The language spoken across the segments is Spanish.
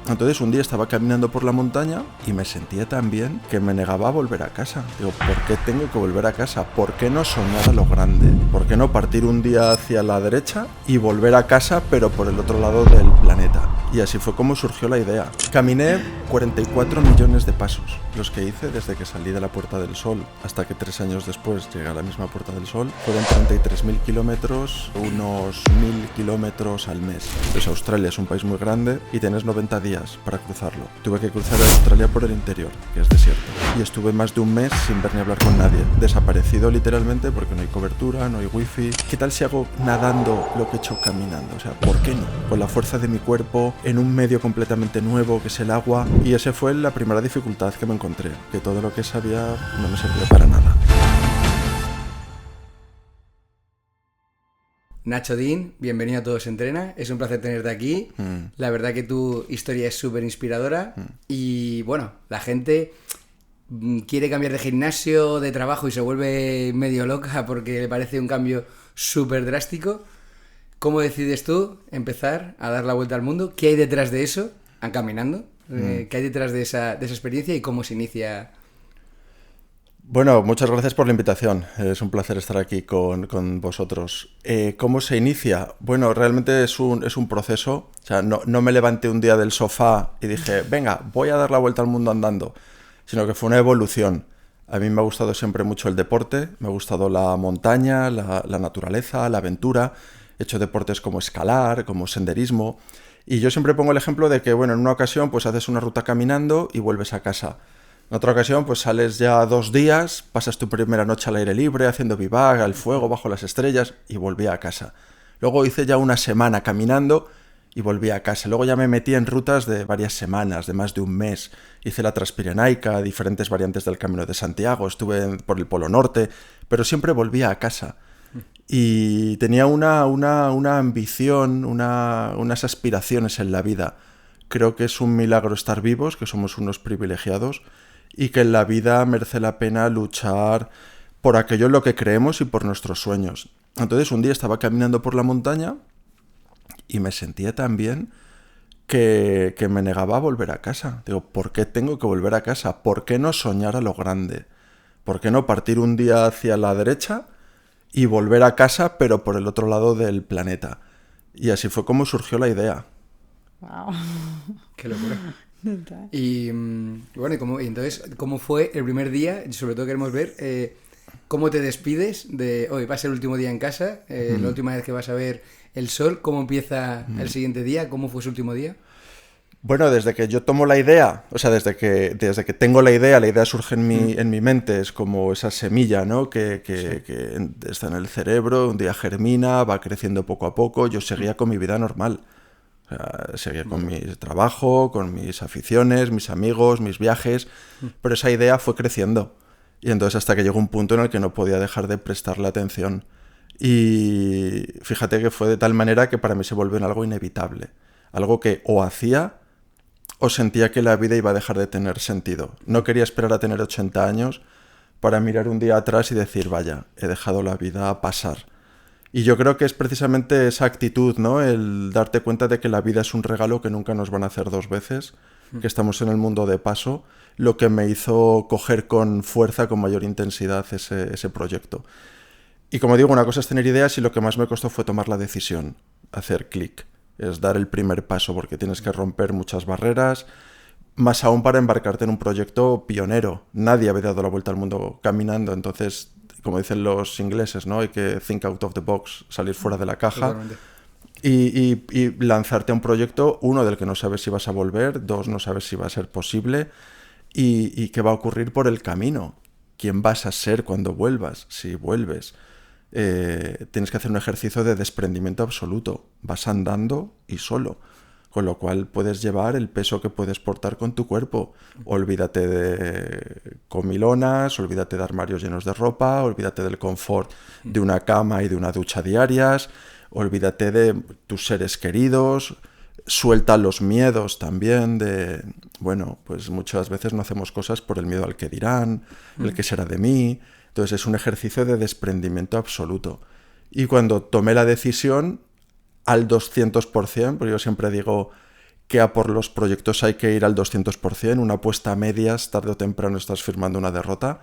Entonces un día estaba caminando por la montaña y me sentía tan bien que me negaba a volver a casa. Digo, ¿por qué tengo que volver a casa? ¿Por qué no soñar a lo grande? ¿Por qué no partir un día hacia la derecha y volver a casa pero por el otro lado del planeta? Y así fue como surgió la idea. Caminé 44 millones de pasos, los que hice desde que salí de la Puerta del Sol hasta que 3 años después llegué a la misma Puerta del Sol. Fueron 33.000 kilómetros, unos 1.000 kilómetros al mes. Pues Australia es un país muy grande y tienes 90 días para cruzarlo. Tuve que cruzar Australia por el interior, que es desierto. Y estuve más de un mes sin ver ni hablar con nadie. Desaparecido literalmente porque no hay cobertura, no hay wifi. ¿Qué tal si hago nadando lo que he hecho caminando? O sea, ¿por qué no? Con la fuerza de mi cuerpo, en un medio completamente nuevo que es el agua. Y esa fue la primera dificultad que me encontré, que todo lo que sabía no me servía para nada. Nacho Dean, bienvenido a Todo se Entrena, es un placer tenerte aquí. La verdad que tu historia es súper inspiradora y bueno, la gente quiere cambiar de gimnasio, de trabajo y se vuelve medio loca porque le parece un cambio súper drástico. ¿Cómo decides tú empezar a dar la vuelta al mundo? ¿Qué hay detrás de eso? Caminando. ¿Qué hay detrás de esa experiencia y cómo se inicia? Bueno, muchas gracias por la invitación. Es un placer estar aquí con vosotros. ¿Cómo se inicia? Bueno, realmente es un proceso. O sea, no me levanté un día del sofá y dije, venga, voy a dar la vuelta al mundo andando, sino que fue una evolución. A mí me ha gustado siempre mucho el deporte, me ha gustado la montaña, la naturaleza, la aventura. He hecho deportes como escalar, como senderismo. Y yo siempre pongo el ejemplo de que, bueno, en una ocasión pues haces una ruta caminando y vuelves a casa. En otra ocasión, pues sales ya 2 días, pasas tu primera noche al aire libre, haciendo vivac, al fuego, bajo las estrellas, y volví a casa. Luego hice ya una semana caminando y volví a casa. Luego ya me metí en rutas de varias semanas, de más de un mes. Hice la Transpirenaica, diferentes variantes del Camino de Santiago, estuve por el Polo Norte, pero siempre volvía a casa. Y tenía una ambición, unas aspiraciones en la vida. Creo que es un milagro estar vivos, que somos unos privilegiados, y que en la vida merece la pena luchar por aquello en lo que creemos y por nuestros sueños. Entonces un día estaba caminando por la montaña y me sentía tan bien que me negaba a volver a casa. Digo, ¿por qué tengo que volver a casa? ¿Por qué no soñar a lo grande? ¿Por qué no partir un día hacia la derecha y volver a casa pero por el otro lado del planeta? Y así fue como surgió la idea. Wow. Qué locura. Y bueno, entonces, ¿cómo fue el primer día? Sobre todo queremos ver cómo te despides de hoy. Va a ser el último día en casa, la última vez que vas a ver el sol. ¿Cómo empieza el siguiente día? ¿Cómo fue su último día? Bueno, desde que yo tomo la idea, o sea, desde que tengo la idea surge en mi mente, es como esa semilla, ¿no? Que está en el cerebro, un día germina, va creciendo poco a poco. Yo seguía con mi vida normal. O sea, seguía con mi trabajo, con mis aficiones, mis amigos, mis viajes, pero esa idea fue creciendo. Y entonces hasta que llegó un punto en el que no podía dejar de prestarle atención. Y fíjate que fue de tal manera que para mí se volvió en algo inevitable. Algo que o hacía o sentía que la vida iba a dejar de tener sentido. No quería esperar a tener 80 años para mirar un día atrás y decir, vaya, he dejado la vida pasar. Y yo creo que es precisamente esa actitud, ¿no? El darte cuenta de que la vida es un regalo que nunca nos van a hacer 2 veces, que estamos en el mundo de paso, lo que me hizo coger con fuerza, con mayor intensidad ese proyecto. Y como digo, una cosa es tener ideas y lo que más me costó fue tomar la decisión, hacer clic, es dar el primer paso, porque tienes que romper muchas barreras, más aún para embarcarte en un proyecto pionero. Nadie había dado la vuelta al mundo caminando, entonces, como dicen los ingleses, ¿no? Hay que think out of the box, salir fuera de la caja y lanzarte a un proyecto, uno, del que no sabes si vas a volver, 2, no sabes si va a ser posible y qué va a ocurrir por el camino. ¿Quién vas a ser cuando vuelvas? Si vuelves. Tienes que hacer un ejercicio de desprendimiento absoluto. Vas andando y solo. Con lo cual puedes llevar el peso que puedes portar con tu cuerpo. Olvídate de comilonas, olvídate de armarios llenos de ropa, olvídate del confort de una cama y de una ducha diarias, olvídate de tus seres queridos, suelta los miedos también de, bueno, pues muchas veces no hacemos cosas por el miedo al que dirán, el que será de mí. Entonces es un ejercicio de desprendimiento absoluto. Y cuando tomé la decisión, al 200%, porque yo siempre digo que a por los proyectos hay que ir al 200%, una apuesta a medias, tarde o temprano estás firmando una derrota.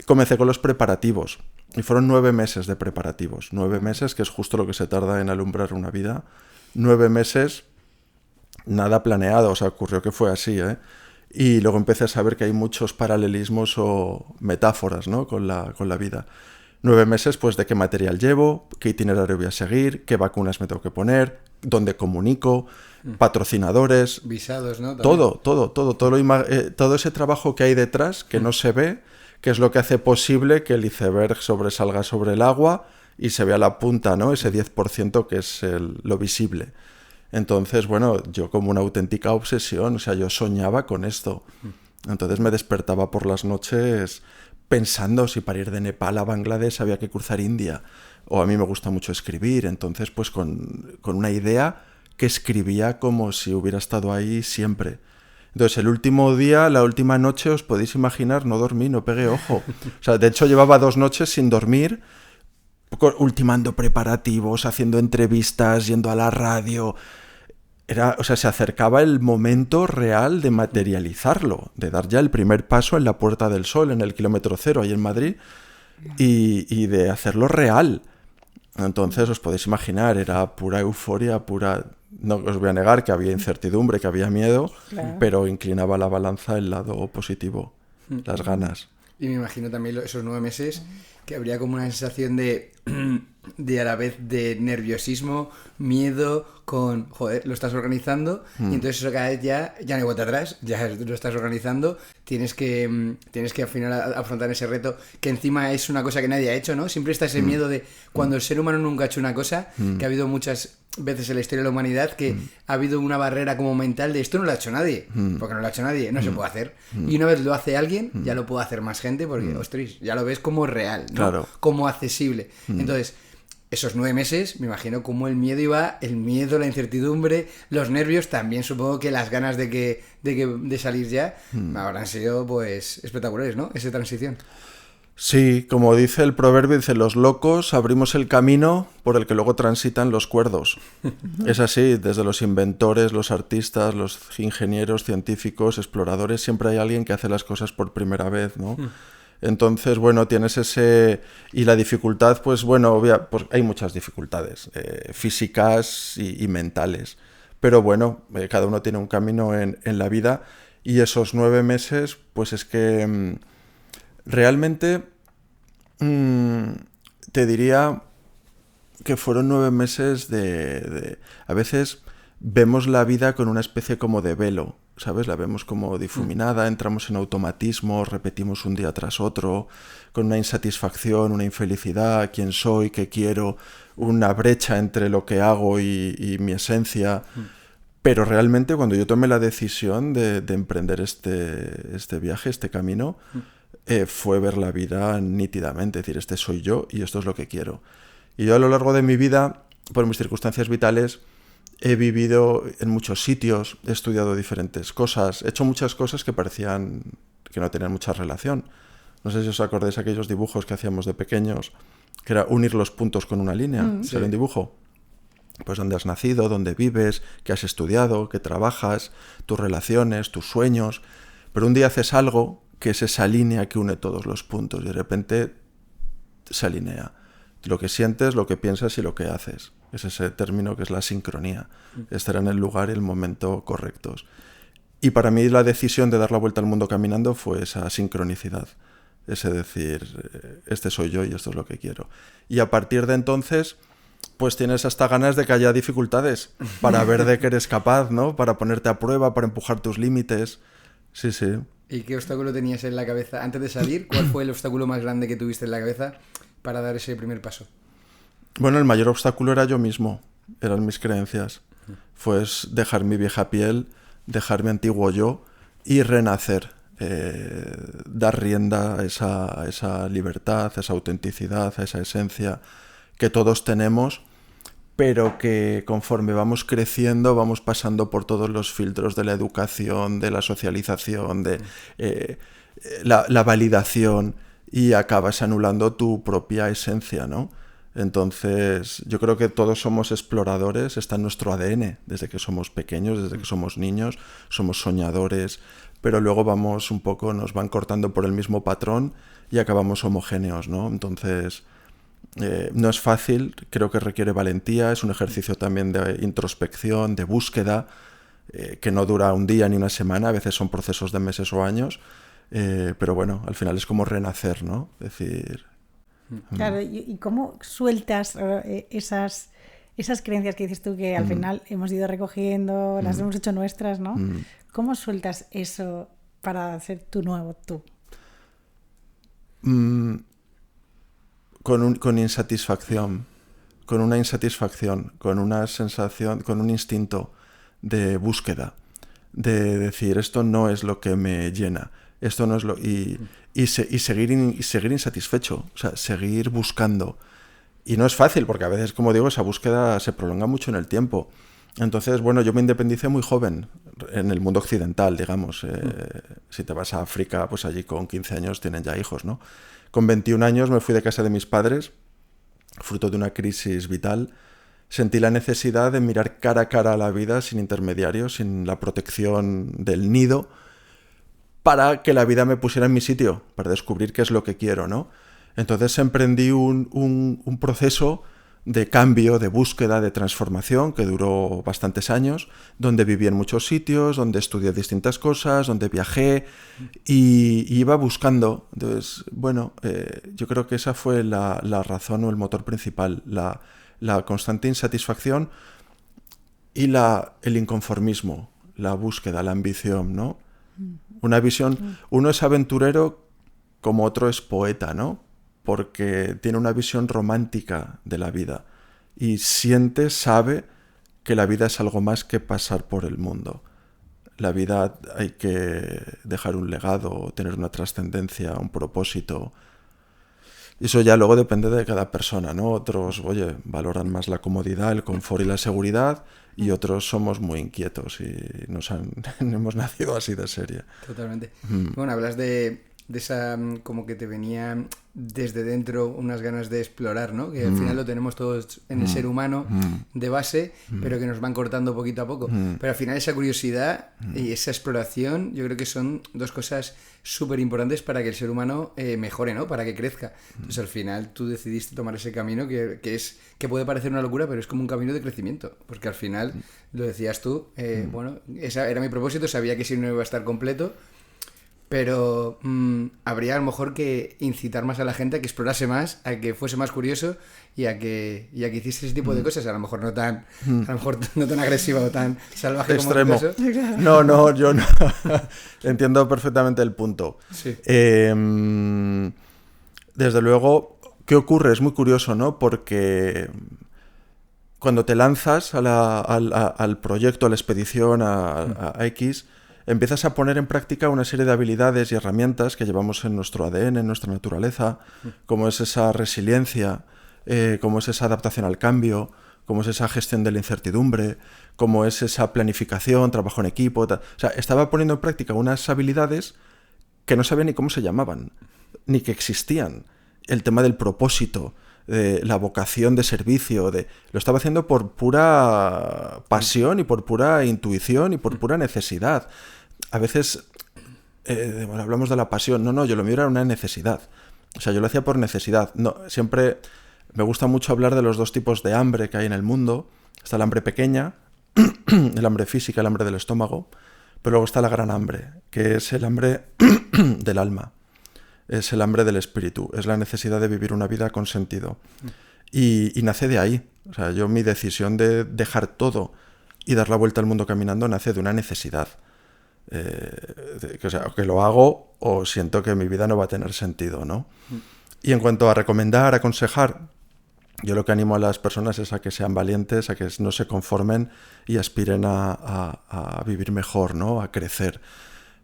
Comencé con los preparativos y fueron 9 meses de preparativos. 9 meses, que es justo lo que se tarda en alumbrar una vida. 9 meses, nada planeado, o sea, ocurrió que fue así, ¿eh? Y luego empecé a saber que hay muchos paralelismos o metáforas, ¿no? con la vida. 9 meses, pues, de qué material llevo, qué itinerario voy a seguir, qué vacunas me tengo que poner, dónde comunico, patrocinadores... Visados, ¿no? Todo ese trabajo que hay detrás, que no se ve, que es lo que hace posible que el iceberg sobresalga sobre el agua y se vea la punta, ¿no? Ese 10% que es lo visible. Entonces, bueno, yo como una auténtica obsesión, o sea, yo soñaba con esto. Entonces me despertaba por las noches pensando si para ir de Nepal a Bangladesh había que cruzar India. O a mí me gusta mucho escribir, entonces pues con una idea que escribía como si hubiera estado ahí siempre. Entonces el último día, la última noche, os podéis imaginar, no dormí, no pegué ojo. O sea, de hecho llevaba 2 noches sin dormir, ultimando preparativos, haciendo entrevistas, yendo a la radio. O sea, se acercaba el momento real de materializarlo, de dar ya el primer paso en la Puerta del Sol, en el kilómetro 0, ahí en Madrid, y de hacerlo real. Entonces, os podéis imaginar, era pura euforia, pura... No os voy a negar que había incertidumbre, que había miedo, claro, pero inclinaba la balanza al lado positivo, las ganas. Y me imagino también esos 9 meses que habría como una sensación de a la vez de nerviosismo, miedo, con, joder, lo estás organizando y entonces eso cada vez ya no hay vuelta atrás, ya lo estás organizando, tienes que al final afrontar ese reto que encima es una cosa que nadie ha hecho, ¿no? Siempre está ese miedo de cuando el ser humano nunca ha hecho una cosa, que ha habido muchas veces en la historia de la humanidad que ha habido una barrera como mental de esto no lo ha hecho nadie, porque no lo ha hecho nadie, no se puede hacer. Y una vez lo hace alguien, ya lo puede hacer más gente porque, ostras, ya lo ves como real, ¿no? Claro. Como accesible. Entonces, esos 9 meses, me imagino cómo el miedo iba, el miedo, la incertidumbre, los nervios, también supongo que las ganas de salir ya habrán sido pues espectaculares, ¿no? Esa transición. Sí, como dice el proverbio, dice, los locos abrimos el camino por el que luego transitan los cuerdos. Es así, desde los inventores, los artistas, los ingenieros, científicos, exploradores, siempre hay alguien que hace las cosas por primera vez, ¿no? Entonces, bueno, tienes ese... Y la dificultad, pues bueno, pues hay muchas dificultades, físicas y mentales. Pero bueno, cada uno tiene un camino en la vida y esos 9 meses, pues es que realmente te diría que fueron 9 meses de... A veces vemos la vida con una especie como de velo, ¿sabes? La vemos como difuminada, entramos en automatismo, repetimos un día tras otro, con una insatisfacción, una infelicidad, quién soy, qué quiero, una brecha entre lo que hago y mi esencia. Pero realmente cuando yo tomé la decisión de emprender este viaje, este camino, fue ver la vida nítidamente, es decir, este soy yo y esto es lo que quiero. Y yo a lo largo de mi vida, por mis circunstancias vitales, he vivido en muchos sitios, he estudiado diferentes cosas, he hecho muchas cosas que parecían que no tenían mucha relación. No sé si os acordáis de aquellos dibujos que hacíamos de pequeños, que era unir los puntos con una línea, ¿ser un dibujo? Pues dónde has nacido, dónde vives, qué has estudiado, qué trabajas, tus relaciones, tus sueños. Pero un día haces algo que es esa línea que une todos los puntos y de repente se alinea. Lo que sientes, lo que piensas y lo que haces. Es ese término que es la sincronía. Estar en el lugar y el momento correctos. Y para mí la decisión de dar la vuelta al mundo caminando fue esa sincronicidad. Ese decir, este soy yo y esto es lo que quiero. Y a partir de entonces, pues tienes hasta ganas de que haya dificultades para ver de qué eres capaz, ¿no? Para ponerte a prueba, para empujar tus límites. Sí, sí. ¿Y qué obstáculo tenías en la cabeza antes de salir? ¿Cuál fue el obstáculo más grande que tuviste en la cabeza para dar ese primer paso? Bueno, el mayor obstáculo era yo mismo, eran mis creencias. Fue dejar mi vieja piel, dejar mi antiguo yo y renacer, dar rienda a esa libertad, a esa autenticidad, a esa esencia que todos tenemos, pero que conforme vamos creciendo vamos pasando por todos los filtros de la educación, de la socialización, de la validación y acabas anulando tu propia esencia, ¿no? Entonces, yo creo que todos somos exploradores, está en nuestro ADN, desde que somos pequeños, desde que somos niños, somos soñadores, pero luego vamos un poco, nos van cortando por el mismo patrón y acabamos homogéneos, ¿no? Entonces, no es fácil, creo que requiere valentía, es un ejercicio también de introspección, de búsqueda, que no dura un día ni una semana, a veces son procesos de meses o años, pero bueno, al final es como renacer, ¿no? Es decir... Claro, ¿y cómo sueltas esas creencias que dices tú que al final hemos ido recogiendo, las hemos hecho nuestras, ¿no? ¿Cómo sueltas eso para hacer tu nuevo tú? Con insatisfacción, con una insatisfacción, con una sensación, con un instinto de búsqueda, de decir, esto no es lo que me llena, esto no es lo... Y seguir insatisfecho, o sea, seguir buscando. Y no es fácil, porque a veces, como digo, esa búsqueda se prolonga mucho en el tiempo. Entonces, bueno, yo me independicé muy joven, en el mundo occidental, digamos. Si te vas a África, pues allí con 15 años tienen ya hijos, ¿no? Con 21 años me fui de casa de mis padres, fruto de una crisis vital. Sentí la necesidad de mirar cara a cara a la vida sin intermediarios, sin la protección del nido, para que la vida me pusiera en mi sitio, para descubrir qué es lo que quiero, ¿no? Entonces emprendí un proceso de cambio, de búsqueda, de transformación, que duró bastantes años, donde viví en muchos sitios, donde estudié distintas cosas, donde viajé y iba buscando. Entonces, bueno, yo creo que esa fue la razón o el motor principal, la constante insatisfacción y el inconformismo, la búsqueda, la ambición, ¿no? Una visión, uno es aventurero como otro es poeta, ¿no? Porque tiene una visión romántica de la vida y sabe que la vida es algo más que pasar por el mundo. La vida hay que dejar un legado, tener una trascendencia, un propósito. Y eso ya luego depende de cada persona, ¿no? Otros, oye, valoran más la comodidad, el confort y la seguridad, y otros somos muy inquietos y hemos nacido así de serie. Totalmente. Bueno, hablas de esa, como que te venía desde dentro unas ganas de explorar, ¿no? Que al final lo tenemos todos en el ser humano de base, pero que nos van cortando poquito a poco. Pero al final esa curiosidad y esa exploración, yo creo que son dos cosas súper importantes para que el ser humano mejore, ¿no? Para que crezca. Entonces al final tú decidiste tomar ese camino que puede parecer una locura, pero es como un camino de crecimiento. Porque al final, lo decías tú, bueno, ese era mi propósito, sabía que si no iba a estar completo, pero habría a lo mejor que incitar más a la gente a que explorase más, a que fuese más curioso y a que hiciese ese tipo de cosas, a lo mejor no tan agresiva o tan salvaje extremo. Como eso. No, yo no. Entiendo perfectamente el punto. Sí. Desde luego, ¿qué ocurre? Es muy curioso, ¿no? Porque cuando te lanzas al proyecto, a la expedición, a X, empiezas a poner en práctica una serie de habilidades y herramientas que llevamos en nuestro ADN, en nuestra naturaleza, como es esa resiliencia, como es esa adaptación al cambio, como es esa gestión de la incertidumbre, como es esa planificación, trabajo en equipo. O sea, estaba poniendo en práctica unas habilidades que no sabía ni cómo se llamaban, ni que existían. El tema del propósito, de la vocación de servicio, lo estaba haciendo por pura pasión y por pura intuición y por pura necesidad. A veces bueno, hablamos de la pasión. No, yo lo mío era una necesidad. O sea, yo lo hacía por necesidad. No, siempre me gusta mucho hablar de los dos tipos de hambre que hay en el mundo. Está el hambre pequeña, el hambre física, el hambre del estómago, pero luego está la gran hambre, que es el hambre del alma. Es el hambre del espíritu, es la necesidad de vivir una vida con sentido. Y nace de ahí. O sea, mi decisión de dejar todo y dar la vuelta al mundo caminando nace de una necesidad. O que lo hago o siento que mi vida no va a tener sentido, ¿no? Y en cuanto a recomendar, aconsejar, yo lo que animo a las personas es a que sean valientes, a que no se conformen y aspiren a vivir mejor, ¿no? A crecer.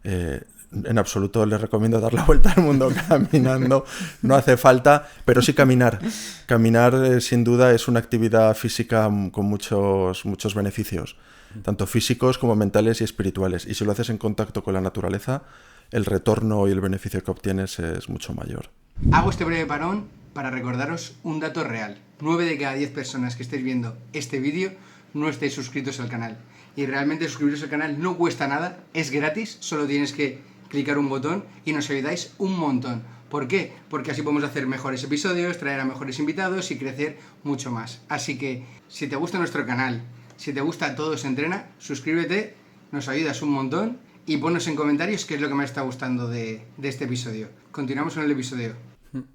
En absoluto les recomiendo dar la vuelta al mundo caminando, no hace falta, pero sí caminar. Caminar sin duda es una actividad física con muchos beneficios, tanto físicos como mentales y espirituales. Y si lo haces en contacto con la naturaleza, el retorno y el beneficio que obtienes es mucho mayor. Hago este breve parón para recordaros un dato real. 9 de cada 10 personas que estéis viendo este vídeo no estéis suscritos al canal. Y realmente suscribiros al canal no cuesta nada, es gratis, solo tienes que clicar un botón y nos ayudáis un montón. ¿Por qué? Porque así podemos hacer mejores episodios, traer a mejores invitados y crecer mucho más. Así que, si te gusta nuestro canal, si te gusta Todo se entrena, suscríbete, nos ayudas un montón y ponnos en comentarios qué es lo que más está gustando de este episodio. Continuamos con el episodio.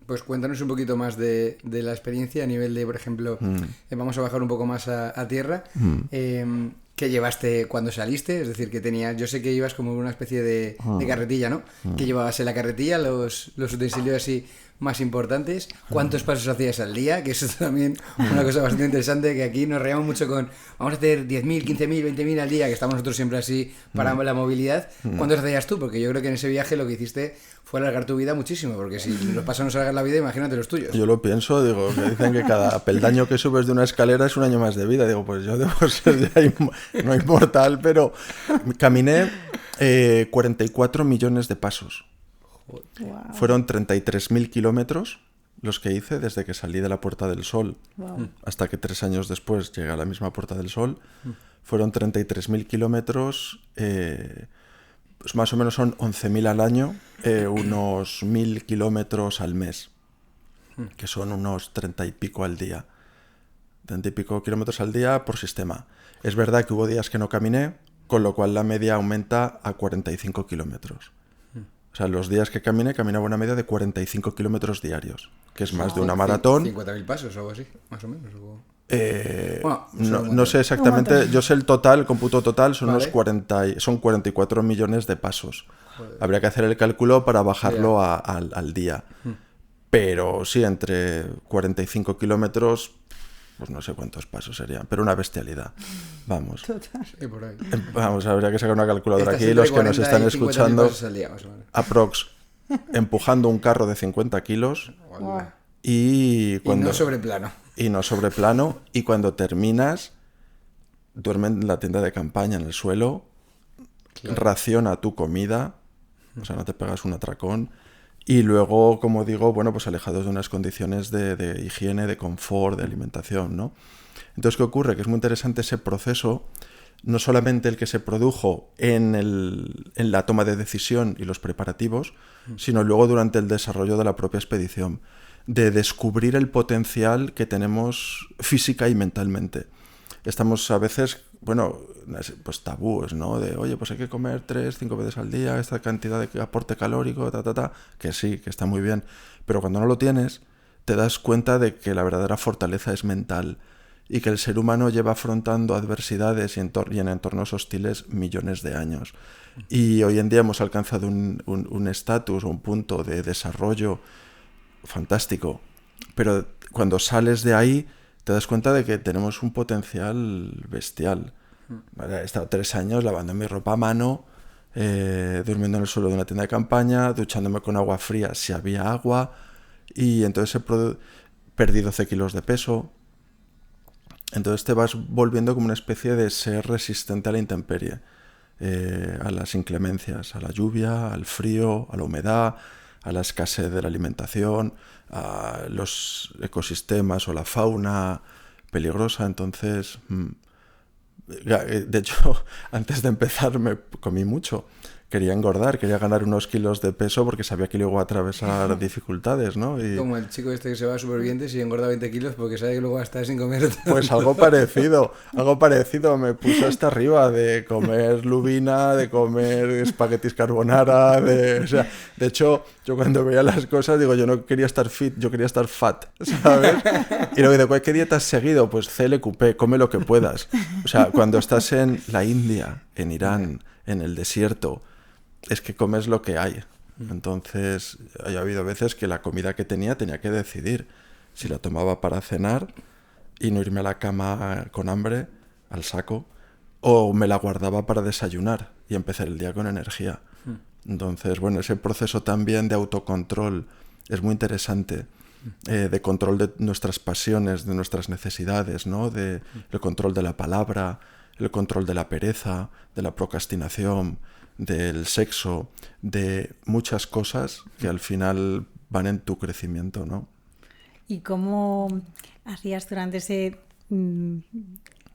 Pues cuéntanos un poquito más de la experiencia a nivel de, por ejemplo, vamos a bajar un poco más a tierra. ¿Qué llevaste cuando saliste? Es decir, que tenías, yo sé que ibas como una especie de carretilla, ¿no? ¿Qué llevabas en la carretilla? Los utensilios así más importantes. ¿Cuántos pasos hacías al día? Que eso es también una cosa bastante interesante, que aquí nos reíamos mucho con, vamos a hacer 10.000, 15.000, 20.000 al día, que estamos nosotros siempre así para la movilidad. ¿Cuántos hacías tú? Porque yo creo que en ese viaje lo que hiciste fue alargar tu vida muchísimo, porque si los pasos nos alargan la vida, imagínate los tuyos. Yo lo pienso, digo, que dicen que cada peldaño que subes de una escalera es un año más de vida. Digo, pues yo debo ser ya no inmortal, pero caminé 44 millones de pasos. Wow. Fueron 33.000 kilómetros los que hice desde que salí de la Puerta del Sol hasta que 3 años después llegué a la misma Puerta del Sol. Fueron 33.000 kilómetros, pues más o menos son 11.000 al año, unos 1.000 kilómetros al mes, que son unos 30 y pico al día. 30 y pico kilómetros al día por sistema. Es verdad que hubo días que no caminé, con lo cual la media aumenta a 45 kilómetros. O sea, los días que caminaba una media de 45 kilómetros diarios, que es más de una maratón. 50.000 pasos o algo así, más o menos. No sé exactamente, yo sé el total, el cómputo total son unos 44 millones de pasos. Joder. Habría que hacer el cálculo para bajarlo al día. Pero sí, entre 45 kilómetros, pues no sé cuántos pasos serían, pero una bestialidad. Vamos. Total. Sí, por ahí. Vamos, habría que sacar una calculadora aquí, los que nos están escuchando. Día, más o menos. Aprox, empujando un carro de 50 kilos. Wow. Y no sobre plano. Y no sobre plano. Y cuando terminas, duermen en la tienda de campaña en el suelo, raciona tu comida, o sea, no te pegas un atracón. Y luego, como digo, bueno, pues alejados de unas condiciones de higiene, de confort, de alimentación, ¿no? Entonces, ¿qué ocurre? Que es muy interesante ese proceso, no solamente el que se produjo en la toma de decisión y los preparativos, sino luego durante el desarrollo de la propia expedición, de descubrir el potencial que tenemos física y mentalmente. Estamos a veces, bueno, pues tabúes, ¿no? De, oye, pues hay que comer 3-5 veces al día, esta cantidad de aporte calórico, que sí, que está muy bien. Pero cuando no lo tienes, te das cuenta de que la verdadera fortaleza es mental y que el ser humano lleva afrontando adversidades y en entornos hostiles millones de años. Y hoy en día hemos alcanzado un estatus o un punto de desarrollo fantástico. Pero cuando sales de ahí, te das cuenta de que tenemos un potencial bestial. Vale, he estado 3 años lavando mi ropa a mano, durmiendo en el suelo de una tienda de campaña, duchándome con agua fría si había agua, y entonces perdí 12 kilos de peso. Entonces te vas volviendo como una especie de ser resistente a la intemperie, a las inclemencias, a la lluvia, al frío, a la humedad, a la escasez de la alimentación, a los ecosistemas o la fauna peligrosa. Entonces, de hecho, antes de empezar me comí mucho. Quería engordar, quería ganar unos kilos de peso porque sabía que luego iba a atravesar dificultades, ¿no? Y... Como el chico este que se va a Supervivientes y engorda 20 kilos porque sabe que luego va a estar sin comer. Pues algo parecido. Me puso hasta arriba de comer lubina, de comer espaguetis carbonara, o sea, de hecho, yo cuando veía las cosas digo, yo no quería estar fit, yo quería estar fat, ¿sabes? Y luego digo, ¿qué dieta has seguido? Pues CLQP, come lo que puedas. O sea, cuando estás en la India, en Irán, en el desierto, es que comes lo que hay. Entonces, ha habido veces que la comida que tenía que decidir si la tomaba para cenar y no irme a la cama con hambre, al saco, o me la guardaba para desayunar y empezar el día con energía. Entonces, bueno, ese proceso también de autocontrol es muy interesante, de control de nuestras pasiones, de nuestras necesidades, ¿no? El control de la palabra, el control de la pereza, de la procrastinación, del sexo, de muchas cosas que al final van en tu crecimiento, ¿no? ¿Y cómo hacías durante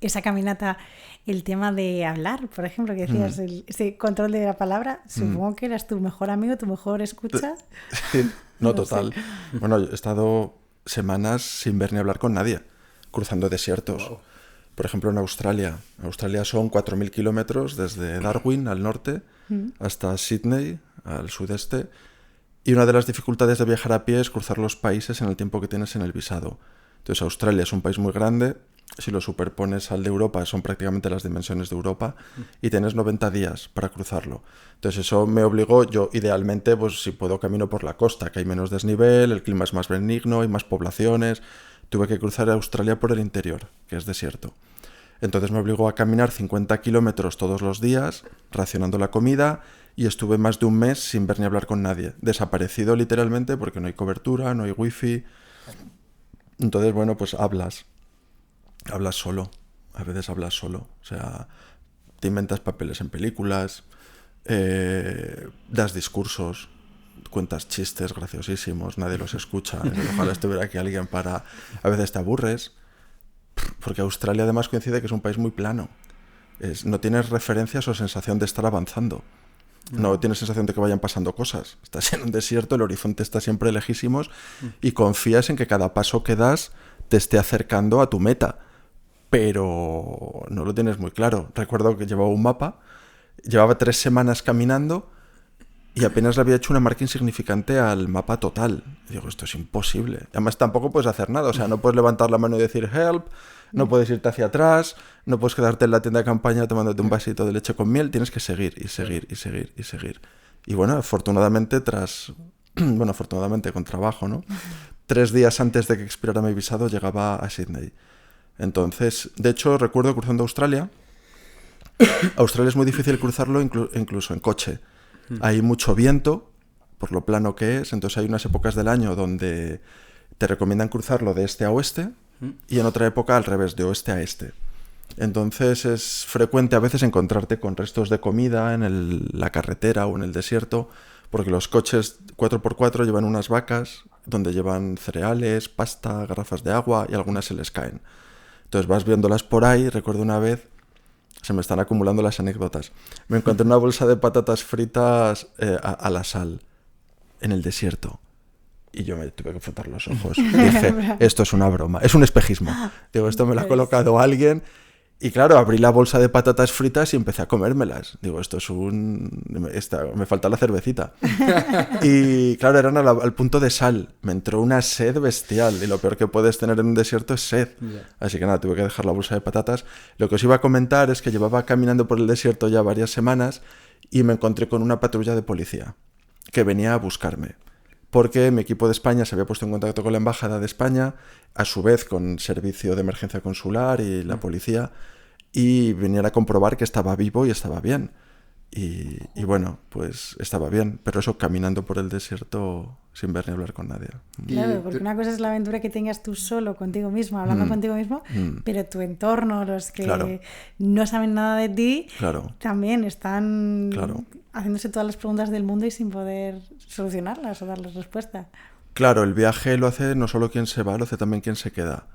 esa caminata el tema de hablar, por ejemplo, que decías, ese control de la palabra? Supongo que eras tu mejor amigo, tu mejor escucha. No, total. Bueno, he estado semanas sin ver ni hablar con nadie, cruzando desiertos. Wow. Por ejemplo, en Australia. Australia son 4.000 kilómetros desde Darwin al norte hasta Sydney al sudeste. Y una de las dificultades de viajar a pie es cruzar los países en el tiempo que tienes en el visado. Entonces, Australia es un país muy grande. Si lo superpones al de Europa, son prácticamente las dimensiones de Europa, y tienes 90 días para cruzarlo. Entonces eso me obligó, yo idealmente, pues si puedo camino por la costa, que hay menos desnivel, el clima es más benigno, hay más poblaciones. Tuve que cruzar Australia por el interior, que es desierto. Entonces me obligó a caminar 50 kilómetros todos los días, racionando la comida, y estuve más de un mes sin ver ni hablar con nadie. Desaparecido literalmente porque no hay cobertura, no hay wifi. Entonces, bueno, pues hablas solo, a veces hablas solo, o sea, te inventas papeles en películas, das discursos, cuentas chistes graciosísimos, nadie los escucha, ojalá estuviera aquí alguien para... A veces te aburres, porque Australia además coincide que es un país muy plano, no tienes referencias o sensación de estar avanzando, no tienes sensación de que vayan pasando cosas, estás en un desierto, el horizonte está siempre lejísimos y confías en que cada paso que das te esté acercando a tu meta. Pero no lo tienes muy claro. Recuerdo que llevaba un mapa, llevaba 3 semanas caminando y apenas le había hecho una marca insignificante al mapa total. Y digo, esto es imposible. Además tampoco puedes hacer nada, o sea, no puedes levantar la mano y decir help, no puedes irte hacia atrás, no puedes quedarte en la tienda de campaña tomándote un vasito de leche con miel, tienes que seguir y seguir y seguir y seguir. Y bueno, afortunadamente con trabajo, ¿no? 3 días antes de que expirara mi visado llegaba a Sydney. Entonces, de hecho, recuerdo cruzando Australia. Australia es muy difícil cruzarlo incluso en coche. Hay mucho viento, por lo plano que es. Entonces hay unas épocas del año donde te recomiendan cruzarlo de este a oeste y en otra época al revés, de oeste a este. Entonces es frecuente a veces encontrarte con restos de comida en la carretera o en el desierto, porque los coches 4x4 llevan unas vacas donde llevan cereales, pasta, garrafas de agua y algunas se les caen. Entonces vas viéndolas por ahí. Recuerdo una vez, se me están acumulando las anécdotas, me encontré una bolsa de patatas fritas a la sal en el desierto y yo me tuve que frotar los ojos. Dije, esto es una broma, es un espejismo. Digo, esto me lo ha colocado alguien. Y claro, abrí la bolsa de patatas fritas y empecé a comérmelas. Digo, me falta la cervecita. Y claro, eran al punto de sal. Me entró una sed bestial. Y lo peor que puedes tener en un desierto es sed. Yeah. Así que nada, tuve que dejar la bolsa de patatas. Lo que os iba a comentar es que llevaba caminando por el desierto ya varias semanas y me encontré con una patrulla de policía que venía a buscarme. Porque mi equipo de España se había puesto en contacto con la Embajada de España, a su vez con Servicio de Emergencia Consular y la policía, y venían a comprobar que estaba vivo y estaba bien. Y bueno, pues estaba bien, pero eso caminando por el desierto sin ver ni hablar con nadie. Claro, porque una cosa es la aventura que tengas tú solo contigo mismo, hablando contigo mismo, pero tu entorno, los que no saben nada de ti, también están haciéndose todas las preguntas del mundo y sin poder solucionarlas o darles respuesta. Claro, el viaje lo hace no solo quien se va, lo hace también quien se queda.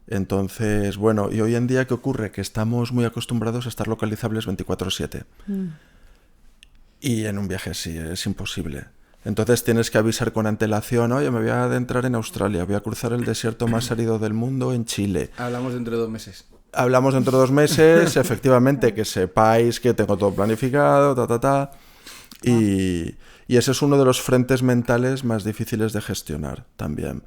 Entonces, bueno, y hoy en día, ¿qué ocurre? Que estamos muy acostumbrados a estar localizables 24/7. Y en un viaje así es imposible. Entonces tienes que avisar con antelación, oye, me voy a adentrar en Australia, voy a cruzar el desierto más árido del mundo en Chile. Hablamos dentro de 2 meses. Hablamos dentro de 2 meses, efectivamente, que sepáis que tengo todo planificado, Y ese es uno de los frentes mentales más difíciles de gestionar también.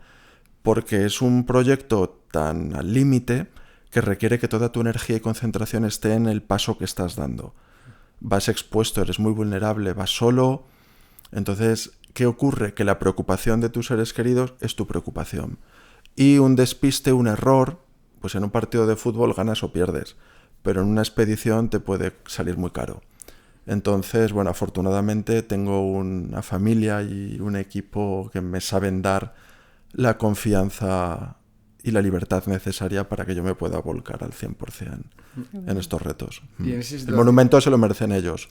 Porque es un proyecto tan al límite que requiere que toda tu energía y concentración esté en el paso que estás dando. Vas expuesto, eres muy vulnerable, vas solo. Entonces, ¿qué ocurre? Que la preocupación de tus seres queridos es tu preocupación. Y un despiste, un error, pues en un partido de fútbol ganas o pierdes, pero en una expedición te puede salir muy caro. Entonces, bueno, afortunadamente tengo una familia y un equipo que me saben dar la confianza y la libertad necesaria para que yo me pueda volcar al 100% en estos retos. El monumento se lo merecen ellos.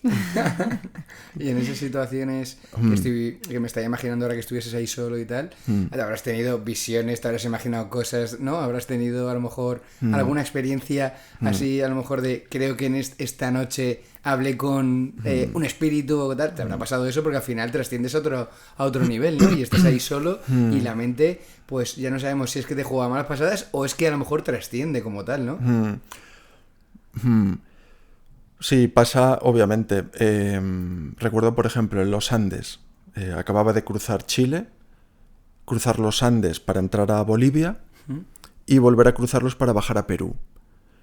Y en esas situaciones que me estaba imaginando ahora que estuvieses ahí solo y tal, te habrás tenido visiones, te habrás imaginado cosas, ¿no? Habrás tenido a lo mejor alguna experiencia así, a lo mejor de creo que en esta noche hablé con un espíritu o tal. Te habrá pasado eso porque al final trasciendes a otro nivel, ¿no? Y estás ahí solo y la mente, pues ya no sabemos si es que te juega malas pasadas o es que a lo mejor trasciende como tal, ¿no? Sí, pasa, obviamente. Recuerdo, por ejemplo, en los Andes. Acababa de cruzar Chile, cruzar los Andes para entrar a Bolivia y volver a cruzarlos para bajar a Perú.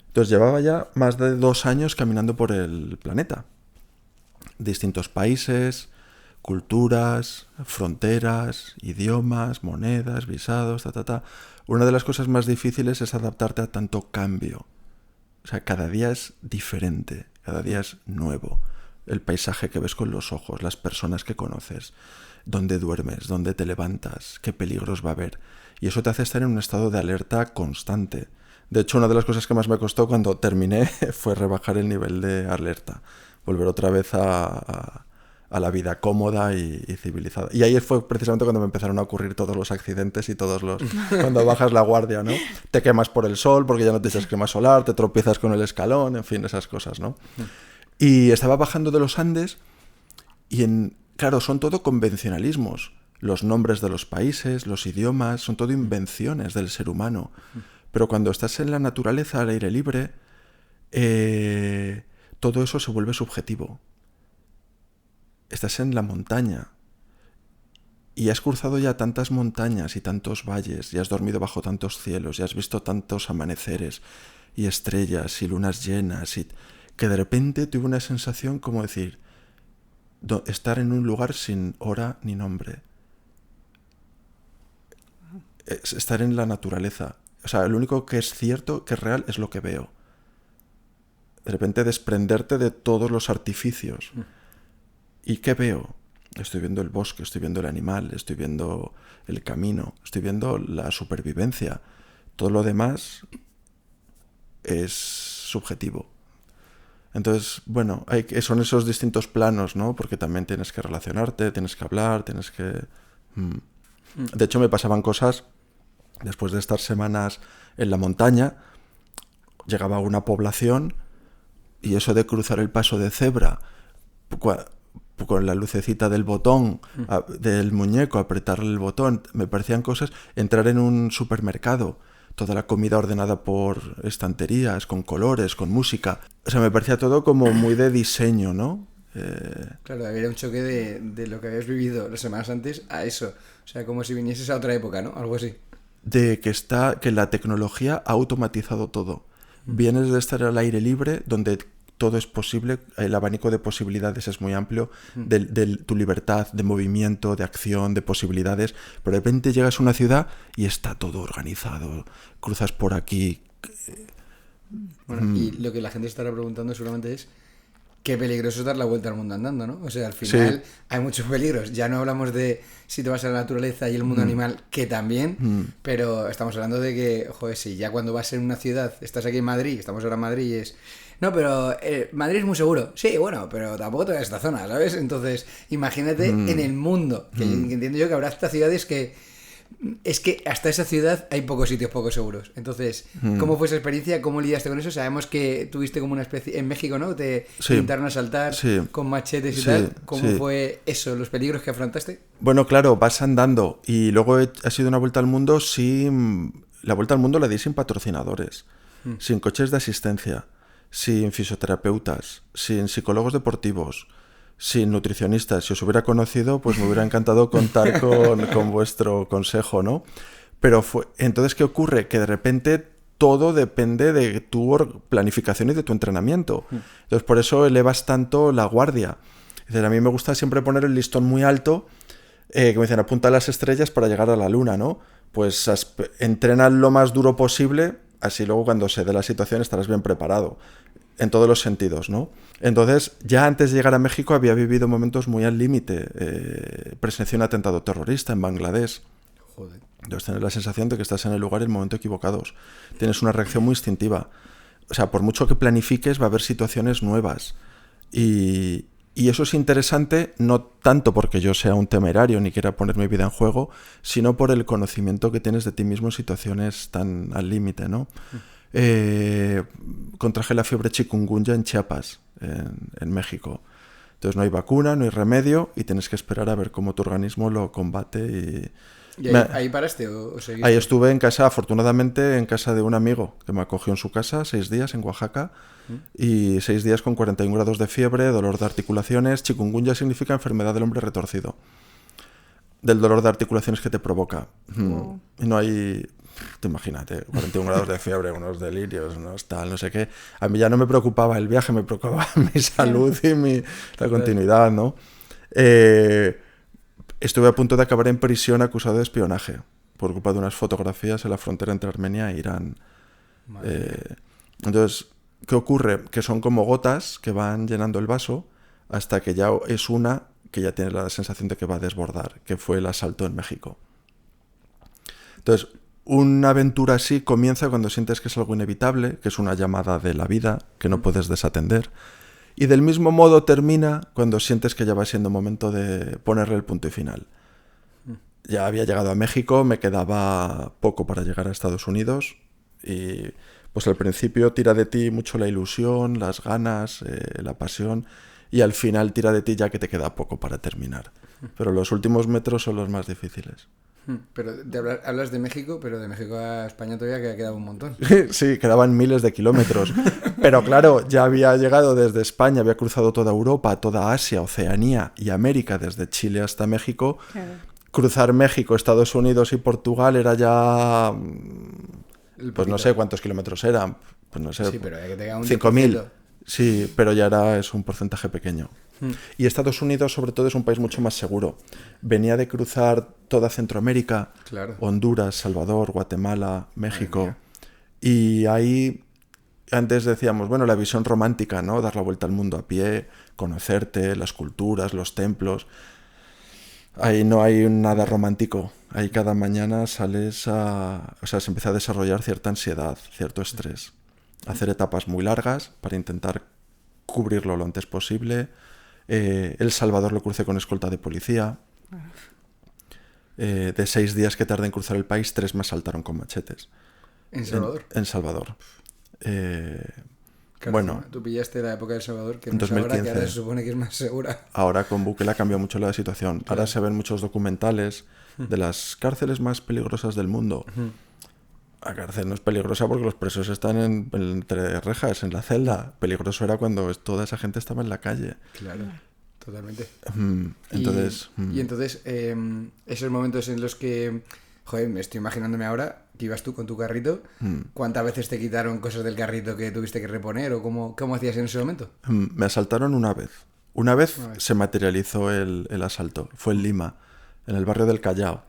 Entonces llevaba ya más de 2 años caminando por el planeta. Distintos países, culturas, fronteras, idiomas, monedas, visados, Una de las cosas más difíciles es adaptarte a tanto cambio. O sea, cada día es diferente, cada día es nuevo. El paisaje que ves con los ojos, las personas que conoces, dónde duermes, dónde te levantas, qué peligros va a haber. Y eso te hace estar en un estado de alerta constante. De hecho, una de las cosas que más me costó cuando terminé fue rebajar el nivel de alerta. Volver otra vez a la vida cómoda y civilizada. Y ahí fue precisamente cuando me empezaron a ocurrir todos los accidentes y cuando bajas la guardia, ¿no? Te quemas por el sol porque ya no te echas crema solar, te tropiezas con el escalón, en fin, esas cosas, ¿no? Y estaba bajando de los Andes y claro, son todo convencionalismos. Los nombres de los países, los idiomas, son todo invenciones del ser humano. Pero cuando estás en la naturaleza, al aire libre, todo eso se vuelve subjetivo. Estás en la montaña y has cruzado ya tantas montañas y tantos valles y has dormido bajo tantos cielos y has visto tantos amaneceres y estrellas y lunas llenas que de repente tuve una sensación como decir estar en un lugar sin hora ni nombre. Es estar en la naturaleza. O sea, lo único que es cierto, que es real, es lo que veo. De repente desprenderte de todos los artificios. ¿Y qué veo? Estoy viendo el bosque, estoy viendo el animal, estoy viendo el camino, estoy viendo la supervivencia. Todo lo demás es subjetivo. Entonces, bueno, son esos distintos planos, ¿no? Porque también tienes que relacionarte, tienes que hablar, tienes que... De hecho, me pasaban cosas después de estar semanas en la montaña. Llegaba a una población y eso de cruzar el paso de cebra con la lucecita del botón, del muñeco, apretarle el botón, me parecían cosas, entrar en un supermercado, toda la comida ordenada por estanterías, con colores, con música. O sea, me parecía todo como muy de diseño, ¿no? Claro, había un choque de lo que habías vivido las semanas antes a eso. O sea, como si vinieses a otra época, ¿no? Algo así. De que la tecnología ha automatizado todo. Vienes de estar al aire libre, donde todo es posible, el abanico de posibilidades es muy amplio, de tu libertad de movimiento, de acción, de posibilidades, pero de repente llegas a una ciudad y está todo organizado, cruzas por aquí. Bueno, y lo que la gente estará preguntando seguramente es qué peligroso es dar la vuelta al mundo andando, ¿no? O sea, al final hay muchos peligros. Ya no hablamos de si te vas a la naturaleza y el mundo animal, que también, pero estamos hablando de que, joder, si ya cuando vas en una ciudad, estás aquí en Madrid, estamos ahora en Madrid y es... No, pero Madrid es muy seguro. Sí, bueno, pero tampoco te vas a esta zona, ¿sabes? Entonces, imagínate en el mundo, que entiendo yo que habrá estas ciudades que... Es que hasta esa ciudad hay pocos sitios poco seguros. Entonces, ¿cómo fue esa experiencia? ¿Cómo lidiaste con eso? Sabemos que tuviste como una especie... En México, ¿no? Te intentaron asaltar con machetes y tal. ¿Cómo fue eso? ¿Los peligros que afrontaste? Bueno, claro, vas andando y luego ha sido una vuelta al mundo La vuelta al mundo la di sin patrocinadores, sin coches de asistencia, sin fisioterapeutas, sin psicólogos deportivos, sin nutricionistas. Si os hubiera conocido, pues me hubiera encantado contar con vuestro consejo, ¿no? Pero entonces, ¿qué ocurre? Que de repente todo depende de tu planificación y de tu entrenamiento. Entonces, por eso elevas tanto la guardia. Es decir, a mí me gusta siempre poner el listón muy alto, que me dicen, apunta a las estrellas para llegar a la luna, ¿no? Pues entrena lo más duro posible, así luego cuando se dé la situación estarás bien preparado. En todos los sentidos, ¿no? Entonces, ya antes de llegar a México había vivido momentos muy al límite. Presencié un atentado terrorista en Bangladesh. Joder. Entonces, tienes la sensación de que estás en el lugar y el momento equivocados. Tienes una reacción muy instintiva. O sea, por mucho que planifiques, va a haber situaciones nuevas. Y Y eso es interesante no tanto porque yo sea un temerario ni quiera poner mi vida en juego, sino por el conocimiento que tienes de ti mismo en situaciones tan al límite, ¿no? Contraje la fiebre chikungunya en Chiapas, en México. Entonces no hay vacuna, no hay remedio y tienes que esperar a ver cómo tu organismo lo combate. ¿Y ahí paraste o seguiste? Ahí estuve en casa, afortunadamente, en casa de un amigo que me acogió en su casa 6 días en Oaxaca y 6 días con 41 grados de fiebre, dolor de articulaciones. Chikungunya significa enfermedad del hombre retorcido. Del dolor de articulaciones que te provoca. Y no hay... Te imagínate, 41 grados de fiebre, unos delirios, unos tal, no sé qué. A mí ya no me preocupaba el viaje, me preocupaba mi salud y la continuidad, ¿no? Estuve a punto de acabar en prisión acusado de espionaje por culpa de unas fotografías en la frontera entre Armenia e Irán. Entonces, ¿qué ocurre? Que son como gotas que van llenando el vaso hasta que ya es una que ya tiene la sensación de que va a desbordar, que fue el asalto en México. Entonces, una aventura así comienza cuando sientes que es algo inevitable, que es una llamada de la vida que no puedes desatender. Y del mismo modo termina cuando sientes que ya va siendo momento de ponerle el punto y final. Ya había llegado a México, me quedaba poco para llegar a Estados Unidos y pues al principio tira de ti mucho la ilusión, las ganas, la pasión y al final tira de ti ya que te queda poco para terminar. Pero los últimos metros son los más difíciles. Pero hablas de México, pero de México a España todavía ha quedado un montón. Sí, quedaban miles de kilómetros. Pero claro, ya había llegado desde España, había cruzado toda Europa, toda Asia, Oceanía y América, desde Chile hasta México. Claro. Cruzar México, Estados Unidos y Portugal era ya... Pues no sé cuántos kilómetros eran. Pues no sé. Sí, pero hay que tenga un 5.000. Sí, pero ya es un porcentaje pequeño. Y Estados Unidos, sobre todo, es un país mucho más seguro. Venía de cruzar toda Centroamérica, claro. Honduras, Salvador, Guatemala, México. Y ahí, antes decíamos, bueno, la visión romántica, ¿no? Dar la vuelta al mundo a pie, conocerte, las culturas, los templos. Ahí no hay nada romántico. Ahí cada mañana sales a... O sea, se empieza a desarrollar cierta ansiedad, cierto estrés. Hacer etapas muy largas para intentar cubrirlo lo antes posible. El Salvador lo crucé con escolta de policía. De 6 días que tardé en cruzar el país, 3 me asaltaron con machetes. ¿En Salvador? En Salvador. Claro, bueno, tú pillaste la época del Salvador, que en 2015. Ahora, que ahora se supone que es más segura. Ahora con Bukele ha cambiado mucho la situación. Claro. Ahora se ven muchos documentales de las cárceles más peligrosas del mundo. La cárcel no es peligrosa porque los presos están entre rejas, en la celda. Peligroso era cuando toda esa gente estaba en la calle. Claro, totalmente. Entonces, y entonces, esos momentos en los que, joder, me estoy imaginándome ahora que ibas tú con tu carrito, ¿cuántas veces te quitaron cosas del carrito que tuviste que reponer o cómo hacías en ese momento? Me asaltaron una vez. Una vez se materializó el asalto. Fue en Lima, en el barrio del Callao.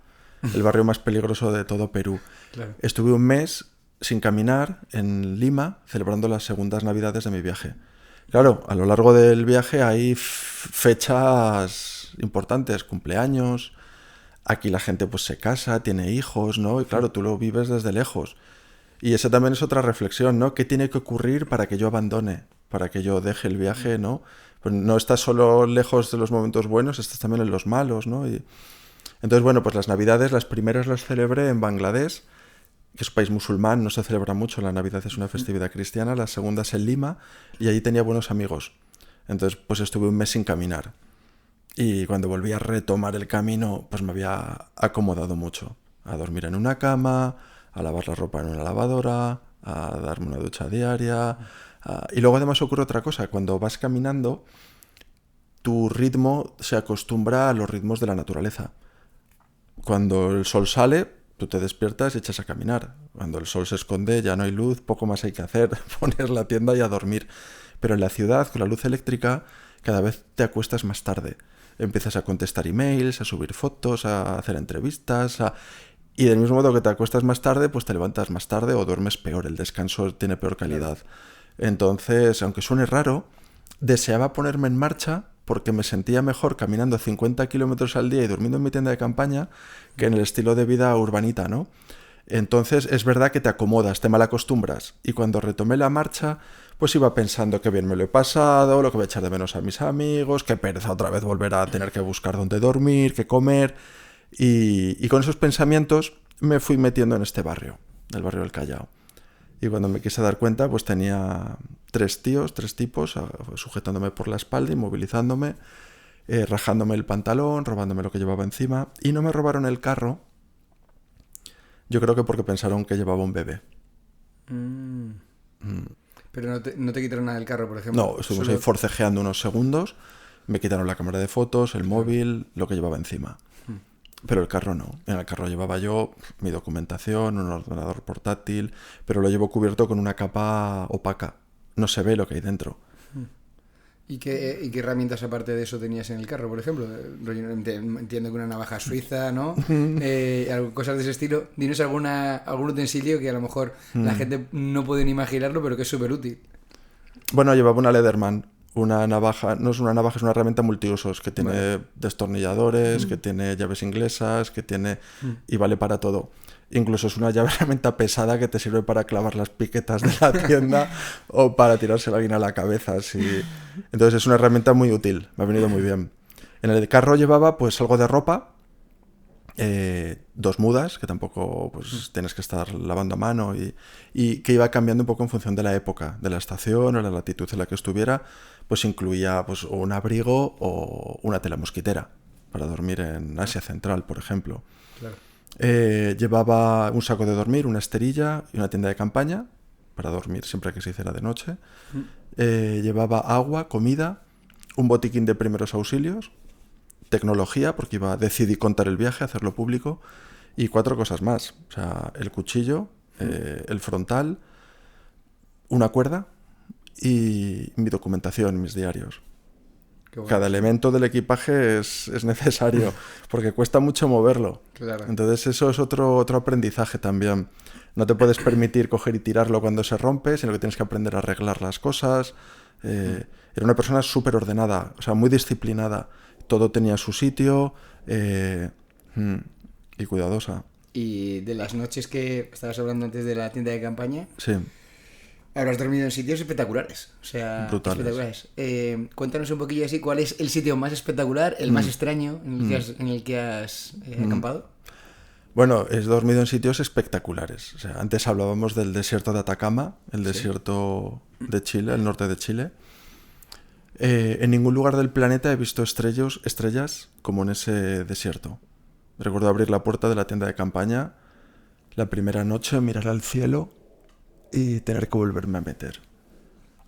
El barrio más peligroso de todo Perú. Claro. Estuve un mes sin caminar en Lima, celebrando las segundas navidades de mi viaje. Claro, a lo largo del viaje hay fechas importantes, cumpleaños. Aquí la gente pues se casa, tiene hijos, ¿no? Y claro, tú lo vives desde lejos. Y esa también es otra reflexión, ¿no? ¿Qué tiene que ocurrir para que yo abandone? Para que yo deje el viaje, ¿no? Pues no estás solo lejos de los momentos buenos, estás también en los malos, ¿no? Y... Entonces, bueno, pues las Navidades, las primeras las celebré en Bangladesh, que es un país musulmán, no se celebra mucho, la Navidad es una festividad cristiana, las segundas en Lima, y allí tenía buenos amigos. Entonces, pues estuve un mes sin caminar. Y cuando volví a retomar el camino, pues me había acomodado mucho. A dormir en una cama, a lavar la ropa en una lavadora, a darme una ducha diaria. Y luego además ocurre otra cosa, cuando vas caminando, tu ritmo se acostumbra a los ritmos de la naturaleza. Cuando el sol sale, tú te despiertas y echas a caminar. Cuando el sol se esconde, ya no hay luz, poco más hay que hacer, poner la tienda y a dormir. Pero en la ciudad, con la luz eléctrica, cada vez te acuestas más tarde. Empiezas a contestar emails, a subir fotos, a hacer entrevistas. Y del mismo modo que te acuestas más tarde, pues te levantas más tarde o duermes peor. El descanso tiene peor calidad. Entonces, aunque suene raro, deseaba ponerme en marcha porque me sentía mejor caminando 50 kilómetros al día y durmiendo en mi tienda de campaña que en el estilo de vida urbanita, ¿no? Entonces es verdad que te acomodas, te malacostumbras. Y cuando retomé la marcha, pues iba pensando qué bien me lo he pasado, lo que voy a echar de menos a mis amigos, qué pereza otra vez volver a tener que buscar dónde dormir, qué comer. Y con esos pensamientos me fui metiendo en este barrio, el barrio del Callao. Y cuando me quise dar cuenta, pues tenía tres tipos, sujetándome por la espalda, inmovilizándome, rajándome el pantalón, robándome lo que llevaba encima. Y no me robaron el carro, yo creo que porque pensaron que llevaba un bebé. Pero no te quitaron nada del carro, por ejemplo. No, estuvimos ahí forcejeando unos segundos, me quitaron la cámara de fotos, el móvil, lo que llevaba encima. Pero el carro no. En el carro llevaba yo mi documentación, un ordenador portátil, pero lo llevo cubierto con una capa opaca. No se ve lo que hay dentro. ¿Y qué herramientas aparte de eso tenías en el carro, por ejemplo? Entiendo que una navaja suiza, ¿no? Cosas de ese estilo. Dinos algún utensilio que a lo mejor la gente no puede ni imaginarlo, pero que es súper útil. Bueno, llevaba una Leatherman. Una navaja, no es una navaja, es una herramienta multiusos que tiene destornilladores, que tiene llaves inglesas, que tiene... y vale para todo. Incluso es una herramienta pesada que te sirve para clavar las piquetas de la tienda o para tirársela bien a la cabeza. Sí. Entonces es una herramienta muy útil, me ha venido muy bien. En el carro llevaba pues algo de ropa, 2 mudas, que tampoco pues tienes que estar lavando a mano y que iba cambiando un poco en función de la época, de la estación o la latitud en la que estuviera, pues incluía pues un abrigo o una tela mosquitera para dormir en Asia Central, por ejemplo. Claro. Llevaba un saco de dormir, una esterilla y una tienda de campaña para dormir siempre que se hiciera de noche. Llevaba agua, comida, un botiquín de primeros auxilios, tecnología, porque decidí contar el viaje, hacerlo público, y 4 cosas más. O sea, el cuchillo, el frontal, una cuerda y mi documentación, mis diarios. Bueno. Cada elemento del equipaje es necesario, porque cuesta mucho moverlo. Claro. Entonces eso es otro aprendizaje también. No te puedes permitir coger y tirarlo cuando se rompe, sino que tienes que aprender a arreglar las cosas. Era una persona súper ordenada, o sea, muy disciplinada. Todo tenía su sitio y cuidadosa. Y de las noches que estabas hablando antes de la tienda de campaña, sí, habrás dormido en sitios espectaculares, o sea, brutales. Espectaculares. Cuéntanos un poquillo así, ¿cuál es el sitio más espectacular, el más extraño en el que has acampado? Bueno, he dormido en sitios espectaculares. O sea, antes hablábamos del desierto de Atacama, el desierto de Chile, el norte de Chile. En ningún lugar del planeta he visto estrellas como en ese desierto. Recuerdo abrir la puerta de la tienda de campaña la primera noche, mirar al cielo y tener que volverme a meter.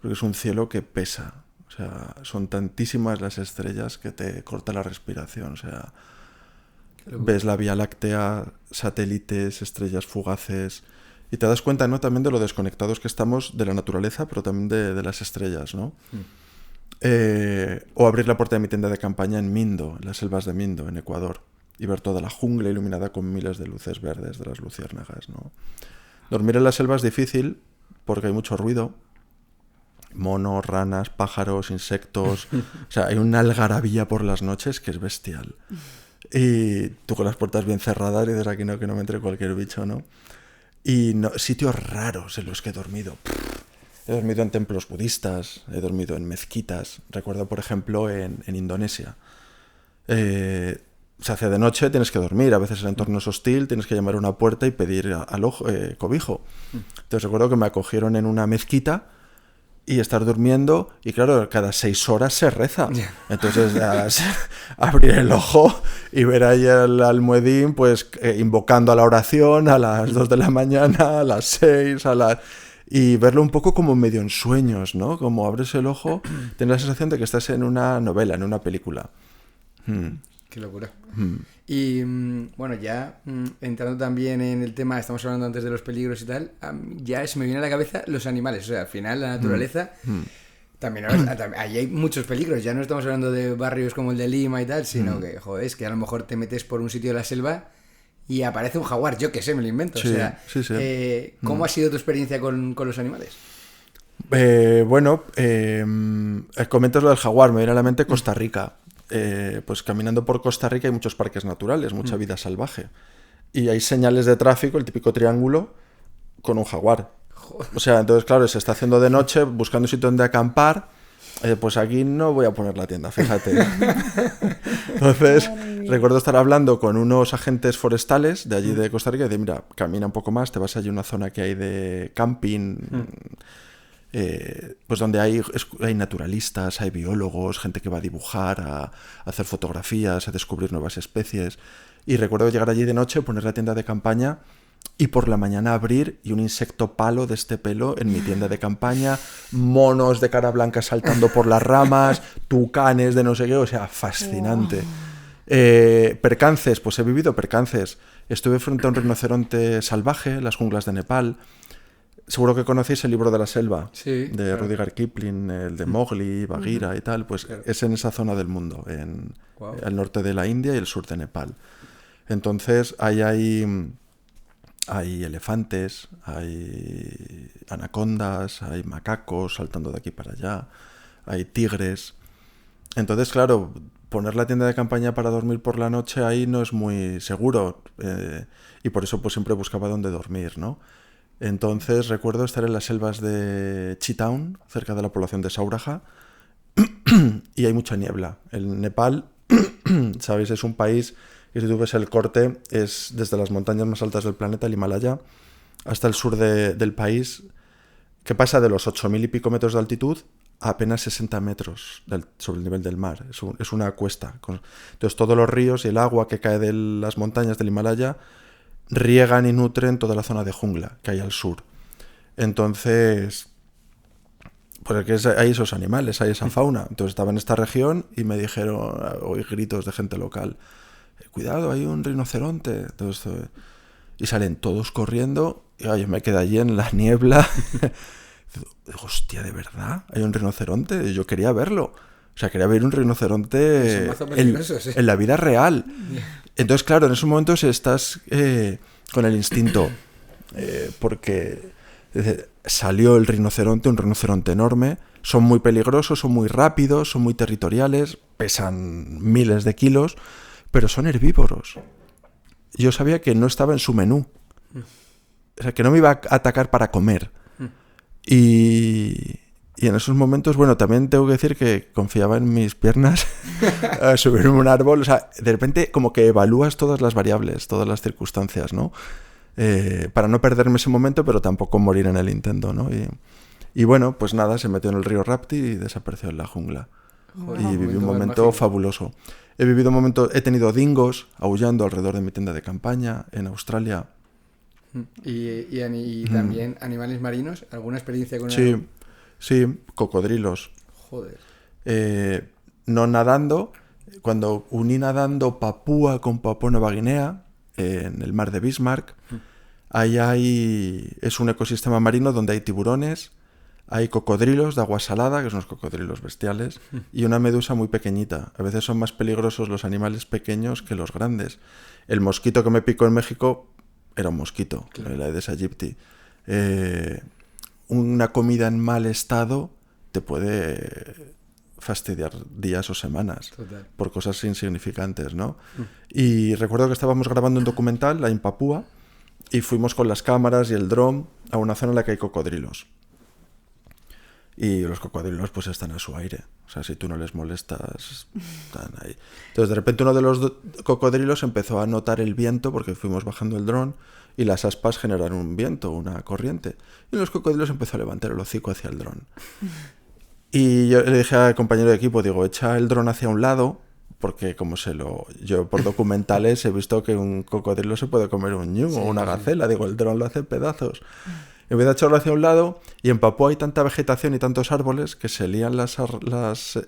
Porque es un cielo que pesa. O sea, son tantísimas las estrellas que te corta la respiración. O sea, ves la Vía Láctea, satélites, estrellas fugaces... Y te das cuenta, ¿no?, también de lo desconectados que estamos de la naturaleza, pero también de las estrellas, ¿no? O abrir la puerta de mi tienda de campaña en Mindo, en las selvas de Mindo, en Ecuador, y ver toda la jungla iluminada con miles de luces verdes de las luciérnagas, ¿no? Dormir en la selva es difícil porque hay mucho ruido, monos, ranas, pájaros, insectos, o sea, hay una algarabía por las noches que es bestial. Y tú con las puertas bien cerradas y dices, aquí no, que no me entre cualquier bicho, ¿no? Y sitios raros en los que he dormido. He dormido en templos budistas, he dormido en mezquitas. Recuerdo, por ejemplo, en Indonesia. Se hace de noche, tienes que dormir. A veces el entorno es hostil, tienes que llamar a una puerta y pedir cobijo. Entonces recuerdo que me acogieron en una mezquita y estar durmiendo. Y claro, cada 6 horas se reza. Entonces abrir el ojo y ver ahí al almuedín pues invocando a la oración a las 2 de la mañana, a las 6, y verlo un poco como medio en sueños, ¿no? Como abres el ojo, tienes la sensación de que estás en una novela, en una película. Qué locura. Y bueno, ya entrando también en el tema, estamos hablando antes de los peligros y tal, ya se me viene a la cabeza los animales. O sea, al final la naturaleza, también ahí hay muchos peligros. Ya no estamos hablando de barrios como el de Lima y tal, sino que, joder, es que a lo mejor te metes por un sitio de la selva y aparece un jaguar, yo qué sé, me lo invento. Sí, o sea, sí. ¿Cómo ha sido tu experiencia con los animales? Comentas lo del jaguar, me viene a la mente Costa Rica. Pues caminando por Costa Rica hay muchos parques naturales, mucha vida salvaje. y hay señales de tráfico, el típico triángulo, con un jaguar. O sea, entonces, claro, se está haciendo de noche, buscando un sitio donde acampar. Pues aquí no voy a poner la tienda, fíjate. Entonces, recuerdo estar hablando con unos agentes forestales de allí de Costa Rica y decir, mira, camina un poco más, te vas allí a una zona que hay de camping, pues donde hay naturalistas, hay biólogos, gente que va a dibujar, a hacer fotografías, a descubrir nuevas especies. Y recuerdo llegar allí de noche, poner la tienda de campaña y por la mañana abrir y un insecto palo de este pelo en mi tienda de campaña, monos de cara blanca saltando por las ramas, tucanes de no sé qué, o sea, fascinante. Percances, pues he vivido percances. Estuve frente a un rinoceronte salvaje en las junglas de Nepal. Seguro que conocéis el libro de la selva, sí, de Rudyard Kipling, el de Mowgli, Bagheera y tal, pues es en esa zona del mundo, al norte de la India y el sur de Nepal. Entonces, ahí hay elefantes, hay anacondas, hay macacos saltando de aquí para allá, hay tigres. Entonces, claro, poner la tienda de campaña para dormir por la noche ahí no es muy seguro, y por eso pues siempre buscaba dónde dormir, ¿no? Entonces recuerdo estar en las selvas de Chittown, cerca de la población de Sauraja, y hay mucha niebla. El Nepal, ¿sabéis? Es un país que si tú ves el corte es desde las montañas más altas del planeta, el Himalaya, hasta el sur del país, que pasa de los 8.000 y pico metros de altitud a apenas 60 metros sobre el nivel del mar. Es una cuesta. Entonces todos los ríos y el agua que cae de las montañas del Himalaya riegan y nutren toda la zona de jungla que hay al sur. Entonces, pues hay esos animales, hay esa fauna. Entonces estaba en esta región y me dijeron, oí gritos de gente local, cuidado, hay un rinoceronte. Entonces, y salen todos corriendo y yo me quedé allí en la niebla. Digo, hostia, ¿de verdad? ¿Hay un rinoceronte? Yo quería verlo. O sea, quería ver un rinoceronte en la vida real. Entonces, claro, en esos momentos estás con el instinto, porque salió el rinoceronte, un rinoceronte enorme, son muy peligrosos, son muy rápidos, son muy territoriales, pesan miles de kilos, pero son herbívoros. Yo sabía que no estaba en su menú, o sea, que no me iba a atacar para comer. Y en esos momentos, bueno, también tengo que decir que confiaba en mis piernas a subirme a un árbol. O sea, de repente como que evalúas todas las variables, todas las circunstancias, ¿no? Para no perderme ese momento, pero tampoco morir en el intento, ¿no? Y bueno, pues nada, se metió en el río Rapti y desapareció en la jungla. Wow. Y viví un momento fabuloso. He tenido dingos aullando alrededor de mi tienda de campaña en Australia. Y también animales marinos, ¿alguna experiencia con Sí, cocodrilos. Joder. No nadando. Cuando uní nadando Papúa con Papúa Nueva Guinea, en el mar de Bismarck, es un ecosistema marino donde hay tiburones, hay cocodrilos de agua salada, que son los cocodrilos bestiales, y una medusa muy pequeñita. A veces son más peligrosos los animales pequeños que los grandes. El mosquito que me picó en México era un mosquito, claro. El Aedes aegypti. Una comida en mal estado te puede fastidiar días o semanas. Total. Por cosas insignificantes, ¿no? Y recuerdo que estábamos grabando un documental en Papúa y fuimos con las cámaras y el dron a una zona en la que hay cocodrilos. Y los cocodrilos pues están a su aire. O sea, si tú no les molestas, están ahí. Entonces de repente uno de los cocodrilos empezó a notar el viento porque fuimos bajando el dron y las aspas generaron un viento, una corriente. Y los cocodrilos empezó a levantar el hocico hacia el dron. Y yo le dije al compañero de equipo, digo, echa el dron hacia un lado, porque yo por documentales he visto que un cocodrilo se puede comer un ñu o una gacela. Digo, el dron lo hace en pedazos. En vez de echarlo hacia un lado, y en Papúa hay tanta vegetación y tantos árboles que se lían las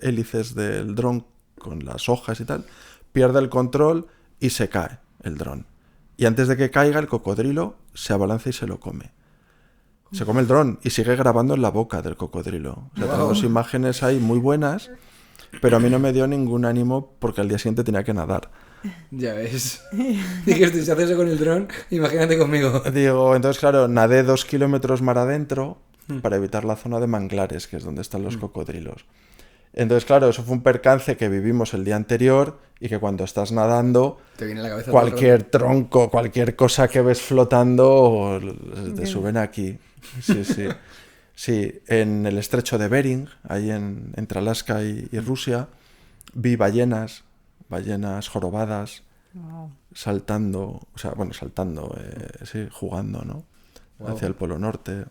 hélices del dron con las hojas y tal, pierde el control y se cae el dron. Y antes de que caiga, el cocodrilo se abalanza y se lo come. Se come el dron y sigue grabando en la boca del cocodrilo. O sea, tenemos imágenes ahí muy buenas, pero a mí no me dio ningún ánimo porque al día siguiente tenía que nadar. Ya ves. Dije, si haces eso con el dron, imagínate conmigo. Digo, entonces claro, nadé 2 kilómetros mar adentro para evitar la zona de manglares, que es donde están los cocodrilos. Entonces, claro, eso fue un percance que vivimos el día anterior y que cuando estás nadando, Te viene a la cabeza cualquier tronco, cualquier cosa que ves flotando, te suben aquí. Sí, sí. Sí, en el estrecho de Bering, ahí entre Alaska y Rusia, vi ballenas jorobadas, Wow. saltando, o sea, bueno, saltando, sí, jugando, ¿no? Wow. Hacia el Polo Norte.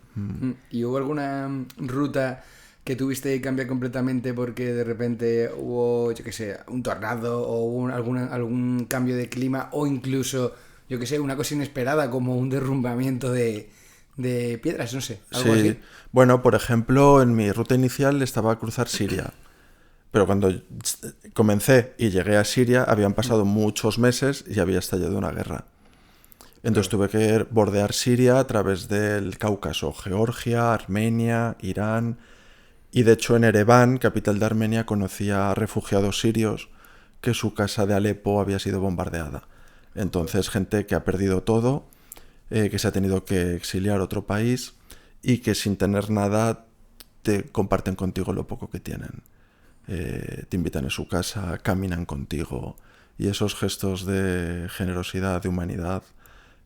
¿Y hubo alguna ruta que tuviste que cambiar completamente porque de repente hubo, yo qué sé, un tornado o hubo algún cambio de clima o incluso, yo qué sé, una cosa inesperada como un derrumbamiento de piedras, no sé, algo Sí, así? bueno, por ejemplo, en mi ruta inicial estaba a cruzar Siria, pero cuando comencé y llegué a Siria habían pasado muchos meses y había estallado una guerra. Entonces tuve que bordear Siria a través del Cáucaso, Georgia, Armenia, Irán, y de hecho en Ereván, capital de Armenia, conocí a refugiados sirios que su casa de Alepo había sido bombardeada. Entonces gente que ha perdido todo, que se ha tenido que exiliar a otro país y que sin tener nada te comparten contigo lo poco que tienen. Te invitan a su casa, caminan contigo y esos gestos de generosidad, de humanidad,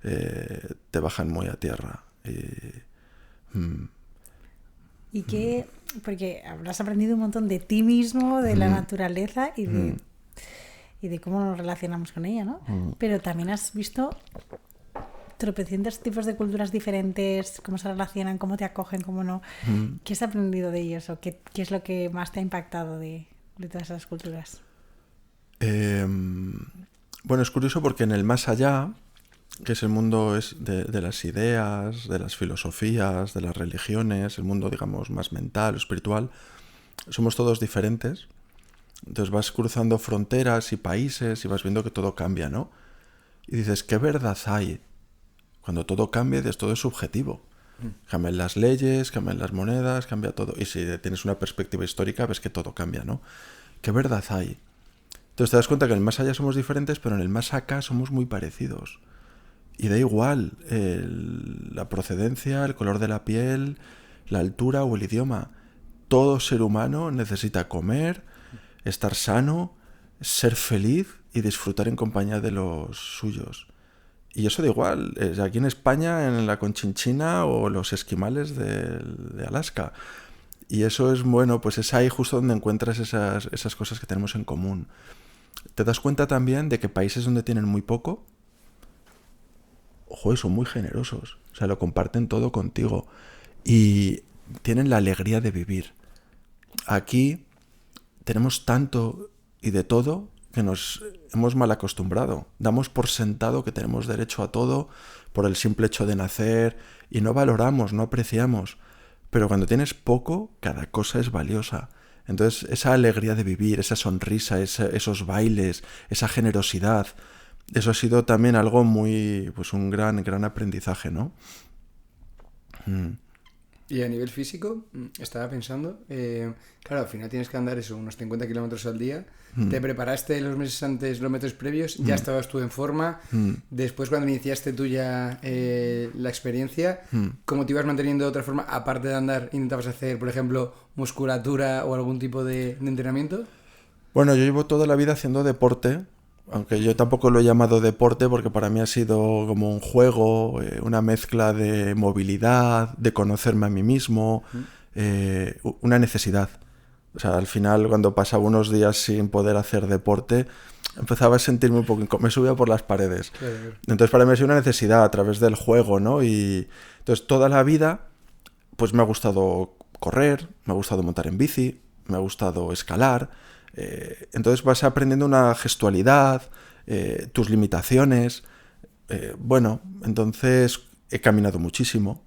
te bajan muy a tierra. Y que, porque habrás aprendido un montón de ti mismo, de la naturaleza y de cómo nos relacionamos con ella, ¿no? Pero también has visto tropecientos tipos de culturas diferentes, cómo se relacionan, cómo te acogen, cómo no. ¿Qué has aprendido de ellos o qué es lo que más te ha impactado de todas esas culturas? Bueno, es curioso porque en el más allá, que es el mundo de las ideas, de las filosofías, de las religiones, el mundo, digamos, más mental, espiritual, somos todos diferentes. Entonces vas cruzando fronteras y países y vas viendo que todo cambia, ¿no? Y dices, ¿qué verdad hay? Cuando todo cambia, todo es subjetivo. Cambian las leyes, cambian las monedas, cambia todo. Y si tienes una perspectiva histórica, ves que todo cambia, ¿no? ¿Qué verdad hay? Entonces te das cuenta que en el más allá somos diferentes, pero en el más acá somos muy parecidos. Y da igual la procedencia, el color de la piel, la altura o el idioma. Todo ser humano necesita comer, estar sano, ser feliz y disfrutar en compañía de los suyos. Y eso da igual, aquí en España, en la Conchinchina o los esquimales de Alaska. Y eso es bueno, pues es ahí justo donde encuentras esas cosas que tenemos en común. Te das cuenta también de que países donde tienen muy poco, ojo, son muy generosos. O sea, lo comparten todo contigo. Y tienen la alegría de vivir. Aquí tenemos tanto y de todo que nos hemos mal acostumbrado. Damos por sentado que tenemos derecho a todo por el simple hecho de nacer y no valoramos, no apreciamos. Pero cuando tienes poco, cada cosa es valiosa. Entonces, esa alegría de vivir, esa sonrisa, esos bailes, esa generosidad, eso ha sido también algo muy, pues un gran aprendizaje, ¿no? Y a nivel físico, estaba pensando, claro, al final tienes que andar eso, unos 50 kilómetros al día. ¿Te preparaste los meses antes, los meses previos? ¿Ya estabas tú en forma? Después, cuando iniciaste tú ya la experiencia, ¿cómo te ibas manteniendo de otra forma? Aparte de andar, ¿intentabas hacer, por ejemplo, musculatura o algún tipo de entrenamiento? Bueno, yo llevo toda la vida haciendo deporte, aunque yo tampoco lo he llamado deporte porque para mí ha sido como un juego, una mezcla de movilidad, de conocerme a mí mismo, una necesidad. O sea, al final cuando pasaba unos días sin poder hacer deporte, empezaba a sentirme un poco... me subía por las paredes. Claro. Entonces para mí ha sido una necesidad a través del juego, ¿no? Y entonces toda la vida pues me ha gustado correr, me ha gustado montar en bici, me ha gustado escalar. Entonces vas aprendiendo una gestualidad, tus limitaciones. Bueno, entonces he caminado muchísimo.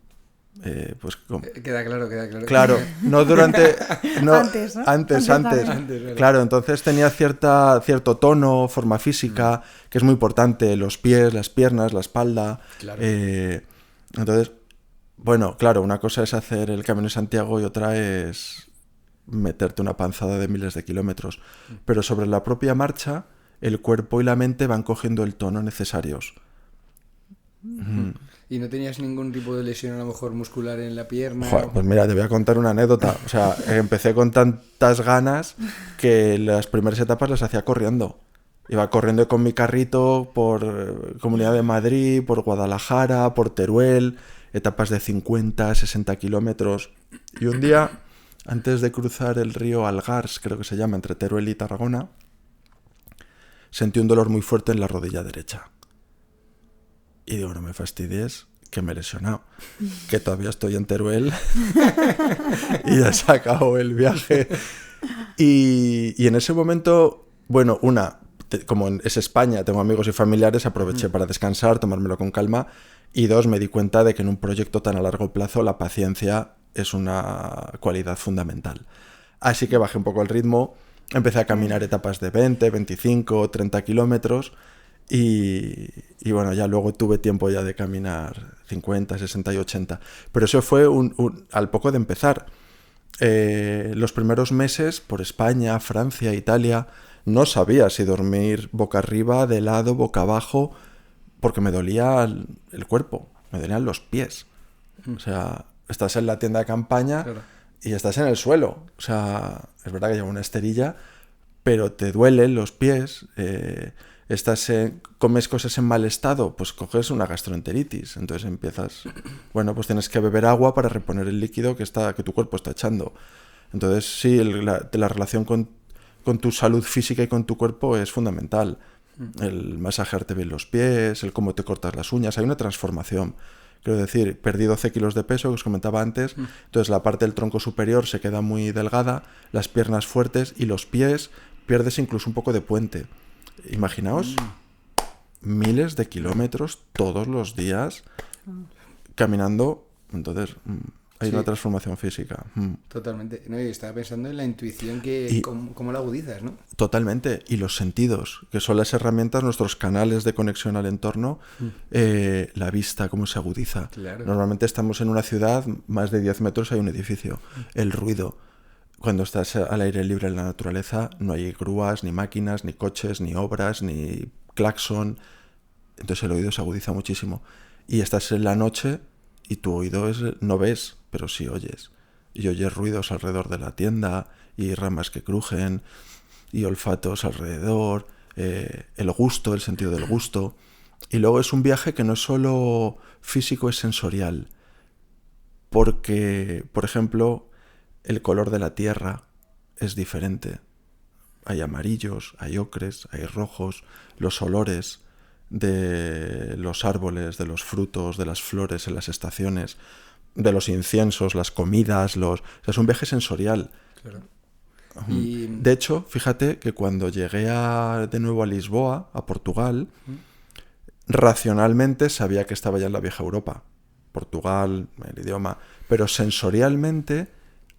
Pues, Queda claro. Claro, no durante... No, Antes, ¿no? Antes. Vale. Claro, entonces tenía cierto tono, forma física, que es muy importante, los pies, las piernas, la espalda. Claro. Entonces, bueno, claro, una cosa es hacer el Camino de Santiago y otra es meterte una panzada de miles de kilómetros. Pero sobre la propia marcha, el cuerpo y la mente van cogiendo el tono necesarios. ¿Y no tenías ningún tipo de lesión a lo mejor muscular en la pierna? Joder, pues mira, te voy a contar una anécdota. O sea, empecé con tantas ganas que las primeras etapas las hacía corriendo. Iba corriendo con mi carrito por Comunidad de Madrid, por Guadalajara, por Teruel, etapas de 50, 60 kilómetros. Y un día, antes de cruzar el río Algars, creo que se llama, entre Teruel y Tarragona, sentí un dolor muy fuerte en la rodilla derecha. Y digo, no me fastidies, que me he lesionado, que todavía estoy en Teruel y ya se acabó el viaje. Y en ese momento, bueno, como es España, tengo amigos y familiares, aproveché para descansar, tomármelo con calma. Y dos, me di cuenta de que en un proyecto tan a largo plazo la paciencia es una cualidad fundamental. Así que bajé un poco el ritmo, empecé a caminar etapas de 20, 25, 30 kilómetros. Y bueno, ya luego tuve tiempo ya de caminar 50, 60 y 80. Pero eso fue al poco de empezar. Los primeros meses por España, Francia, Italia, no sabía si dormir boca arriba, de lado, boca abajo, porque me dolía el cuerpo, me dolían los pies. O sea, estás en la tienda de campaña, claro, y estás en el suelo. O sea, es verdad que llevo una esterilla, pero te duelen los pies. Comes cosas en mal estado, pues coges una gastroenteritis. Entonces empiezas, bueno, pues tienes que beber agua para reponer el líquido que tu cuerpo está echando. Entonces sí, la relación con tu salud física y con tu cuerpo es fundamental. El masajearte bien los pies, el cómo te cortas las uñas, hay una transformación. Quiero decir, perdí 12 kilos de peso, que os comentaba antes, entonces la parte del tronco superior se queda muy delgada, las piernas fuertes y los pies pierdes incluso un poco de puente. Imaginaos miles de kilómetros todos los días caminando, entonces hay una transformación física. Totalmente. No, y estaba pensando en la intuición cómo la agudizas, ¿no? Totalmente. Y los sentidos, que son las herramientas, nuestros canales de conexión al entorno, la vista, cómo se agudiza. Claro. Normalmente estamos en una ciudad, más de 10 metros hay un edificio. El ruido. Cuando estás al aire libre en la naturaleza, no hay grúas, ni máquinas, ni coches, ni obras, ni claxon. Entonces el oído se agudiza muchísimo. Y estás en la noche y tu oído no ves, pero sí oyes. Y oyes ruidos alrededor de la tienda, y ramas que crujen, y olfatos alrededor, el gusto, el sentido del gusto. Y luego es un viaje que no es solo físico, es sensorial. Porque, por ejemplo, el color de la tierra es diferente. Hay amarillos, hay ocres, hay rojos. Los olores de los árboles, de los frutos, de las flores en las estaciones, de los inciensos, las comidas, o sea, es un viaje sensorial. Claro. Y... De hecho, fíjate que cuando llegué de nuevo a Lisboa, a Portugal, racionalmente sabía que estaba ya en la vieja Europa. Portugal, el idioma. Pero sensorialmente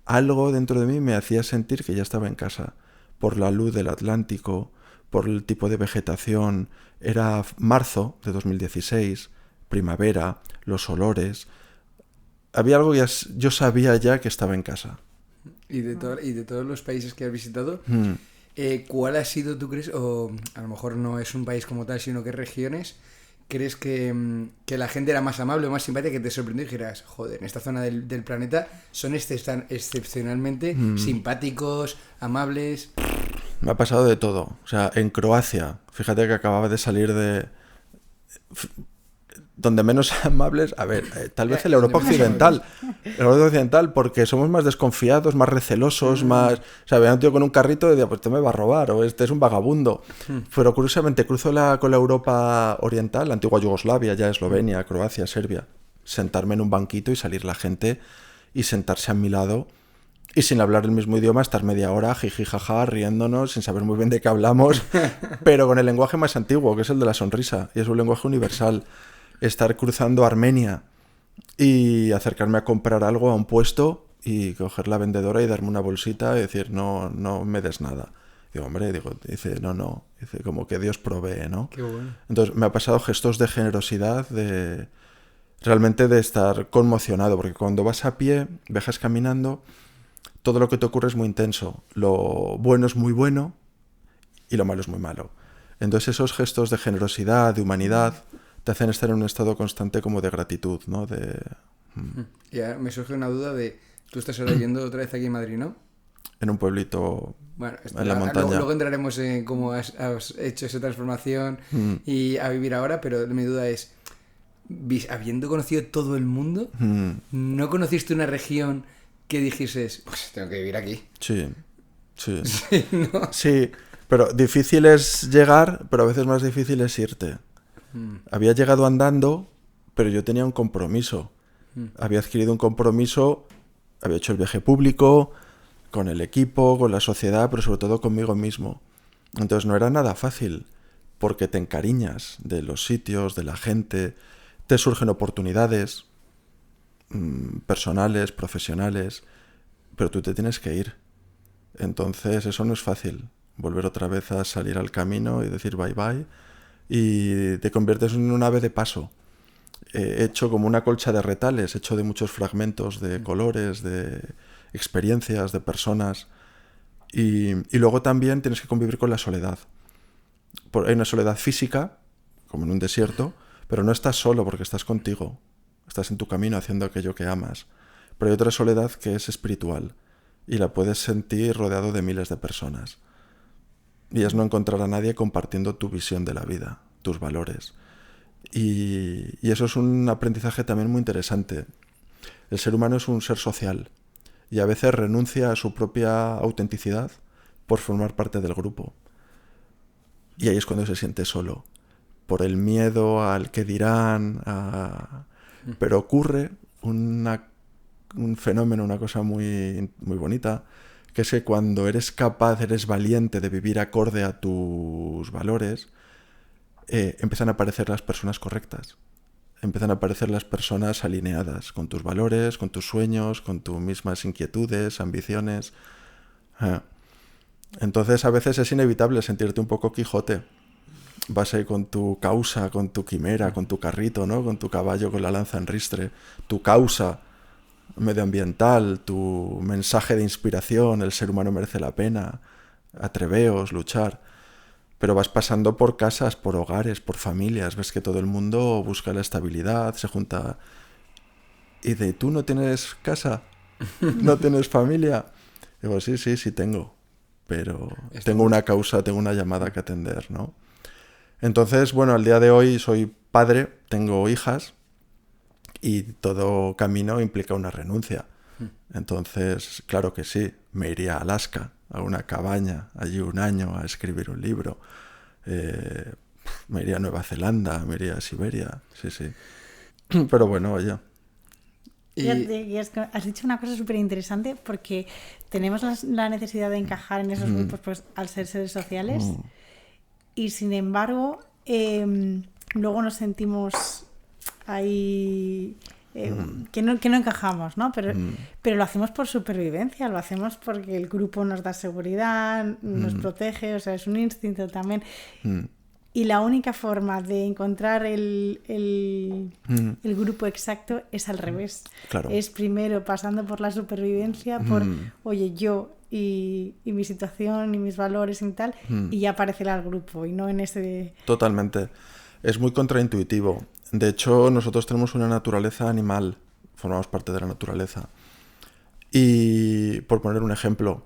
algo dentro de mí me hacía sentir que ya estaba en casa, por la luz del Atlántico, por el tipo de vegetación. Era marzo de 2016, primavera, los olores. Había algo que yo sabía ya que estaba en casa. Y de todos los países que has visitado, ¿cuál ha sido, tú crees, o a lo mejor no es un país como tal, sino que regiones, crees que la gente era más amable o más simpática, que te sorprendió y dijeras, joder, en esta zona del planeta son excepcionalmente simpáticos, amables? Me ha pasado de todo. O sea, en Croacia, fíjate que acababa de salir de... Donde menos amables, a ver, tal vez en la Europa occidental. En la Europa occidental, porque somos más desconfiados, más recelosos, más... O sea, veía un tío con un carrito y decía, pues este me va a robar, o este es un vagabundo. Pero curiosamente cruzo con la Europa oriental, la antigua Yugoslavia, ya Eslovenia, Croacia, Serbia. Sentarme en un banquito y salir la gente y sentarse a mi lado y sin hablar el mismo idioma, estar media hora, jiji, jaja, riéndonos, sin saber muy bien de qué hablamos, pero con el lenguaje más antiguo, que es el de la sonrisa, y es un lenguaje universal. Estar cruzando Armenia y acercarme a comprar algo a un puesto y coger la vendedora y darme una bolsita y decir, no me des nada. Digo, hombre, dice, no, dice, como que Dios provee, ¿no? Qué bueno. Entonces me ha pasado gestos de generosidad, realmente de estar conmocionado, porque cuando vas a pie, viajas caminando, todo lo que te ocurre es muy intenso. Lo bueno es muy bueno y lo malo es muy malo. Entonces esos gestos de generosidad, de humanidad, te hacen estar en un estado constante como de gratitud, ¿no? Y ahora me surge una duda de, tú estás ahora yendo otra vez aquí en Madrid, ¿no? En un pueblito Bueno, en la montaña. luego entraremos en cómo has hecho esa transformación y a vivir ahora, pero mi duda es, habiendo conocido todo el mundo, ¿no conociste una región que dijeses, pues tengo que vivir aquí? Sí. Sí, ¿no? Sí, pero difícil es llegar, pero a veces más difícil es irte. Había llegado andando, pero yo tenía un compromiso. Había adquirido un compromiso, había hecho el viaje público, con el equipo, con la sociedad, pero sobre todo conmigo mismo. Entonces no era nada fácil, porque te encariñas de los sitios, de la gente, te surgen oportunidades personales, profesionales, pero tú te tienes que ir. Entonces eso no es fácil, volver otra vez a salir al camino y decir bye bye, y te conviertes en un ave de paso. Hecho como una colcha de retales, hecho de muchos fragmentos de colores, de experiencias, de personas, y luego también tienes que convivir con la soledad. Hay una soledad física, como en un desierto, pero no estás solo porque estás contigo, estás en tu camino haciendo aquello que amas. Pero hay otra soledad que es espiritual y la puedes sentir rodeado de miles de personas, y es no encontrar a nadie compartiendo tu visión de la vida, tus valores. Y eso es un aprendizaje también muy interesante. El ser humano es un ser social y a veces renuncia a su propia autenticidad por formar parte del grupo. Y ahí es cuando se siente solo, por el miedo al que dirán. Pero ocurre un fenómeno, una cosa muy, muy bonita, que es que cuando eres capaz, eres valiente de vivir acorde a tus valores, empiezan a aparecer las personas correctas. Empiezan a aparecer las personas alineadas con tus valores, con tus sueños, con tus mismas inquietudes, ambiciones. Entonces a veces es inevitable sentirte un poco Quijote. Vas ahí con tu causa, con tu quimera, con tu carrito, ¿no? Con tu caballo con la lanza en ristre, tu causa medioambiental, tu mensaje de inspiración, el ser humano merece la pena, atreveos, luchar. Pero vas pasando por casas, por hogares, por familias, ves que todo el mundo busca la estabilidad, se junta. Y ¿tú no tienes casa? ¿No tienes familia? Digo, sí tengo, pero tengo una causa, tengo una llamada que atender, ¿no? Entonces, bueno, al día de hoy soy padre, tengo hijas, y todo camino implica una renuncia. Entonces, claro que sí, me iría a Alaska, a una cabaña, allí un año a escribir un libro. Me iría a Nueva Zelanda, me iría a Siberia, sí. Pero bueno, oye. Y has dicho una cosa súper interesante, porque tenemos la necesidad de encajar en esos grupos, pues, al ser seres sociales, y sin embargo luego nos sentimos ahí que no encajamos, ¿no? Pero lo hacemos por supervivencia, lo hacemos porque el grupo nos da seguridad, nos protege, o sea, es un instinto también. Y la única forma de encontrar el grupo exacto es al revés. Claro. Es primero pasando por la supervivencia, por, oye, yo y mi situación y mis valores y tal, y ya aparecerá el grupo, y no en ese... Totalmente. Es muy contraintuitivo. De hecho, nosotros tenemos una naturaleza animal, formamos parte de la naturaleza. Y, por poner un ejemplo,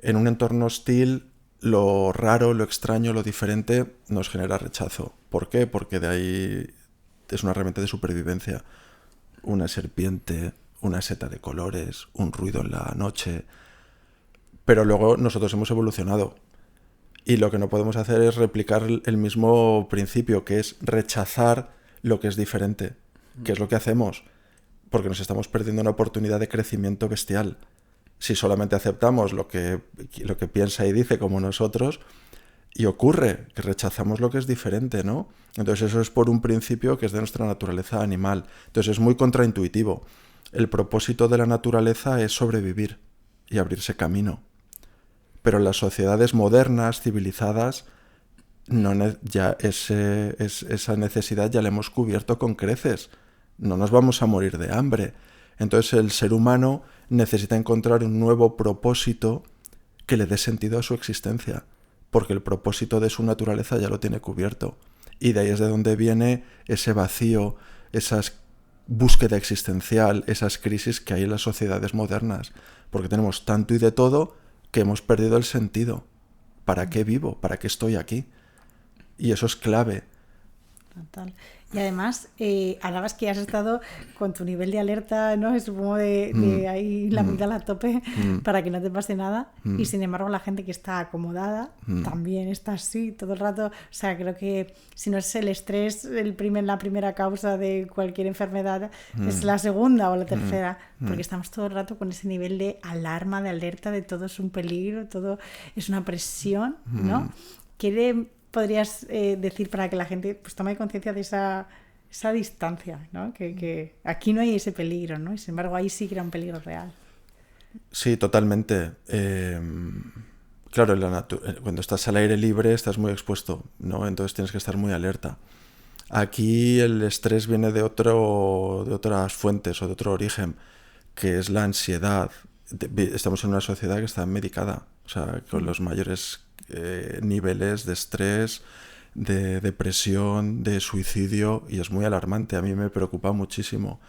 en un entorno hostil, lo raro, lo extraño, lo diferente nos genera rechazo. ¿Por qué? Porque de ahí es una herramienta de supervivencia. Una serpiente, una seta de colores, un ruido en la noche. Pero luego nosotros hemos evolucionado. Y lo que no podemos hacer es replicar el mismo principio, que es rechazar lo que es diferente. ¿Qué es lo que hacemos? Porque nos estamos perdiendo una oportunidad de crecimiento bestial. Si solamente aceptamos lo que piensa y dice como nosotros, y ocurre que rechazamos lo que es diferente, ¿no? Entonces eso es por un principio que es de nuestra naturaleza animal. Entonces es muy contraintuitivo. El propósito de la naturaleza es sobrevivir y abrirse camino. Pero en las sociedades modernas, civilizadas, ya esa necesidad ya la hemos cubierto con creces. No nos vamos a morir de hambre. Entonces el ser humano necesita encontrar un nuevo propósito que le dé sentido a su existencia, porque el propósito de su naturaleza ya lo tiene cubierto. Y de ahí es de donde viene ese vacío, esa búsqueda existencial, esas crisis que hay en las sociedades modernas. Porque tenemos tanto y de todo que hemos perdido el sentido. ¿Para qué vivo? ¿Para qué estoy aquí? Y eso es clave. Total. Y además, hablabas que has estado con tu nivel de alerta, ¿no? Supongo de ahí la amígdala a tope para que no te pase nada. Y sin embargo, la gente que está acomodada también está así todo el rato. O sea, creo que si no es el estrés la primera causa de cualquier enfermedad, es la segunda o la tercera. Porque estamos todo el rato con ese nivel de alarma, de alerta, de todo es un peligro, todo es una presión, ¿no? ¿Qué podrías decir para que la gente pues tome conciencia de esa distancia, ¿no? Que aquí no hay ese peligro, ¿no? Y sin embargo ahí sí que era un peligro real. Sí, totalmente. Claro, cuando estás al aire libre estás muy expuesto, ¿no? Entonces tienes que estar muy alerta. Aquí el estrés viene de otras fuentes o de otro origen, que es la ansiedad. Estamos en una sociedad que está medicada, o sea, con los mayores niveles de estrés, de depresión, de suicidio, y es muy alarmante. A mí me preocupa muchísimo.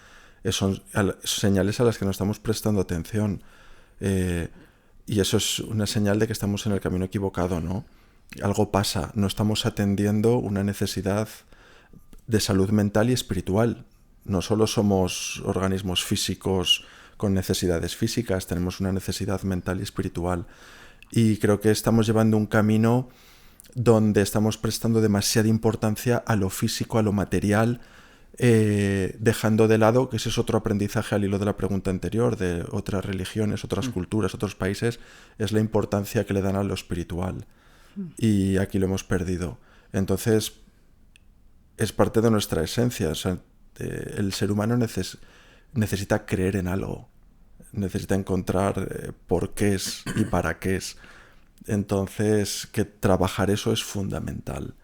Son señales a las que no estamos prestando atención, y eso es una señal de que estamos en el camino equivocado, ¿no? Algo pasa, no estamos atendiendo una necesidad de salud mental y espiritual. No solo somos organismos físicos con necesidades físicas, tenemos una necesidad mental y espiritual. Y creo que estamos llevando un camino donde estamos prestando demasiada importancia a lo físico, a lo material, dejando de lado, que ese es otro aprendizaje al hilo de la pregunta anterior, de otras religiones, otras culturas, otros países, es la importancia que le dan a lo espiritual. Y aquí lo hemos perdido. Entonces, es parte de nuestra esencia. O sea, el ser humano necesita creer en algo, necesita encontrar por qué es y para qué es. Entonces, que trabajar eso es fundamental.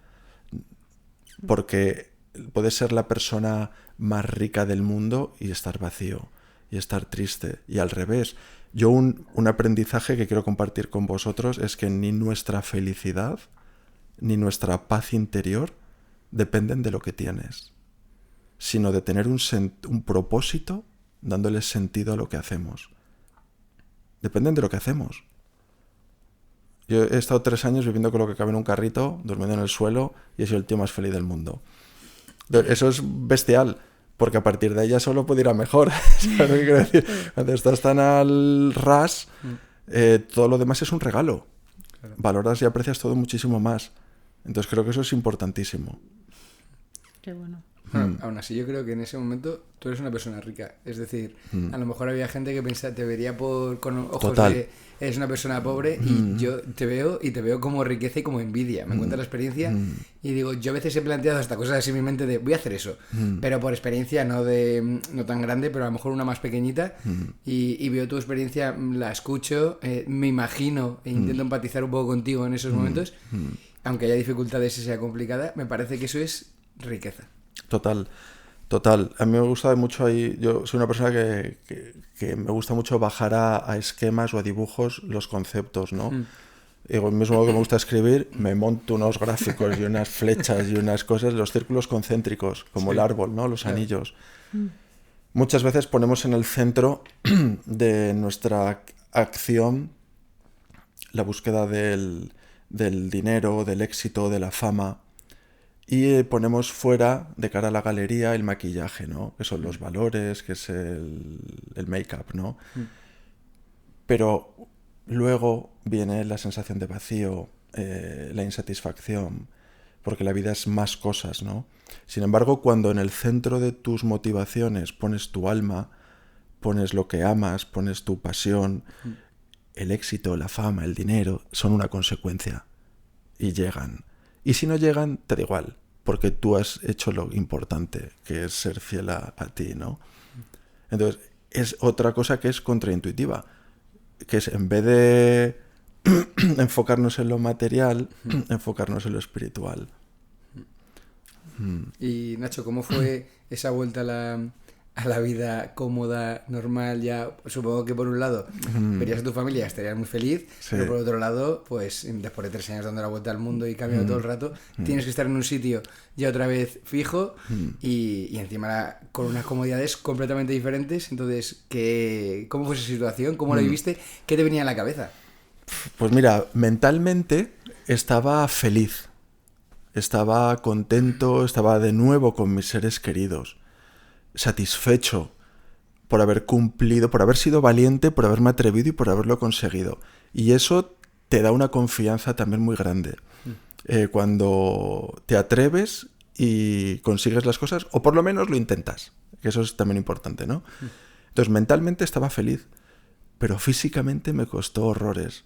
Porque puedes ser la persona más rica del mundo y estar vacío, y estar triste. Y al revés. Yo un aprendizaje que quiero compartir con vosotros es que ni nuestra felicidad ni nuestra paz interior dependen de lo que tienes, sino de tener un propósito dándole sentido a lo que hacemos. Dependen de lo que hacemos. Yo he estado 3 años viviendo con lo que cabe en un carrito, durmiendo en el suelo, y he sido el tío más feliz del mundo. Eso es bestial, porque a partir de ahí ya solo puede ir a mejor. ¿Sabes lo que quiero decir? Cuando estás tan al ras, todo lo demás es un regalo. Claro. Valoras y aprecias todo muchísimo más. Entonces creo que eso es importantísimo. Qué bueno. Bueno, aún así yo creo que en ese momento tú eres una persona rica. Es decir, a lo mejor había gente que te vería con ojos Total. de eres una persona pobre, y yo te veo como riqueza y como envidia. Me cuentas la experiencia y digo, yo a veces he planteado hasta cosas así en mi mente de voy a hacer eso, pero por experiencia no tan grande, pero a lo mejor una más pequeñita, y veo tu experiencia, la escucho, me imagino e intento empatizar un poco contigo en esos momentos, aunque haya dificultades y sea complicada, me parece que eso es riqueza. Total. A mí me gusta mucho ahí, yo soy una persona que me gusta mucho bajar a esquemas o a dibujos los conceptos, ¿no? Digo, mismo que me gusta escribir, me monto unos gráficos y unas flechas y unas cosas, los círculos concéntricos, como el árbol, ¿no? Los anillos. Muchas veces ponemos en el centro de nuestra acción la búsqueda del dinero, del éxito, de la fama. Y ponemos fuera, de cara a la galería, el maquillaje, ¿no? Que son los valores, que es el make-up, ¿no? Pero luego viene la sensación de vacío, la insatisfacción, porque la vida es más cosas, ¿no? Sin embargo, cuando en el centro de tus motivaciones pones tu alma, pones lo que amas, pones tu pasión, el éxito, la fama, el dinero, son una consecuencia. Y llegan. Y si no llegan, te da igual, porque tú has hecho lo importante, que es ser fiel a ti, ¿no? Entonces, es otra cosa que es contraintuitiva, que es en vez de enfocarnos en lo material, enfocarnos en lo espiritual. Y Nacho, ¿cómo fue esa vuelta a a la vida cómoda, normal, ya supongo que por un lado verías a tu familia, estarías muy feliz, pero por otro lado, pues después de 3 años dando la vuelta al mundo y cambiando todo el rato, tienes que estar en un sitio ya otra vez fijo y encima con unas comodidades completamente diferentes. Entonces, ¿cómo fue esa situación? ¿Cómo la viviste? ¿Qué te venía a la cabeza? Pues mira, mentalmente estaba feliz, estaba contento, estaba de nuevo con mis seres queridos, satisfecho por haber cumplido, por haber sido valiente, por haberme atrevido y por haberlo conseguido. Y eso te da una confianza también muy grande. Cuando te atreves y consigues las cosas, o por lo menos lo intentas, que eso es también importante, ¿no? Entonces, mentalmente estaba feliz, pero físicamente me costó horrores,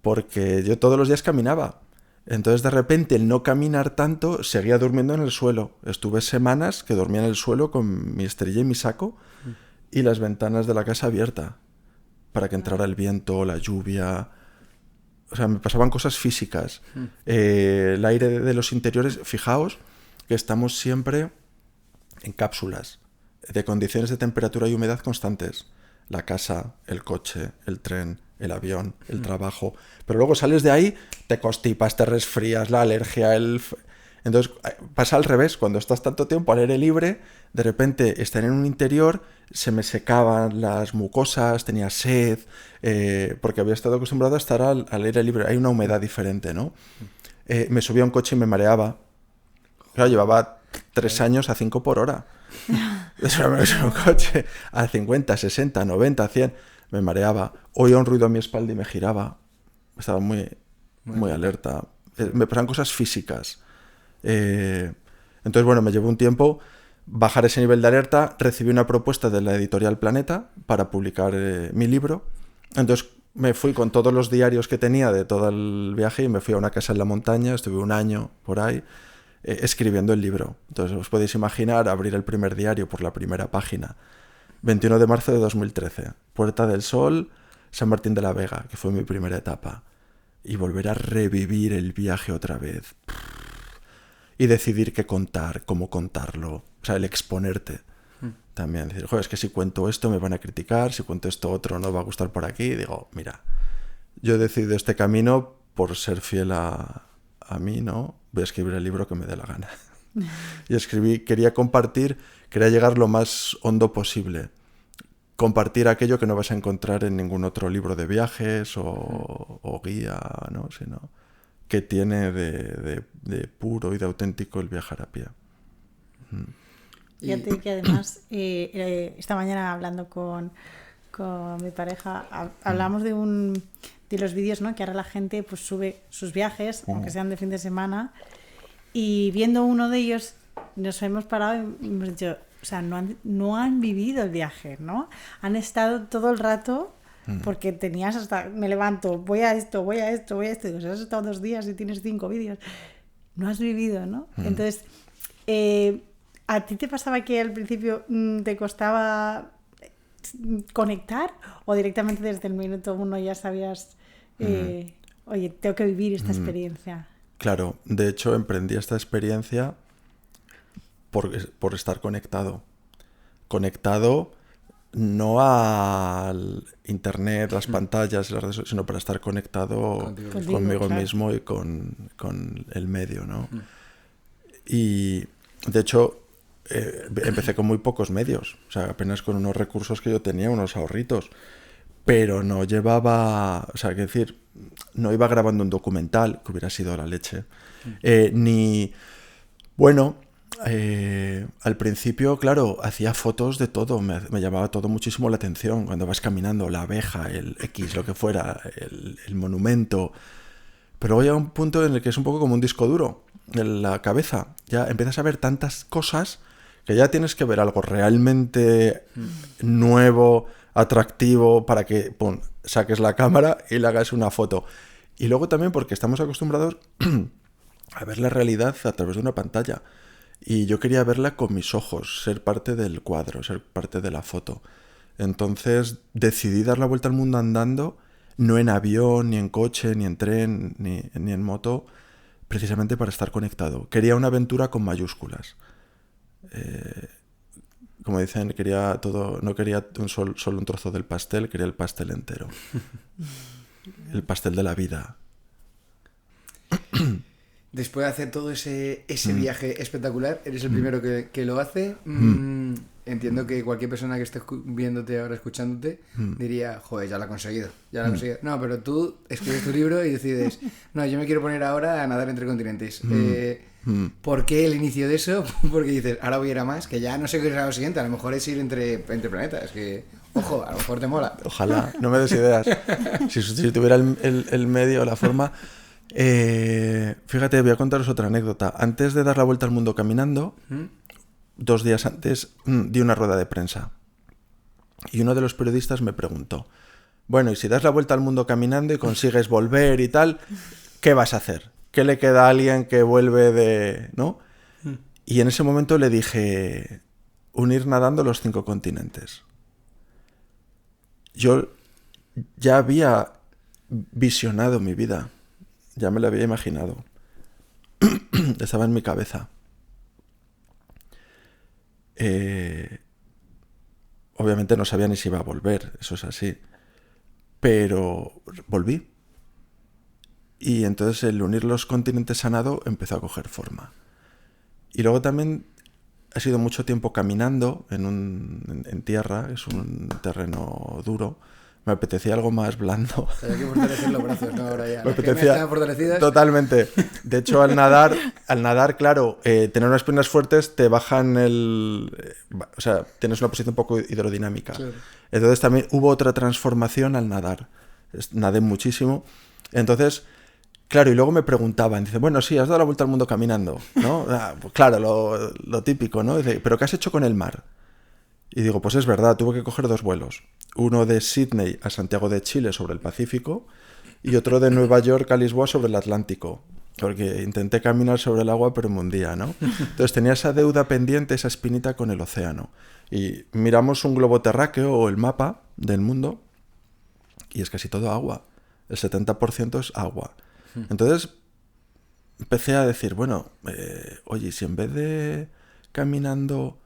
porque yo todos los días caminaba. Entonces, de repente, el no caminar tanto, seguía durmiendo en el suelo. Estuve semanas que dormía en el suelo con mi esterilla y mi saco y las ventanas de la casa abiertas para que entrara el viento, la lluvia. O sea, me pasaban cosas físicas. El aire de los interiores, fijaos que estamos siempre en cápsulas de condiciones de temperatura y humedad constantes. La casa, el coche, el tren, el avión, el trabajo. Pero luego sales de ahí, te constipas, te resfrías, la alergia, Entonces pasa al revés. Cuando estás tanto tiempo al aire libre, de repente estar en un interior, se me secaban las mucosas, tenía sed, porque había estado acostumbrado a estar al aire libre. Hay una humedad diferente, ¿no? Me subía a un coche y me mareaba. Claro, llevaba 3 años a 5 por hora. Un coche a 50, 60, 90, 100, me mareaba. Oía un ruido a mi espalda y me giraba. Estaba muy alerta. Me pasaban cosas físicas. Entonces, bueno, me llevó un tiempo bajar ese nivel de alerta. Recibí una propuesta de la editorial Planeta para publicar mi libro. Entonces me fui con todos los diarios que tenía de todo el viaje y me fui a una casa en la montaña. Estuve 1 año por ahí escribiendo el libro. Entonces os podéis imaginar abrir el primer diario por la primera página. 21 de marzo de 2013. Puerta del Sol, San Martín de la Vega, que fue mi primera etapa. Y volver a revivir el viaje otra vez. Y decidir qué contar, cómo contarlo. O sea, el exponerte. También decir, joder, es que si cuento esto me van a criticar, si cuento esto otro no va a gustar por aquí. Y digo, mira, yo he decidido este camino por ser fiel a mí, ¿no? Voy a escribir el libro que me dé la gana. Y quería compartir, quería llegar lo más hondo posible. Compartir aquello que no vas a encontrar en ningún otro libro de viajes o guía, ¿no? Sino que tiene de puro y de auténtico el viajar a pie. Fíjate que además, esta mañana hablando con mi pareja, hablamos de los vídeos, ¿no? Que ahora la gente pues sube sus viajes, aunque sean de fin de semana, y viendo uno de ellos nos hemos parado y hemos dicho, o sea, no han vivido el viaje, ¿no? Han estado todo el rato porque tenías hasta, me levanto, voy a esto, y digo, has estado 2 días y tienes 5 vídeos. No has vivido, ¿no? Entonces, ¿a ti te pasaba que al principio te costaba conectar o directamente desde el minuto 1 ya sabías, oye, tengo que vivir esta experiencia? Claro, de hecho emprendí esta experiencia por estar conectado. Conectado no al internet, las pantallas, las redes, sino para estar conectado conmigo mismo y con el medio, ¿no? Y de hecho empecé con muy pocos medios, o sea, apenas con unos recursos que yo tenía, unos ahorritos, pero no llevaba, o sea, que decir, no iba grabando un documental, que hubiera sido la leche, ni, bueno, al principio, claro, hacía fotos de todo, me llamaba todo muchísimo la atención, cuando vas caminando, la abeja, el X, lo que fuera, el monumento, pero luego llega un punto en el que es un poco como un disco duro en la cabeza, ya empiezas a ver tantas cosas que ya tienes que ver algo realmente nuevo, atractivo, para que saques la cámara y le hagas una foto. Y luego también porque estamos acostumbrados a ver la realidad a través de una pantalla. Y yo quería verla con mis ojos, ser parte del cuadro, ser parte de la foto. Entonces decidí dar la vuelta al mundo andando, no en avión, ni en coche, ni en tren, ni en moto, precisamente para estar conectado. Quería una aventura con mayúsculas. como dicen, quería todo, no quería solo un trozo del pastel, quería el pastel entero. El pastel de la vida. Después de hacer todo ese viaje espectacular, eres el primero que lo hace. Entiendo que cualquier persona que esté viéndote ahora, escuchándote, diría, joder, ya lo ha conseguido, ya lo ha conseguido. No, pero tú escribes tu libro y decides, no, yo me quiero poner ahora a nadar entre continentes. ¿Por qué el inicio de eso? Porque dices, ahora voy a ir a más, que ya no sé qué será lo siguiente, a lo mejor es ir entre planetas, que, ojo, a lo mejor te mola. Ojalá, no me des ideas. Si tuviera el medio, la forma... fíjate, voy a contaros otra anécdota. Antes de dar la vuelta al mundo caminando, 2 días antes, di una rueda de prensa. Y uno de los periodistas me preguntó, bueno, y si das la vuelta al mundo caminando y consigues volver y tal, ¿qué vas a hacer? ¿Qué le queda a alguien que vuelve de...? ¿No? Y en ese momento le dije, unir nadando los 5 continentes. Yo ya había visionado mi vida. Ya me lo había imaginado. Estaba en mi cabeza. Obviamente no sabía ni si iba a volver, eso es así. Pero volví. Y entonces el unir los continentes a nado empezó a coger forma. Y luego también he sido mucho tiempo caminando en tierra, es un terreno duro. Me apetecía algo más blando. Hay que fortalecer los brazos, ¿no? Ahora ya. Me apetecía fortalecidas. Totalmente. De hecho, al nadar, claro, tener unas piernas fuertes te bajan o sea, tienes una posición un poco hidrodinámica. Claro. Entonces también hubo otra transformación al nadar. Nadé muchísimo. Entonces, claro, y luego me preguntaban, dice, bueno, sí, has dado la vuelta al mundo caminando, ¿no? Pues claro, lo típico, ¿no? Dice, ¿pero qué has hecho con el mar? Y digo, pues es verdad, tuve que coger 2 vuelos. Uno de Sydney a Santiago de Chile sobre el Pacífico y otro de Nueva York a Lisboa sobre el Atlántico. Porque intenté caminar sobre el agua, pero me hundía, ¿no? Entonces tenía esa deuda pendiente, esa espinita con el océano. Y miramos un globo terráqueo o el mapa del mundo y es casi todo agua. El 70% es agua. Entonces empecé a decir, bueno, oye, si en vez de caminando...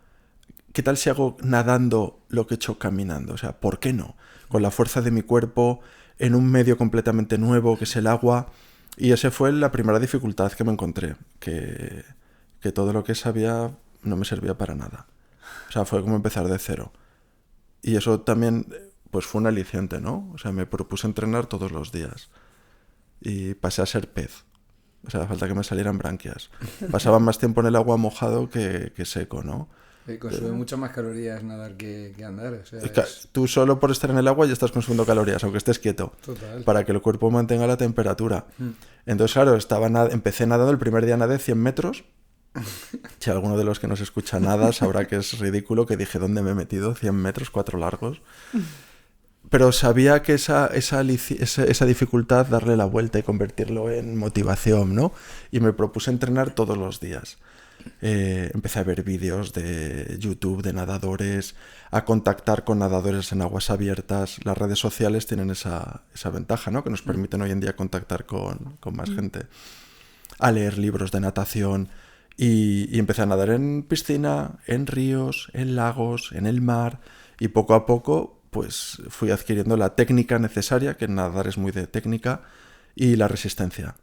¿Qué tal si hago nadando lo que he hecho caminando? O sea, ¿por qué no? Con la fuerza de mi cuerpo, en un medio completamente nuevo, que es el agua. Y esa fue la primera dificultad que me encontré. Que todo lo que sabía no me servía para nada. O sea, fue como empezar de cero. Y eso también, pues fue un aliciente, ¿no? O sea, me propuse entrenar todos los días. Y pasé a ser pez. O sea, falta que me salieran branquias. Pasaba más tiempo en el agua mojado que seco, ¿no? Consume muchas más calorías nadar que andar. O sea, Tú solo por estar en el agua ya estás consumiendo calorías, aunque estés quieto. Total. Para que el cuerpo mantenga la temperatura. Entonces, claro, empecé nadando, el primer día nadé 100 metros. Si alguno de los que nos escucha nada sabrá que es ridículo, que dije, ¿dónde me he metido? 100 metros, 4 largos. Pero sabía que esa dificultad, darle la vuelta y convertirlo en motivación, ¿no? Y me propuse entrenar todos los días. Empecé a ver vídeos de YouTube de nadadores, a contactar con nadadores en aguas abiertas. Las redes sociales tienen esa ventaja, ¿no? Que nos permiten hoy en día contactar con más gente. A leer libros de natación y empecé a nadar en piscina, en ríos, en lagos, en el mar y poco a poco pues fui adquiriendo la técnica necesaria, que nadar es muy de técnica, y la resistencia.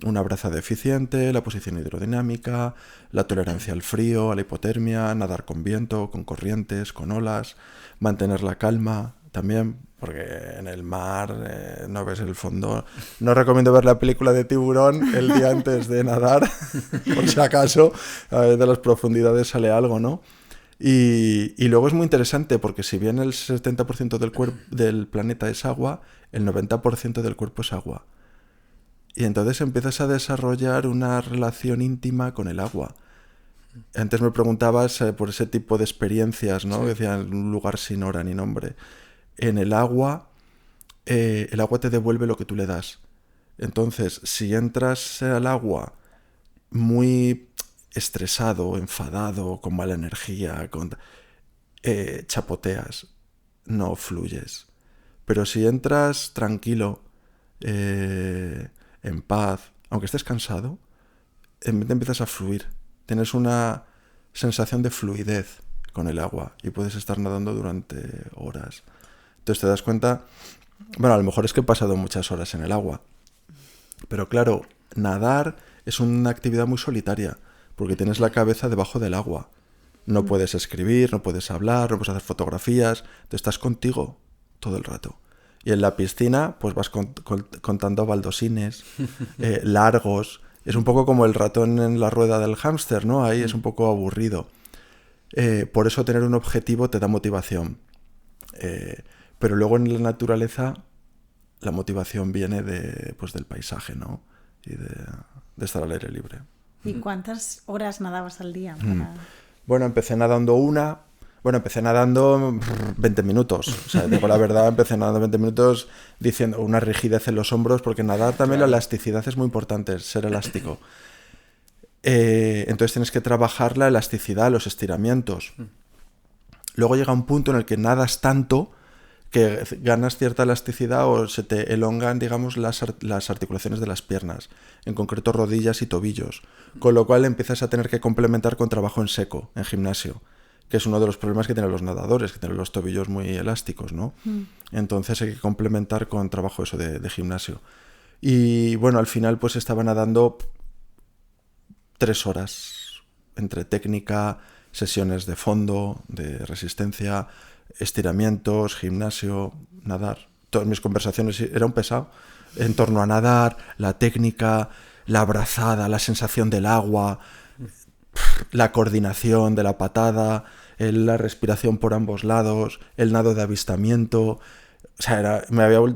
Una brazada eficiente, la posición hidrodinámica, la tolerancia al frío, a la hipotermia, nadar con viento, con corrientes, con olas, mantener la calma también, porque en el mar no ves el fondo. No recomiendo ver la película de Tiburón el día antes de nadar, por si acaso, de las profundidades sale algo, ¿no? Y luego es muy interesante porque si bien el 70% del planeta es agua, el 90% del cuerpo es agua. Y entonces empiezas a desarrollar una relación íntima con el agua. Antes me preguntabas por ese tipo de experiencias, ¿no? Sí. Decían un lugar sin hora ni nombre. En el agua te devuelve lo que tú le das. Entonces, si entras al agua muy estresado, enfadado, con mala energía, chapoteas, no fluyes. Pero si entras tranquilo, en paz, aunque estés cansado, empiezas a fluir. Tienes una sensación de fluidez con el agua y puedes estar nadando durante horas. Entonces te das cuenta, bueno, a lo mejor es que he pasado muchas horas en el agua, pero claro, nadar es una actividad muy solitaria, porque tienes la cabeza debajo del agua. No puedes escribir, no puedes hablar, no puedes hacer fotografías, tú estás contigo todo el rato. Y en la piscina, pues vas contando baldosines largos. Es un poco como el ratón en la rueda del hámster, ¿no? Ahí es un poco aburrido. Por eso tener un objetivo te da motivación. Pero luego en la naturaleza la motivación viene pues del paisaje, ¿no? Y de estar al aire libre. ¿Y cuántas horas nadabas al día? Bueno, empecé nadando 20 minutos. O sea, digo la verdad, empecé nadando 20 minutos diciendo una rigidez en los hombros, porque nadar también la elasticidad es muy importante, ser elástico. Entonces tienes que trabajar la elasticidad, los estiramientos. Luego llega un punto en el que nadas tanto que ganas cierta elasticidad o se te elongan, digamos, las articulaciones de las piernas, en concreto rodillas y tobillos, con lo cual empiezas a tener que complementar con trabajo en seco, en gimnasio, que es uno de los problemas que tienen los nadadores, que tienen los tobillos muy elásticos, ¿no? Entonces hay que complementar con trabajo eso de gimnasio. Y bueno, al final pues estaba nadando 3 horas, entre técnica, sesiones de fondo, de resistencia, estiramientos, gimnasio, nadar. Todas mis conversaciones era un pesado en torno a nadar, la técnica, la abrazada, la sensación del agua, la coordinación de la patada, la respiración por ambos lados, el nado de avistamiento. O sea,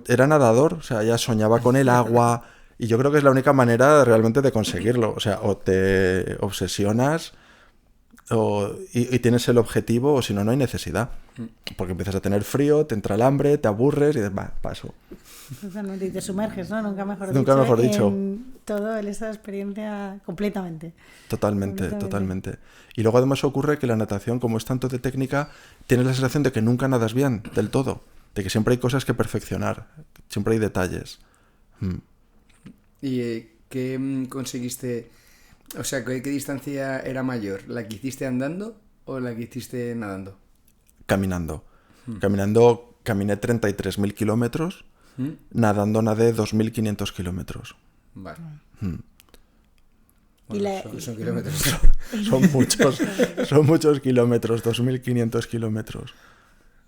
era nadador, o sea, ya soñaba con el agua y yo creo que es la única manera realmente de conseguirlo. O sea, o te obsesionas y tienes el objetivo, o si no, no hay necesidad. Porque empiezas a tener frío, te entra el hambre, te aburres y dices, va, paso. Totalmente, y te sumerges, ¿no? Nunca mejor dicho. En toda esa experiencia completamente. Totalmente. Y luego además ocurre que la natación, como es tanto de técnica, tienes la sensación de que nunca nadas bien, del todo. De que siempre hay cosas que perfeccionar, siempre hay detalles. ¿Y qué conseguiste? O sea, ¿qué distancia era mayor? ¿La que hiciste andando o la que hiciste nadando? Caminando. Caminando caminé 33.000 kilómetros, nadando nadé 2.500 kilómetros. Vale. Bueno, son kilómetros. Son muchos kilómetros, 2.500 kilómetros.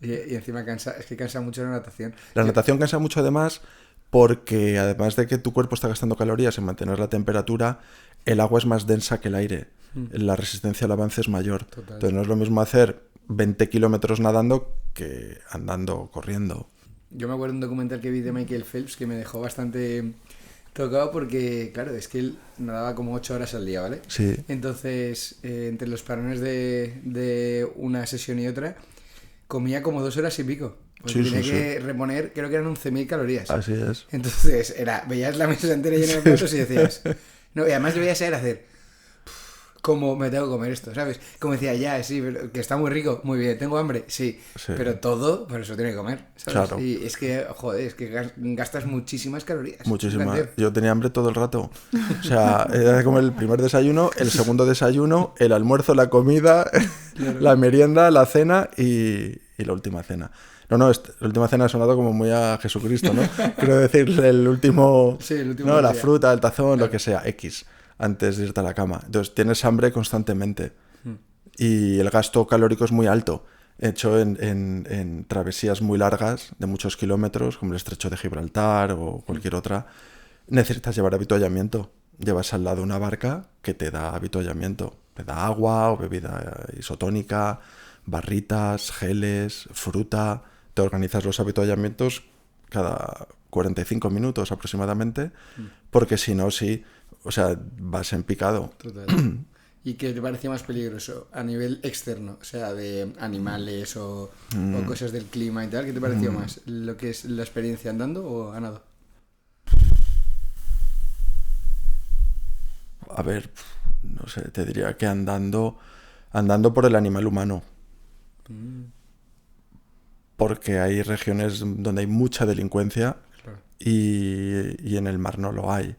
Y encima cansa mucho la natación. La natación cansa mucho además porque además de que tu cuerpo está gastando calorías en mantener la temperatura, el agua es más densa que el aire. La resistencia al avance es mayor. Total. Entonces no es lo mismo hacer 20 kilómetros nadando que andando, corriendo. Yo me acuerdo de un documental que vi de Michael Phelps que me dejó bastante tocado porque, claro, es que él nadaba como 8 horas al día, ¿vale? Sí. Entonces, entre los parones de una sesión y otra, comía como 2 horas y pico. Porque tenía que reponer, creo que eran 11.000 calorías. Así es. Entonces, veías la mesa entera llena de platos y decías... No, y además lo veías hacer... ¿Cómo me tengo que comer esto? ¿Sabes? Como decía, ya, sí, pero que está muy rico, muy bien, ¿tengo hambre? Sí, pero todo, por eso tiene que comer, ¿sabes? Claro. Y es que, joder, es que gastas muchísimas calorías. Muchísimas. Yo tenía hambre todo el rato. O sea, era como el primer desayuno, el segundo desayuno, el almuerzo, la comida, claro. La merienda, la cena y la última cena. No, la última cena ha sonado como muy a Jesucristo, ¿no? Quiero decir, el último... Sí, el último no, día. La fruta, el tazón, claro. Lo que sea, X, antes de irte a la cama. Entonces tienes hambre constantemente. Y el gasto calórico es muy alto. Hecho en travesías muy largas, de muchos kilómetros, como el Estrecho de Gibraltar o cualquier otra, necesitas llevar avituallamiento. Llevas al lado una barca que te da avituallamiento. Te da agua o bebida isotónica, barritas, geles, fruta... Te organizas los avituallamientos cada 45 minutos aproximadamente, porque si no, sí, o sea, vas en picado. Total. ¿Y qué te parecía más peligroso a nivel externo? O sea, de animales o cosas del clima y tal. ¿Qué te pareció más? ¿Lo que es la experiencia andando o a nado? A ver, no sé, te diría que andando por el animal humano. Porque hay regiones donde hay mucha delincuencia, claro. y en el mar no lo hay.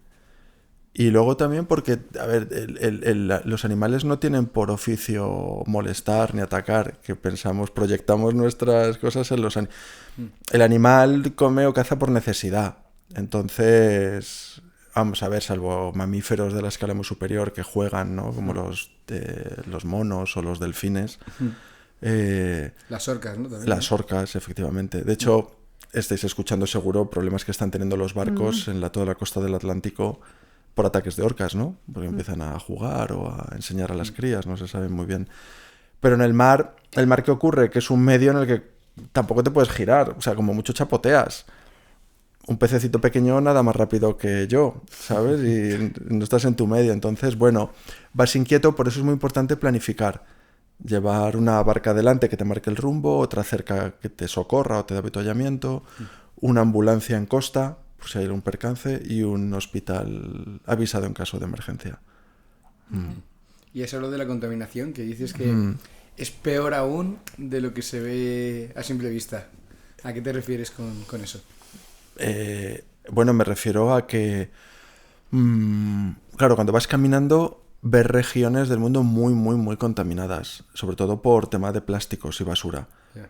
Y luego también porque, a ver, los animales no tienen por oficio molestar ni atacar, que proyectamos nuestras cosas en los animales. El animal come o caza por necesidad. Entonces, vamos a ver, salvo mamíferos de la escala muy superior que juegan, ¿no? Como los monos o los delfines. Las orcas, ¿no? También, las orcas, efectivamente. De hecho, estáis escuchando seguro problemas que están teniendo los barcos en toda la costa del Atlántico por ataques de orcas, ¿no? Porque empiezan a jugar o a enseñar a las crías, no se sabe muy bien. Pero en el mar ¿qué ocurre? Que es un medio en el que tampoco te puedes girar, o sea, como mucho chapoteas. Un pececito pequeño nada más rápido que yo, ¿sabes? Y no estás en tu medio. Entonces, bueno, vas inquieto, por eso es muy importante planificar. Llevar una barca delante que te marque el rumbo, otra cerca que te socorra o te dé avituallamiento, una ambulancia en costa, por si hay un percance, y un hospital avisado en caso de emergencia. Y eso lo de la contaminación, que dices que es peor aún de lo que se ve a simple vista. ¿A qué te refieres con eso? Bueno, me refiero a que, claro, cuando vas caminando ves regiones del mundo muy, muy, muy contaminadas, sobre todo por tema de plásticos y basura. Yeah.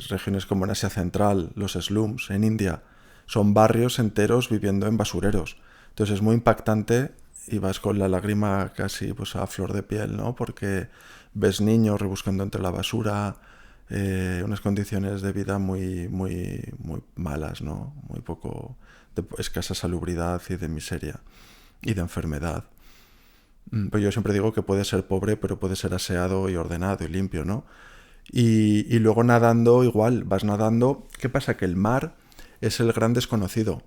Regiones como en Asia Central, los slums en India, son barrios enteros viviendo en basureros. Entonces es muy impactante y vas con la lágrima casi pues, a flor de piel, ¿no? Porque ves niños rebuscando entre la basura, unas condiciones de vida muy, muy, muy malas, ¿no? Muy poco, de escasa salubridad y de miseria y de enfermedad. Pues yo siempre digo que puede ser pobre, pero puede ser aseado y ordenado y limpio, ¿no? Y luego nadando igual, vas nadando. ¿Qué pasa? Que el mar es el gran desconocido.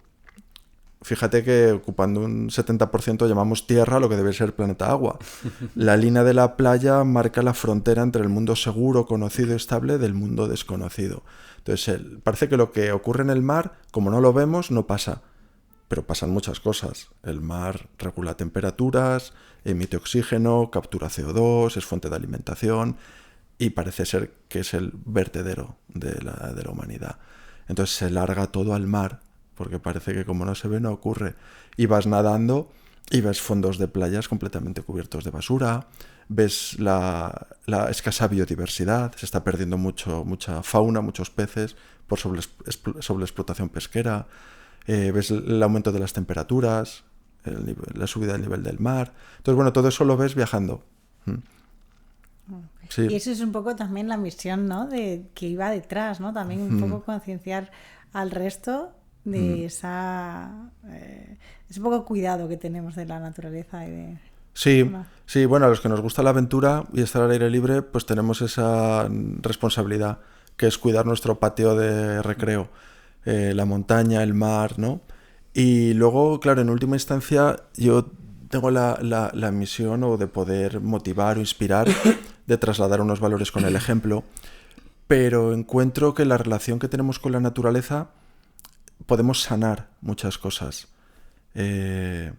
Fíjate que ocupando un 70% llamamos tierra lo que debe ser planeta agua. La línea de la playa marca la frontera entre el mundo seguro, conocido y estable del mundo desconocido. Entonces parece que lo que ocurre en el mar, como no lo vemos, no pasa. Pero pasan muchas cosas. El mar regula temperaturas, emite oxígeno, captura CO2, es fuente de alimentación y parece ser que es el vertedero de la humanidad. Entonces se larga todo al mar porque parece que como no se ve no ocurre. Y vas nadando y ves fondos de playas completamente cubiertos de basura, ves la escasa biodiversidad, se está perdiendo mucha fauna, muchos peces por sobreexplotación pesquera. Ves el aumento de las temperaturas, la subida del nivel del mar. Entonces, bueno, todo eso lo ves viajando. Sí. Y eso es un poco también la misión, ¿no? Que iba detrás, ¿no? También un poco concienciar al resto de ese poco cuidado que tenemos de la naturaleza y de... Sí, bueno, a los que nos gusta la aventura y estar al aire libre, pues tenemos esa responsabilidad, que es cuidar nuestro patio de recreo. La montaña, el mar, ¿no? Y luego, claro, en última instancia, yo tengo la misión o de poder motivar o inspirar, de trasladar unos valores con el ejemplo, pero encuentro que la relación que tenemos con la naturaleza podemos sanar muchas cosas. El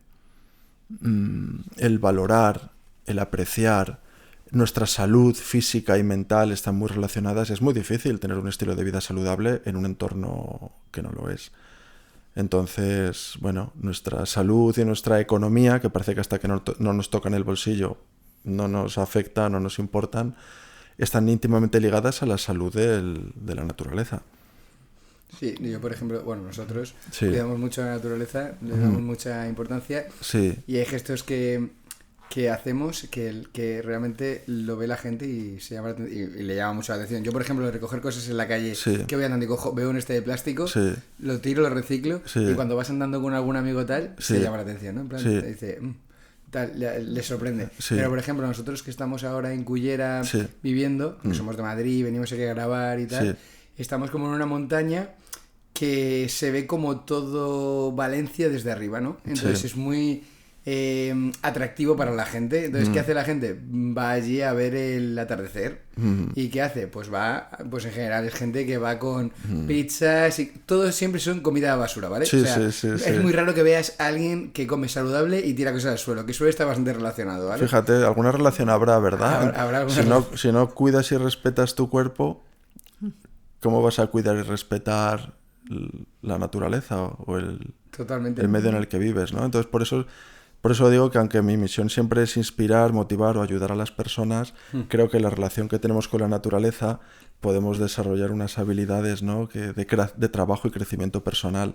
valorar, el apreciar, nuestra salud física y mental están muy relacionadas. Es muy difícil tener un estilo de vida saludable en un entorno que no lo es. Entonces, bueno, nuestra salud y nuestra economía, que parece que hasta que no nos tocan el bolsillo no nos afectan, no nos importan, están íntimamente ligadas a la salud de la naturaleza. Sí, yo por ejemplo, bueno, nosotros cuidamos mucho la naturaleza, le damos mucha importancia y hay gestos que hacemos que realmente lo ve la gente y le llama mucho la atención. Yo, por ejemplo, recoger cosas en la calle, que voy andando y cojo, veo un de plástico, lo tiro, lo reciclo y cuando vas andando con algún amigo tal, se llama la atención, ¿no? En plan, te dice, tal, le sorprende. Pero, por ejemplo, nosotros que estamos ahora en Cullera viviendo, que somos de Madrid, venimos aquí a grabar y tal, estamos como en una montaña que se ve como todo Valencia desde arriba, ¿no? Entonces es muy atractivo para la gente. Entonces, ¿qué hace la gente? Va allí a ver el atardecer. ¿Y qué hace? Pues en general es gente que va con pizzas y todo siempre son comida de basura, ¿vale? Es muy raro que veas a alguien que come saludable y tira cosas al suelo, que suele estar bastante relacionado, ¿vale? Fíjate, alguna relación habrá, ¿verdad? Habrá si no cuidas y respetas tu cuerpo, ¿cómo vas a cuidar y respetar la naturaleza o Totalmente. el medio en el que vives, ¿no? Entonces, por eso digo que aunque mi misión siempre es inspirar, motivar o ayudar a las personas, creo que la relación que tenemos con la naturaleza podemos desarrollar unas habilidades, ¿no? de trabajo y crecimiento personal.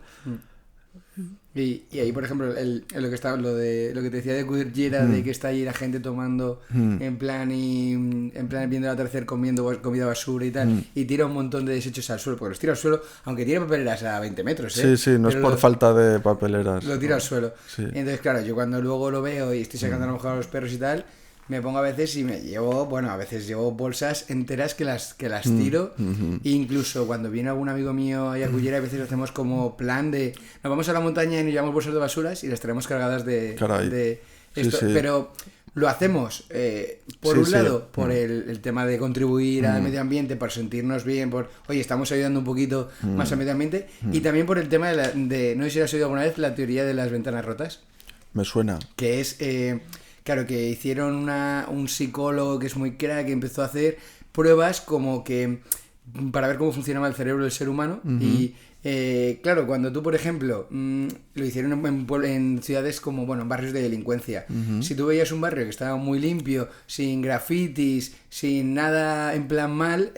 Y ahí, por ejemplo, lo que te decía de Cudillera, de que está ahí la gente tomando en plan viendo el atardecer, comiendo comida basura y tal, y tira un montón de desechos al suelo, porque los tira al suelo, aunque tiene papeleras a 20 metros, ¿eh? Sí, no es por falta de papeleras. Lo tira al suelo. Sí. Entonces, claro, yo cuando luego lo veo y estoy sacando a lo mejor a los perros y tal, me pongo a veces y a veces llevo bolsas enteras que las tiro. E incluso cuando viene algún amigo mío a Cullera, a veces hacemos como plan de nos vamos a la montaña y nos llevamos bolsas de basuras y las traemos cargadas de esto. Sí. Pero lo hacemos por un lado por el tema de contribuir al medio ambiente, por sentirnos bien, oye, estamos ayudando un poquito más al medio ambiente, y también por el tema de no sé si has oído alguna vez la teoría de las ventanas rotas. Me suena. Que es claro, que hicieron un psicólogo que es muy crack, que empezó a hacer pruebas como que para ver cómo funcionaba el cerebro del ser humano. Y claro, cuando tú, por ejemplo, lo hicieron en ciudades como, bueno, en barrios de delincuencia. Si tú veías un barrio que estaba muy limpio, sin grafitis, sin nada en plan mal,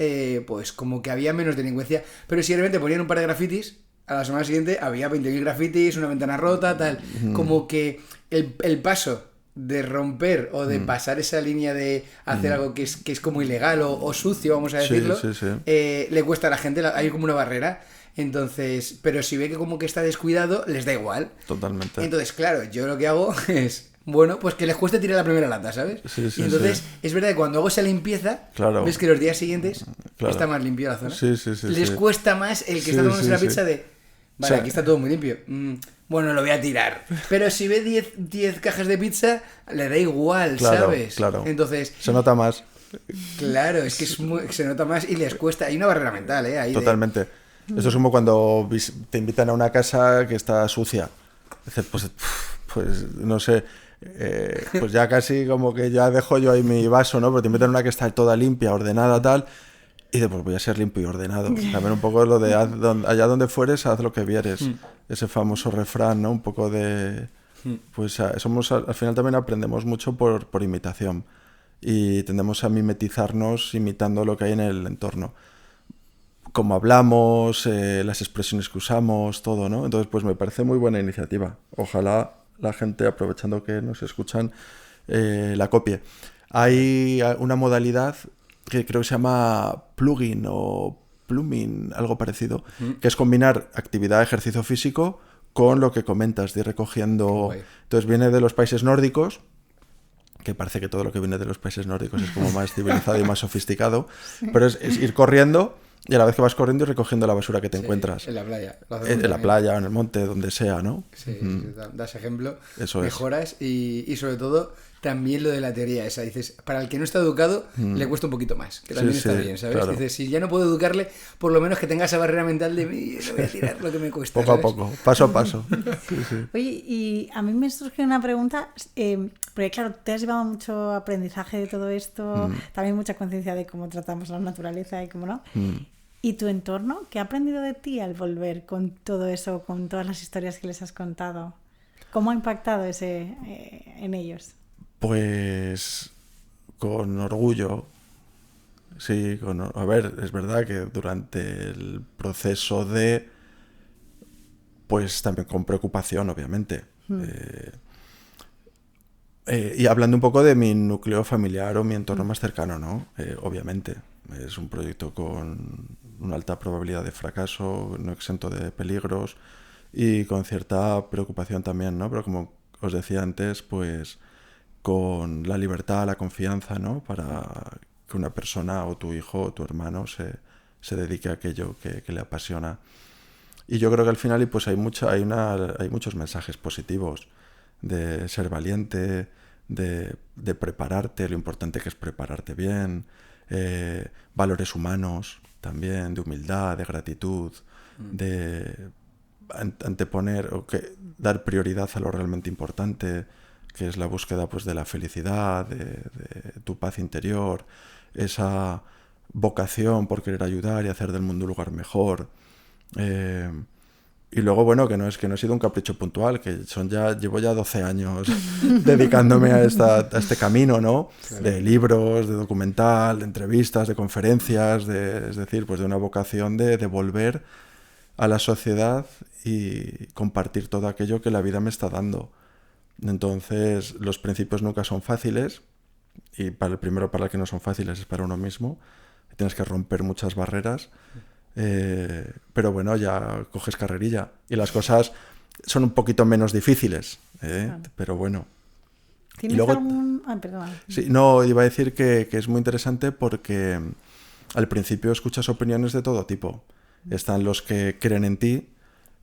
pues como que había menos delincuencia. Pero si de repente ponían un par de grafitis, a la semana siguiente había 20.000 grafitis, una ventana rota, tal. Como que el paso de romper o de pasar esa línea de hacer algo que es como ilegal o sucio, vamos a decirlo, le cuesta a la gente, hay como una barrera. Entonces, pero si ve que como que está descuidado, les da igual. Totalmente. Entonces, claro, yo lo que hago es, bueno, pues que les cueste tirar la primera lata, ¿sabes? Y entonces, es verdad que cuando hago esa limpieza, ves que los días siguientes está más limpio la zona. Les cuesta más el que está tomando la pizza de, vale, o sea, aquí está todo muy limpio. Bueno, lo voy a tirar. Pero si ve 10 cajas de pizza, le da igual, ¿sabes? Claro. Entonces, se nota más. Claro, es que se nota más y les cuesta. Hay una barrera mental, ¿eh? Ahí totalmente. Esto es como cuando te invitan a una casa que está sucia. Dices, pues no sé, pues ya casi como que ya dejo yo ahí mi vaso, ¿no? Pero te invitan a una que está toda limpia, ordenada, tal. Y de, pues voy a ser limpio y ordenado. También un poco lo de allá donde fueres, haz lo que vieres. Ese famoso refrán, ¿no? Un poco de... Pues al final también aprendemos mucho por imitación. Y tendemos a mimetizarnos imitando lo que hay en el entorno. Cómo hablamos, las expresiones que usamos, todo, ¿no? Entonces, pues me parece muy buena iniciativa. Ojalá la gente, aprovechando que nos escuchan, la copie. Hay una modalidad que creo que se llama plugin o plumbing, algo parecido, que es combinar actividad de ejercicio físico con lo que comentas, de ir recogiendo. Entonces viene de los países nórdicos, que parece que todo lo que viene de los países nórdicos es como más civilizado y más sofisticado, pero es ir corriendo y a la vez que vas corriendo y recogiendo la basura que te encuentras. En la playa. En la playa, en el monte, donde sea, ¿no? Sí, das ejemplo, eso mejoras y sobre todo también lo de la teoría esa. Dices, para el que no está educado le cuesta un poquito más, que también está bien, ¿sabes? Claro. Dices, si ya no puedo educarle, por lo menos que tenga esa barrera mental de mí, no voy a tirar lo que me cuesta. Poco a poco, paso a paso. Oye, y a mí me surge una pregunta, porque claro, te has llevado mucho aprendizaje de todo esto, también mucha conciencia de cómo tratamos a la naturaleza y cómo no. ¿Y tu entorno? ¿Qué ha aprendido de ti al volver con todo eso, con todas las historias que les has contado? ¿Cómo ha impactado en ellos? Pues con orgullo. Sí, a ver, es verdad que durante el proceso pues también con preocupación, obviamente. Y hablando un poco de mi núcleo familiar o mi entorno más cercano, ¿no? Obviamente. Es un proyecto con una alta probabilidad de fracaso, no exento de peligros y con cierta preocupación también, ¿no? Pero como os decía antes, pues con la libertad, la confianza, ¿no? Para que una persona o tu hijo o tu hermano se dedique a aquello que le apasiona. Y yo creo que al final pues hay muchos mensajes positivos de ser valiente, de prepararte, lo importante que es prepararte bien, valores humanos también, de humildad, de gratitud, de anteponer o dar prioridad a lo realmente importante, que es la búsqueda pues de la felicidad, de tu paz interior, esa vocación por querer ayudar y hacer del mundo un lugar mejor, Y luego, bueno, que no he sido un capricho puntual, que llevo ya 12 años dedicándome a este camino, ¿no? Claro. De libros, de documental, de entrevistas, de conferencias, es decir, pues de una vocación de volver a la sociedad y compartir todo aquello que la vida me está dando. Entonces, los principios nunca son fáciles, y para el que no son fáciles es para uno mismo. Tienes que romper muchas barreras, pero bueno, ya coges carrerilla y las cosas son un poquito menos difíciles, claro. Pero bueno. ¿Tienes algún...? Ah, perdón. Sí, no, iba a decir que es muy interesante porque al principio escuchas opiniones de todo tipo. Están los que creen en ti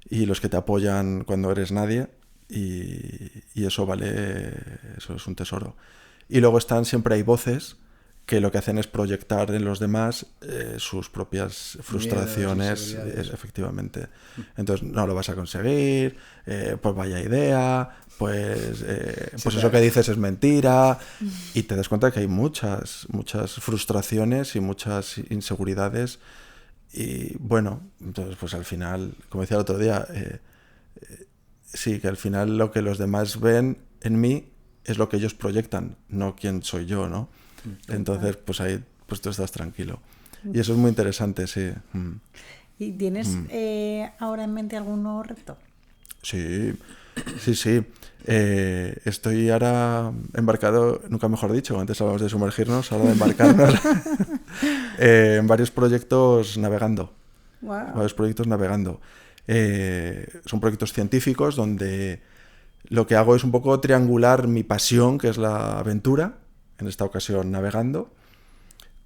y los que te apoyan cuando eres nadie, y eso eso es un tesoro. Y luego siempre hay voces que lo que hacen es proyectar en los demás sus propias frustraciones, efectivamente. Entonces, no lo vas a conseguir, pues vaya idea, pues eso que dices es mentira, y te das cuenta que hay muchas frustraciones y muchas inseguridades, y bueno, entonces pues al final, como decía el otro día, sí, que al final lo que los demás ven en mí es lo que ellos proyectan, no quién soy yo, ¿no? Entonces, pues ahí pues tú estás tranquilo. Y eso es muy interesante, sí. ¿Y tienes ahora en mente algún nuevo reto? Sí. Estoy ahora embarcado, nunca mejor dicho, antes hablamos de sumergirnos, ahora de embarcarnos en varios proyectos navegando. Wow. Varios proyectos navegando. Son proyectos científicos donde lo que hago es un poco triangular mi pasión, que es la aventura, en esta ocasión navegando,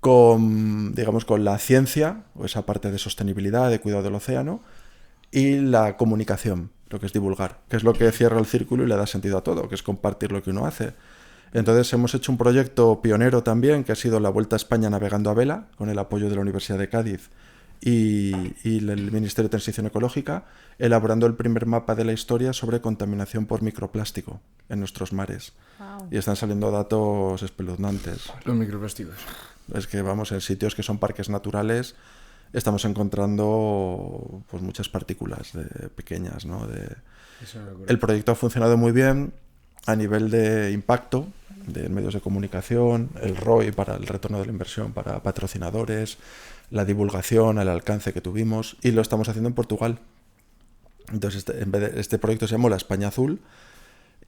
con la ciencia, o esa parte de sostenibilidad, de cuidado del océano, y la comunicación, lo que es divulgar, que es lo que cierra el círculo y le da sentido a todo, que es compartir lo que uno hace. Entonces hemos hecho un proyecto pionero también, que ha sido la Vuelta a España navegando a vela, con el apoyo de la Universidad de Cádiz y el Ministerio de Transición Ecológica, elaborando el primer mapa de la historia sobre contaminación por microplástico en nuestros mares. Wow. Y están saliendo datos espeluznantes. Los microplásticos. Es que vamos, en sitios que son parques naturales estamos encontrando pues muchas partículas pequeñas, ¿no? El proyecto ha funcionado muy bien a nivel de impacto, de medios de comunicación, el ROI para el retorno de la inversión para patrocinadores, la divulgación, el alcance que tuvimos, y lo estamos haciendo en Portugal. Entonces este proyecto se llama La España Azul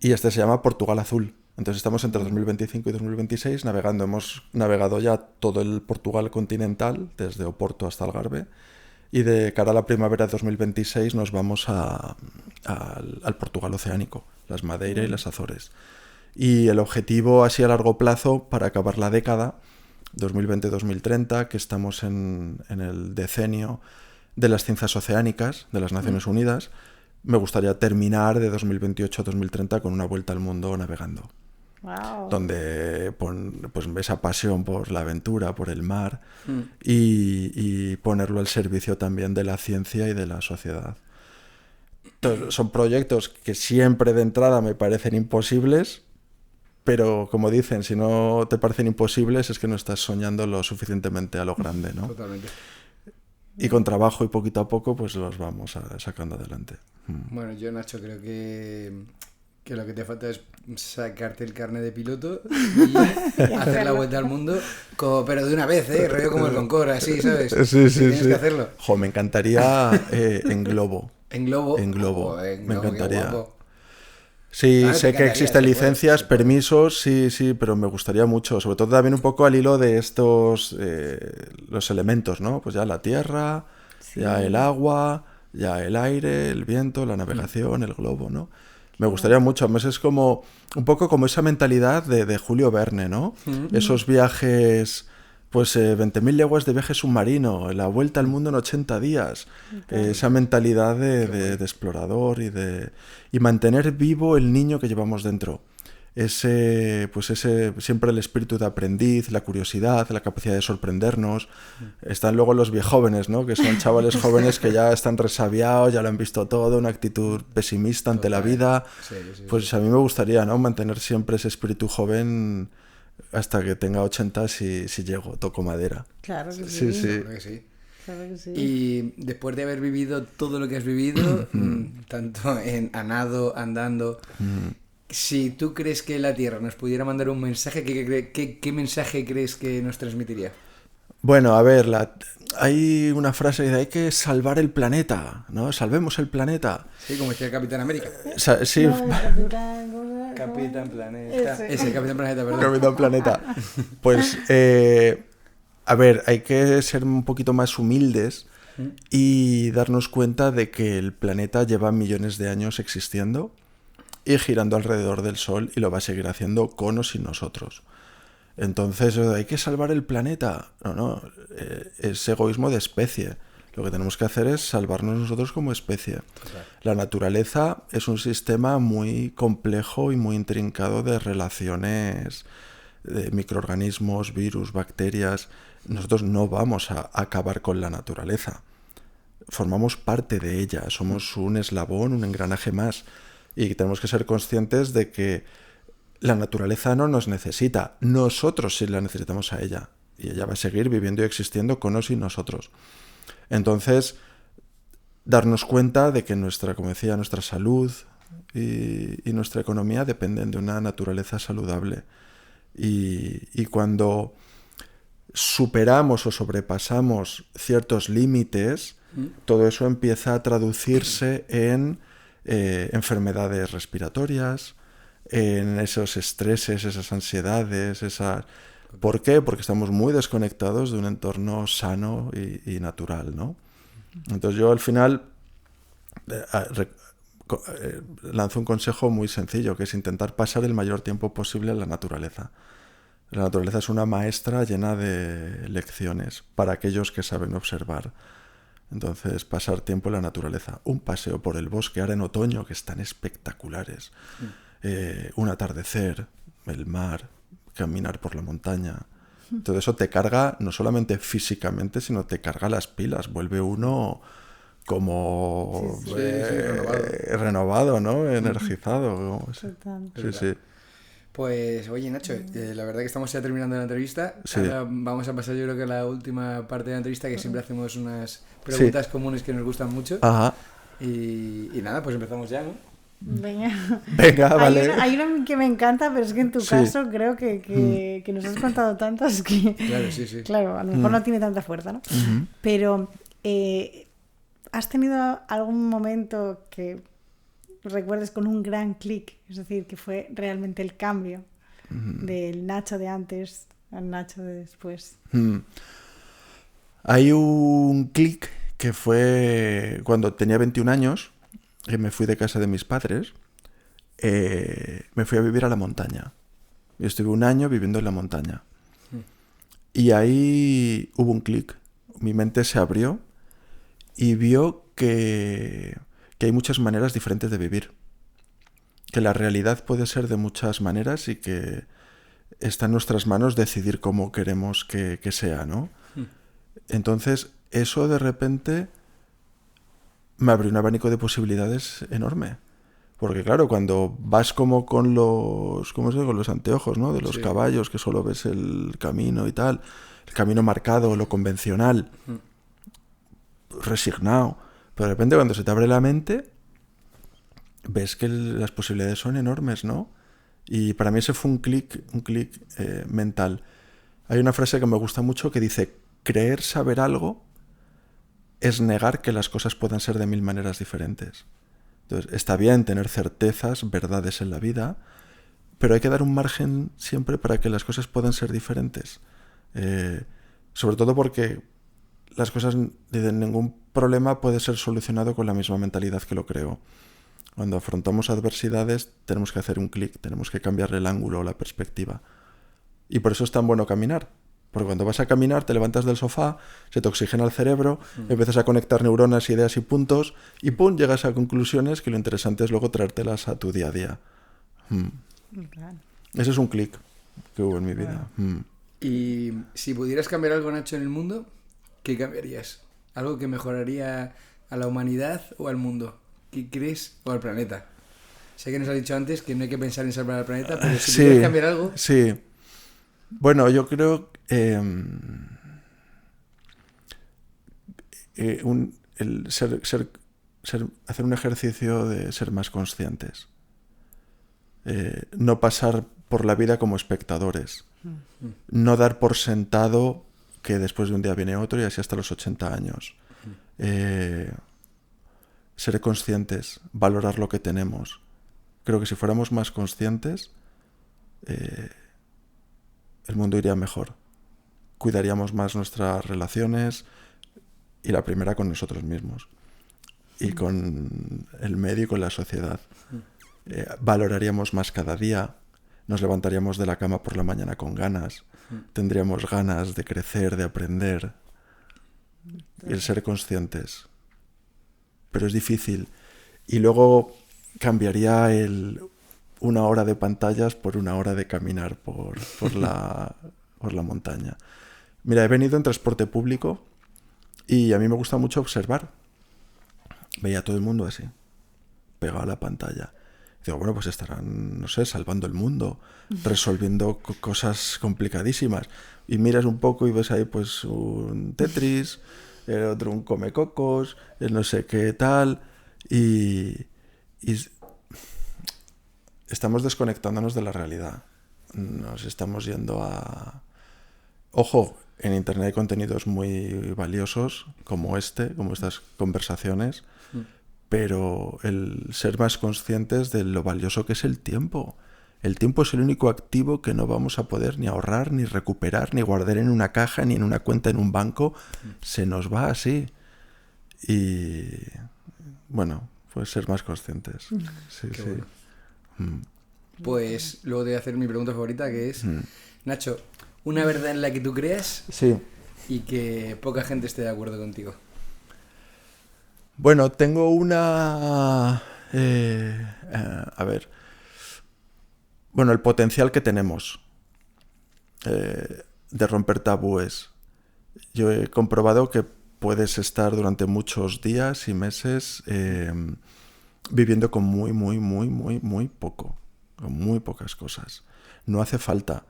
y este se llama Portugal Azul. Entonces estamos entre 2025 y 2026 navegando. Hemos navegado ya todo el Portugal continental, desde Oporto hasta Algarve, y de cara a la primavera de 2026 nos vamos al Portugal oceánico, las Madeira y las Azores. Y el objetivo así a largo plazo, para acabar la década, 2020-2030, que estamos en el decenio de las ciencias oceánicas de las Naciones Unidas, me gustaría terminar de 2028 a 2030 con una vuelta al mundo navegando. Wow. Donde pues esa pasión por la aventura, por el mar, y ponerlo al servicio también de la ciencia y de la sociedad. Entonces, son proyectos que siempre de entrada me parecen imposibles, pero como dicen, si no te parecen imposibles es que no estás soñando lo suficientemente a lo grande, ¿no? Totalmente. Y con trabajo y poquito a poco pues los vamos sacando adelante. Bueno, yo, Nacho, creo que lo que te falta es sacarte el carnet de piloto y hacer la vuelta al mundo, pero de una vez, rollo como el Concorde, así, ¿sabes? Sí. Tienes que hacerlo. Jo, me encantaría en globo. ¿En globo? En globo, me encantaría. Ah, Sí, sé que encantaría, existen licencias, permisos, sí, pero me gustaría mucho, sobre todo también un poco al hilo de estos, los elementos, ¿no? Pues ya la tierra, ya el agua, ya el aire, el viento, la navegación, el globo, ¿no? Me gustaría mucho, además es como un poco como esa mentalidad de Julio Verne, ¿no? Esos viajes, pues 20.000 leguas de viaje submarino, la vuelta al mundo en 80 días, esa mentalidad de explorador y mantener vivo el niño que llevamos dentro. Ese siempre el espíritu de aprendiz, la curiosidad, la capacidad de sorprendernos. Están luego los viejóvenes, ¿no? Que son chavales jóvenes que ya están resabiados, ya lo han visto todo, una actitud pesimista ante la vida. Sí. Pues a mí me gustaría, ¿no? Mantener siempre ese espíritu joven hasta que tenga 80 si llego, toco madera. Claro que sí. Claro que sí. Claro que sí. Y después de haber vivido todo lo que has vivido, tanto a nado, andando, si tú crees que la Tierra nos pudiera mandar un mensaje, ¿qué mensaje crees que nos transmitiría? Bueno, a ver, hay una frase que dice, hay que salvar el planeta, ¿no? Salvemos el planeta. Sí, como decía el Capitán América. Sí, No, Capitán, ¿cómo se Capitán Planeta. Ese. Capitán Planeta, perdón. Capitán Planeta. Pues, a ver, hay que ser un poquito más humildes y darnos cuenta de que el planeta lleva millones de años existiendo y girando alrededor del Sol y lo va a seguir haciendo con o sin nosotros. Entonces, hay que salvar el planeta. No, es egoísmo de especie. Lo que tenemos que hacer es salvarnos nosotros como especie. Total. La naturaleza es un sistema muy complejo y muy intrincado de relaciones de microorganismos, virus, bacterias. Nosotros no vamos a acabar con la naturaleza. Formamos parte de ella, somos un eslabón, un engranaje más. Y tenemos que ser conscientes de que la naturaleza no nos necesita, nosotros sí la necesitamos a ella. Y ella va a seguir viviendo y existiendo con o sin nosotros. Entonces, darnos cuenta de que como decía, nuestra salud y nuestra economía dependen de una naturaleza saludable. Y cuando superamos o sobrepasamos ciertos límites, todo eso empieza a traducirse en enfermedades respiratorias, en esos estreses, esas ansiedades, ¿Por qué? Porque estamos muy desconectados de un entorno sano y natural, ¿no? Entonces yo al final lanzo un consejo muy sencillo, que es intentar pasar el mayor tiempo posible en la naturaleza. La naturaleza es una maestra llena de lecciones para aquellos que saben observar. Entonces, pasar tiempo en la naturaleza. Un paseo por el bosque, ahora en otoño, que están espectaculares. Un atardecer, el mar, caminar por la montaña. Todo eso te carga no solamente físicamente, sino te carga las pilas. Vuelve uno como renovado, ¿no? Energizado. Sí. Pues oye Nacho, la verdad que estamos ya terminando la entrevista. Sí. Ahora vamos a pasar yo creo que a la última parte de la entrevista, que siempre hacemos unas preguntas comunes que nos gustan mucho. Ajá. Y nada, pues empezamos ya, ¿no? Venga, vale. Hay una que me encanta, pero es que en tu caso creo que nos has contado tantas que... Claro, sí. Claro, a lo mejor no tiene tanta fuerza, ¿no? Pero, ¿has tenido algún momento que recuerdes con un gran clic? Es decir, que fue realmente el cambio del Nacho de antes al Nacho de después. Hay un clic que fue cuando tenía 21 años, que me fui de casa de mis padres, me fui a vivir a la montaña. Yo estuve un año viviendo en la montaña. Y ahí hubo un clic. Mi mente se abrió y vio que hay muchas maneras diferentes de vivir. Que la realidad puede ser de muchas maneras y que está en nuestras manos decidir cómo queremos que sea, ¿no? Entonces, eso de repente me abrió un abanico de posibilidades enorme. Porque claro, cuando vas como con los, ¿cómo se dice? Con los anteojos, ¿no? De los caballos, que solo ves el camino y tal, el camino marcado, lo convencional, resignado. Pero de repente cuando se te abre la mente, ves que las posibilidades son enormes, ¿no? Y para mí ese fue un clic mental. Hay una frase que me gusta mucho que dice, creer saber algo es negar que las cosas puedan ser de 1000 maneras diferentes. Entonces, está bien tener certezas, verdades en la vida, pero hay que dar un margen siempre para que las cosas puedan ser diferentes. Sobre todo porque las cosas, ningún problema puede ser solucionado con la misma mentalidad que lo creo. Cuando afrontamos adversidades tenemos que hacer un clic, tenemos que cambiarle el ángulo o la perspectiva. Y por eso es tan bueno caminar. Porque cuando vas a caminar, te levantas del sofá, se te oxigena el cerebro, empiezas a conectar neuronas, ideas y puntos, y ¡pum!, llegas a conclusiones que lo interesante es luego traértelas a tu día a día. Ese es un clic que hubo en mi vida. Y si pudieras cambiar algo, Nacho, en el mundo, ¿qué cambiarías? ¿Algo que mejoraría a la humanidad o al mundo? ¿Qué crees? ¿O al planeta? Sé que nos has dicho antes que no hay que pensar en salvar al planeta, pero si pudieras cambiar algo... Sí. Bueno, yo creo hacer un ejercicio de ser más conscientes. No pasar por la vida como espectadores. No dar por sentado que después de un día viene otro y así hasta los 80 años. Ser conscientes, valorar lo que tenemos. Creo que si fuéramos más conscientes, el mundo iría mejor. Cuidaríamos más nuestras relaciones y la primera con nosotros mismos y con el medio y con la sociedad. Valoraríamos más cada día, nos levantaríamos de la cama por la mañana con ganas, tendríamos ganas de crecer, de aprender y el ser conscientes. Pero es difícil. Y luego cambiaría una hora de pantallas por una hora de caminar por la montaña. Mira, he venido en transporte público y a mí me gusta mucho observar. Veía a todo el mundo así, pegado a la pantalla. Digo, bueno, pues estarán, no sé, salvando el mundo, resolviendo cosas complicadísimas. Y miras un poco y ves ahí pues un Tetris, el otro un Comecocos, el no sé qué tal. Y estamos desconectándonos de la realidad. Nos estamos yendo a... Ojo, en Internet hay contenidos muy valiosos como estas conversaciones, pero el ser más conscientes de lo valioso que es el tiempo. El tiempo es el único activo que no vamos a poder ni ahorrar, ni recuperar, ni guardar en una caja, ni en una cuenta en un banco. Se nos va así. Y bueno, pues ser más conscientes. Sí, sí. Bueno. Pues luego te voy a hacer mi pregunta favorita, que es, Nacho, una verdad en la que tú creas y que poca gente esté de acuerdo contigo. Bueno, tengo una... a ver. Bueno, el potencial que tenemos de romper tabúes. Yo he comprobado que puedes estar durante muchos días y meses viviendo con muy poco, con muy pocas cosas. No hace falta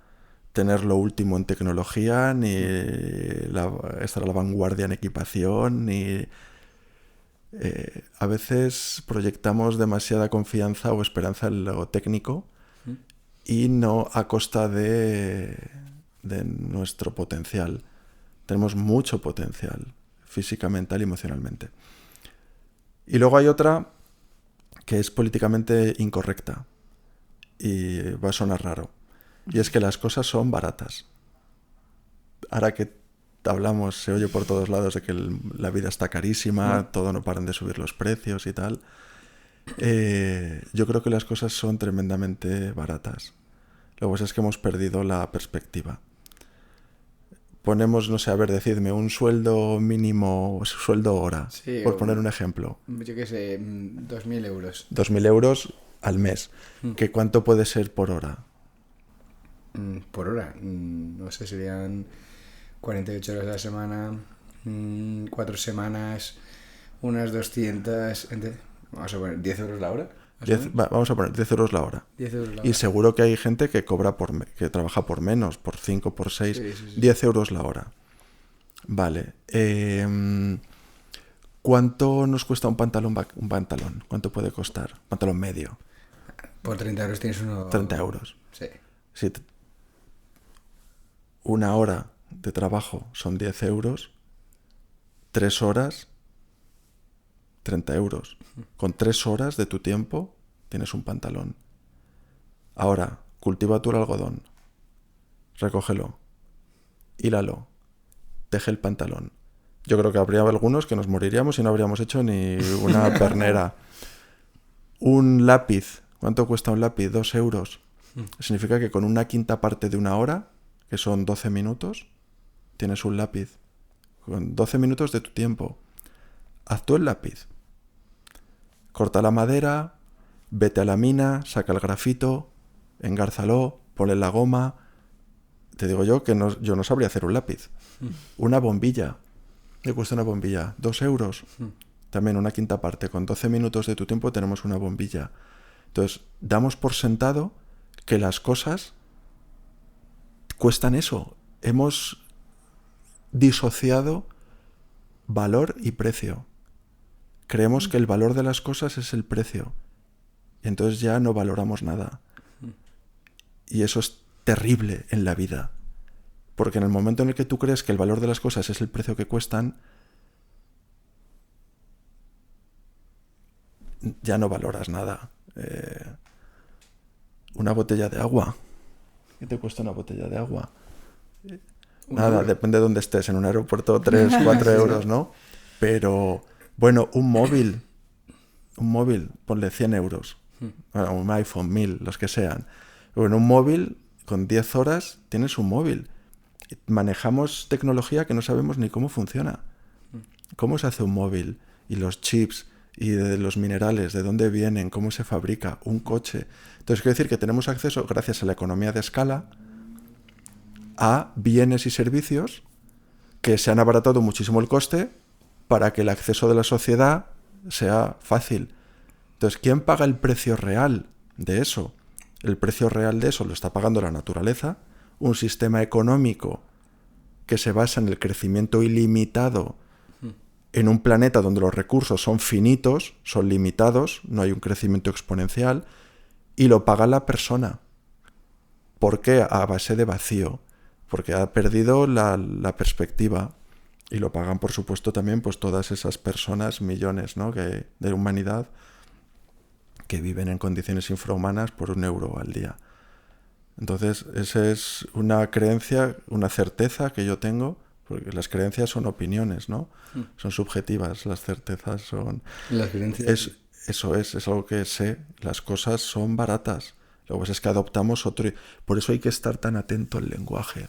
tener lo último en tecnología, ni estar a la vanguardia en equipación, ni... a veces proyectamos demasiada confianza o esperanza en lo técnico y no a costa de nuestro potencial. Tenemos mucho potencial física, mental y emocionalmente. Y luego hay otra que es políticamente incorrecta y va a sonar raro, y es que las cosas son baratas. Ahora que hablamos, se oye por todos lados de que la vida está carísima, todo no paran de subir los precios y tal. Yo creo que las cosas son tremendamente baratas. Lo que pasa es que hemos perdido la perspectiva. Ponemos, no sé, a ver, decidme, un sueldo mínimo, sueldo hora, sí, por poner un ejemplo. Yo qué sé, 2.000 euros. 2.000 euros al mes. ¿Que cuánto puede ser por hora? Por hora, no sé, serían 48 horas a la semana, 4 semanas, unas 200... Vamos a poner 10 euros la hora. Vamos a poner 10 euros la hora. 10 euros la hora. Y seguro que hay gente que cobra que trabaja por menos, por 5, por 6, sí. 10 euros la hora. Vale. ¿Cuánto nos cuesta un pantalón? ¿Cuánto puede costar? Un pantalón medio. Por 30 euros tienes uno... 30 euros. Sí. Si una hora de trabajo son 10 euros, 3 horas, 30 euros. Con 3 horas de tu tiempo tienes un pantalón. Ahora, cultiva tú el algodón, recógelo, hílalo, teje el pantalón. Yo creo que habría algunos que nos moriríamos y no habríamos hecho ni una pernera. Un lápiz, ¿cuánto cuesta un lápiz? 2 euros. Significa que con una quinta parte de una hora, que son 12 minutos, tienes un lápiz. Con 12 minutos de tu tiempo. Haz tú el lápiz. Corta la madera, vete a la mina, saca el grafito, engárzalo, ponle la goma. Te digo yo que yo no sabría hacer un lápiz. Una bombilla. ¿Qué cuesta una bombilla? 2 euros. También una quinta parte. Con 12 minutos de tu tiempo tenemos una bombilla. Entonces, damos por sentado que las cosas cuestan eso. Hemos disociado valor y precio. Creemos que el valor de las cosas es el precio. Y entonces ya no valoramos nada. Y eso es terrible en la vida. Porque en el momento en el que tú crees que el valor de las cosas es el precio que cuestan, ya no valoras nada. Una botella de agua. ¿Qué te cuesta una botella de agua? Nada, depende de dónde estés. En un aeropuerto 3, 4 euros, ¿no? Pero, bueno, un móvil, ponle 100 euros. Bueno, un iPhone, 1000, los que sean. Bueno, un móvil, con 10 horas tienes un móvil. Manejamos tecnología que no sabemos ni cómo funciona. ¿Cómo se hace un móvil? Y los chips, y de los minerales, de dónde vienen, cómo se fabrica un coche. Entonces, quiero decir que tenemos acceso, gracias a la economía de escala, a bienes y servicios que se han abaratado muchísimo el coste para que el acceso de la sociedad sea fácil. Entonces, ¿quién paga el precio real de eso? El precio real de eso lo está pagando la naturaleza, un sistema económico que se basa en el crecimiento ilimitado en un planeta donde los recursos son finitos, son limitados, no hay un crecimiento exponencial, y lo paga la persona. ¿Por qué? A base de vacío. Porque ha perdido la perspectiva. Y lo pagan, por supuesto, también pues todas esas personas, millones, ¿no?, de humanidad, que viven en condiciones infrahumanas por €1 al día. Entonces, esa es una creencia, una certeza que yo tengo, porque las creencias son opiniones, ¿no? Son subjetivas, las certezas son... Las creencias... Eso es algo que sé, las cosas son baratas. Lo que pasa es que adoptamos otro... Por eso hay que estar tan atento al lenguaje,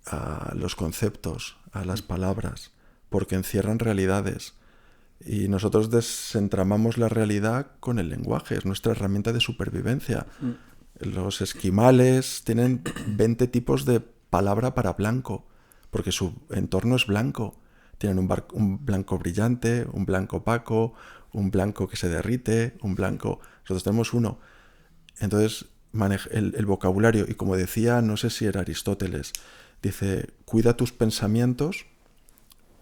a los conceptos, a las palabras, porque encierran realidades. Y nosotros desentramamos la realidad con el lenguaje, es nuestra herramienta de supervivencia. Los esquimales tienen 20 tipos de palabra para blanco, porque su entorno es blanco. Tienen un blanco brillante, un blanco opaco, un blanco que se derrite, un blanco... Nosotros tenemos uno. Entonces, el vocabulario, y como decía, no sé si era Aristóteles, dice, cuida tus pensamientos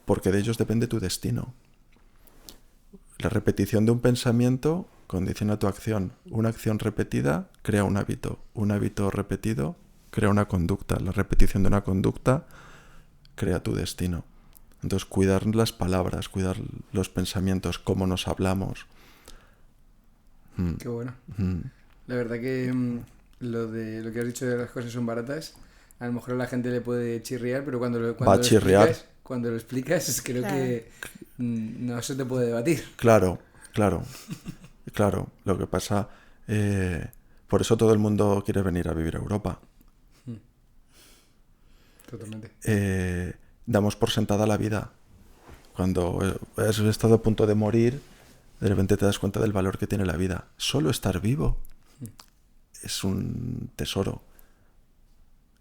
porque de ellos depende tu destino. La repetición de un pensamiento condiciona tu acción. Una acción repetida crea un hábito repetido crea una conducta, la repetición de una conducta crea tu destino. Entonces, cuidar las palabras, cuidar los pensamientos, cómo nos hablamos. Qué bueno. La verdad que lo que has dicho de las cosas son baratas, a lo mejor a la gente le puede chirriar, pero cuando lo explicas, creo que no se te puede debatir. Claro. Lo que pasa, por eso todo el mundo quiere venir a vivir a Europa. Totalmente. Damos por sentada la vida. Cuando has estado a punto de morir, de repente te das cuenta del valor que tiene la vida. Solo estar vivo es un tesoro.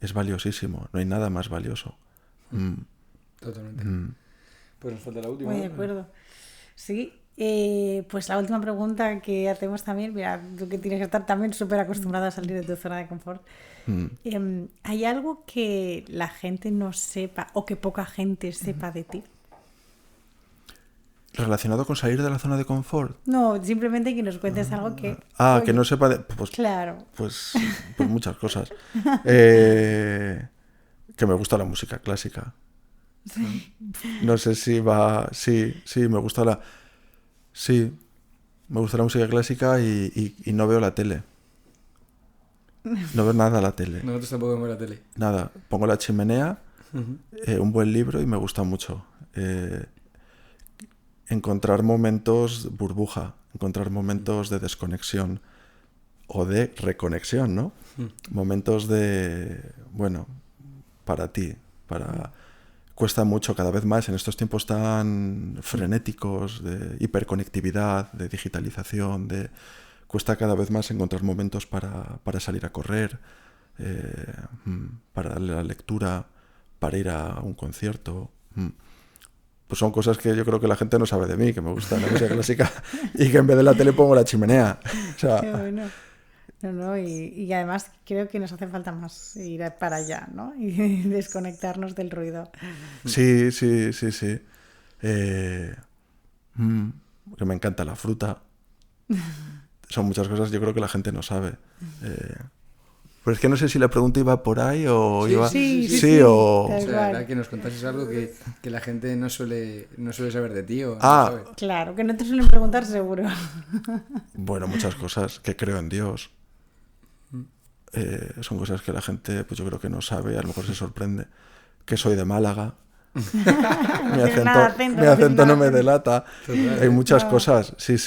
Es valiosísimo. No hay nada más valioso. Totalmente. Pues nos falta la última. Muy de acuerdo. Sí, pues la última pregunta que hacemos también, mira, tú que tienes que estar también súper acostumbrada a salir de tu zona de confort. ¿Hay algo que la gente no sepa o que poca gente sepa de ti? ¿Relacionado con salir de la zona de confort? No, simplemente que nos cuentes algo que... que no sepa de... Pues, claro. Pues muchas cosas. Que me gusta la música clásica. Sí. No sé si va... Sí, me gusta la... Sí, me gusta la música clásica y no veo la tele. No veo nada la tele. Nosotros tampoco vemos la tele. Nada, pongo la chimenea, un buen libro y me gusta mucho. Encontrar momentos burbuja, encontrar momentos de desconexión o de reconexión, ¿no? Momentos de, bueno, para ti, Cuesta mucho cada vez más en estos tiempos tan frenéticos de hiperconectividad, de digitalización, cuesta cada vez más encontrar momentos para salir a correr, para la lectura, para ir a un concierto. Pues son cosas que yo creo que la gente no sabe de mí, que me gusta la música clásica y que en vez de la tele pongo la chimenea. O sea, qué bueno. No, y además creo que nos hace falta más ir para allá, ¿no? Y desconectarnos del ruido. Sí. Eh, que me encanta la fruta. Son muchas cosas yo creo que la gente no sabe. Pero es que no sé si la pregunta iba por ahí o Sí, iba... sí, o... O tal sea, la cual. verdad que nos contases algo que la gente no suele saber de ti o no Ah, sabe. Claro, que no te suelen preguntar seguro. bueno, muchas cosas. Que creo en Dios. Son cosas que la gente, pues yo creo que no sabe, a lo mejor se sorprende. Que soy de Málaga. No tienes nada de acento, Mi no tienes acento nada no me de acento. delata. Total, Hay muchas No. cosas, sí.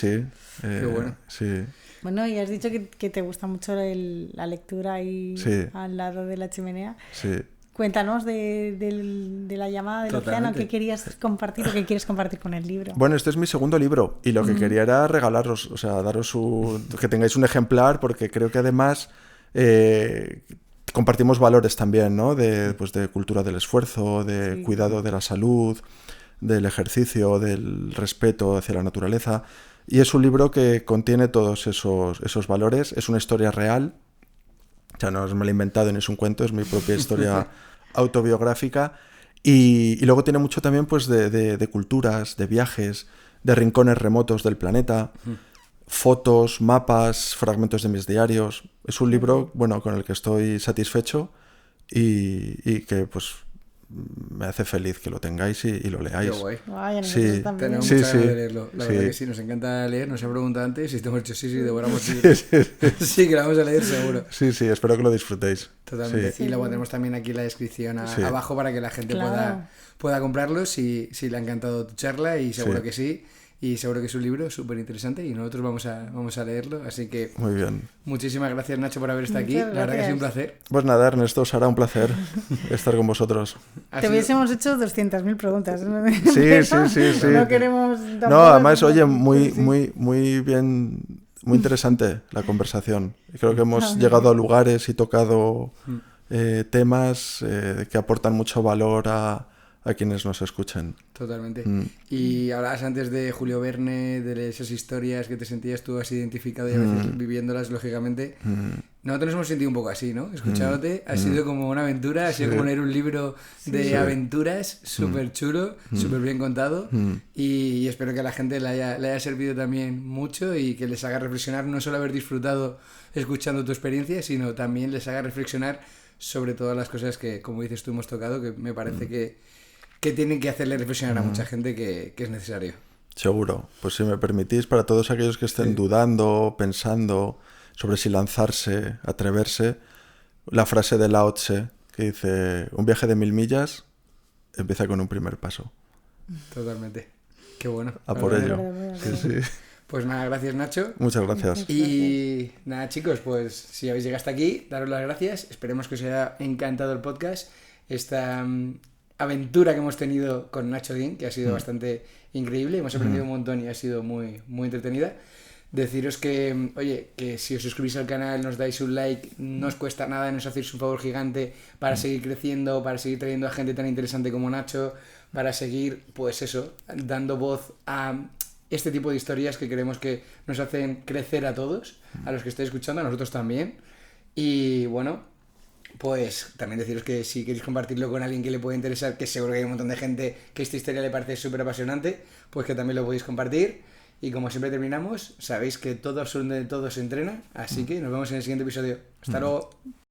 Qué bueno. Sí, Bueno, y has dicho que te gusta mucho la lectura ahí Sí. al lado de la chimenea. sí. Cuéntanos de la llamada del océano, Totalmente. qué querías compartir o qué quieres compartir con el libro. Bueno, este es mi segundo libro y lo que quería era regalaros, o sea, que tengáis un ejemplar porque creo que además compartimos valores también, ¿no? Pues de cultura del esfuerzo, de Sí. cuidado de la salud, del ejercicio, del respeto hacia la naturaleza. Y es un libro que contiene todos esos valores. Es una historia real. O sea, no me lo he inventado ni es un cuento, es mi propia historia autobiográfica. Y luego tiene mucho también pues de culturas, de viajes, de rincones remotos del planeta, fotos, mapas, fragmentos de mis diarios. Es un libro, bueno, con el que estoy satisfecho y que pues me hace feliz que lo tengáis y lo Qué leáis. guay. Ay, a nosotros Sí. también. Tenemos Sí, muchas ganas sí. de leerlo. La Sí. verdad que sí, nos encanta leer. Nos ha preguntado antes y te hemos dicho sí, devoramos sí. Sí, Sí, que la vamos a leer seguro. sí, espero que lo disfrutéis. Totalmente. Sí. Y lo pondremos también aquí en la descripción Sí. abajo para que la gente Claro. pueda comprarlo si le ha encantado tu charla y seguro Sí. que sí. Y seguro que es un libro súper interesante y nosotros vamos a leerlo. Así que Muy bien. muchísimas gracias, Nacho, por haber estado aquí. Muchas La verdad que ha sido un gracias. placer. Pues nada, Ernesto, será un placer estar con vosotros. Ha Te sido- hubiésemos hecho 200.000 preguntas. ¿No? Sí. No queremos... No, tampoco- además, oye, Sí. muy bien, muy interesante la conversación. Y creo que hemos llegado a lugares y tocado temas que aportan mucho valor a quienes nos escuchen. Totalmente. Y hablabas antes de Julio Verne, de esas historias que te sentías tú así identificado y a veces viviéndolas, lógicamente. Nosotros nos hemos sentido un poco así, ¿no? Escuchándote, ha sido como una aventura, ha sido como leer un libro de aventuras, súper chulo, súper bien contado. Y espero que a la gente le haya servido también mucho y que les haga reflexionar, no solo haber disfrutado escuchando tu experiencia, sino también les haga reflexionar sobre todas las cosas que, como dices tú, hemos tocado, que me parece que tienen que hacerle reflexionar a mucha gente que es necesario. Seguro. Pues si me permitís, para todos aquellos que estén dudando, pensando sobre si lanzarse, atreverse, la frase de Lao Tse que dice, un viaje de 1000 millas empieza con un primer paso. Totalmente. Qué bueno. A por Vale. ello. Verdad. Sí. Pues nada, gracias, Nacho. Muchas gracias. Y nada, chicos, pues si habéis llegado hasta aquí, daros las gracias. Esperemos que os haya encantado el podcast. Esta aventura que hemos tenido con Nacho Dean, que ha sido bastante increíble. Hemos aprendido un montón y ha sido muy, muy entretenida. Deciros que, oye, que si os suscribís al canal, nos dais un like, no os cuesta nada, nos hacéis un favor gigante para seguir creciendo, para seguir trayendo a gente tan interesante como Nacho, para seguir, pues eso, dando voz a este tipo de historias que creemos que nos hacen crecer a todos, a los que estáis escuchando, a nosotros también. Y bueno, pues también deciros que si queréis compartirlo con alguien que le pueda interesar, que seguro que hay un montón de gente que esta historia le parece súper apasionante, pues que también lo podéis compartir. Y como siempre terminamos, sabéis que todo absolutamente todo se entrena, así que nos vemos en el siguiente episodio. Hasta luego.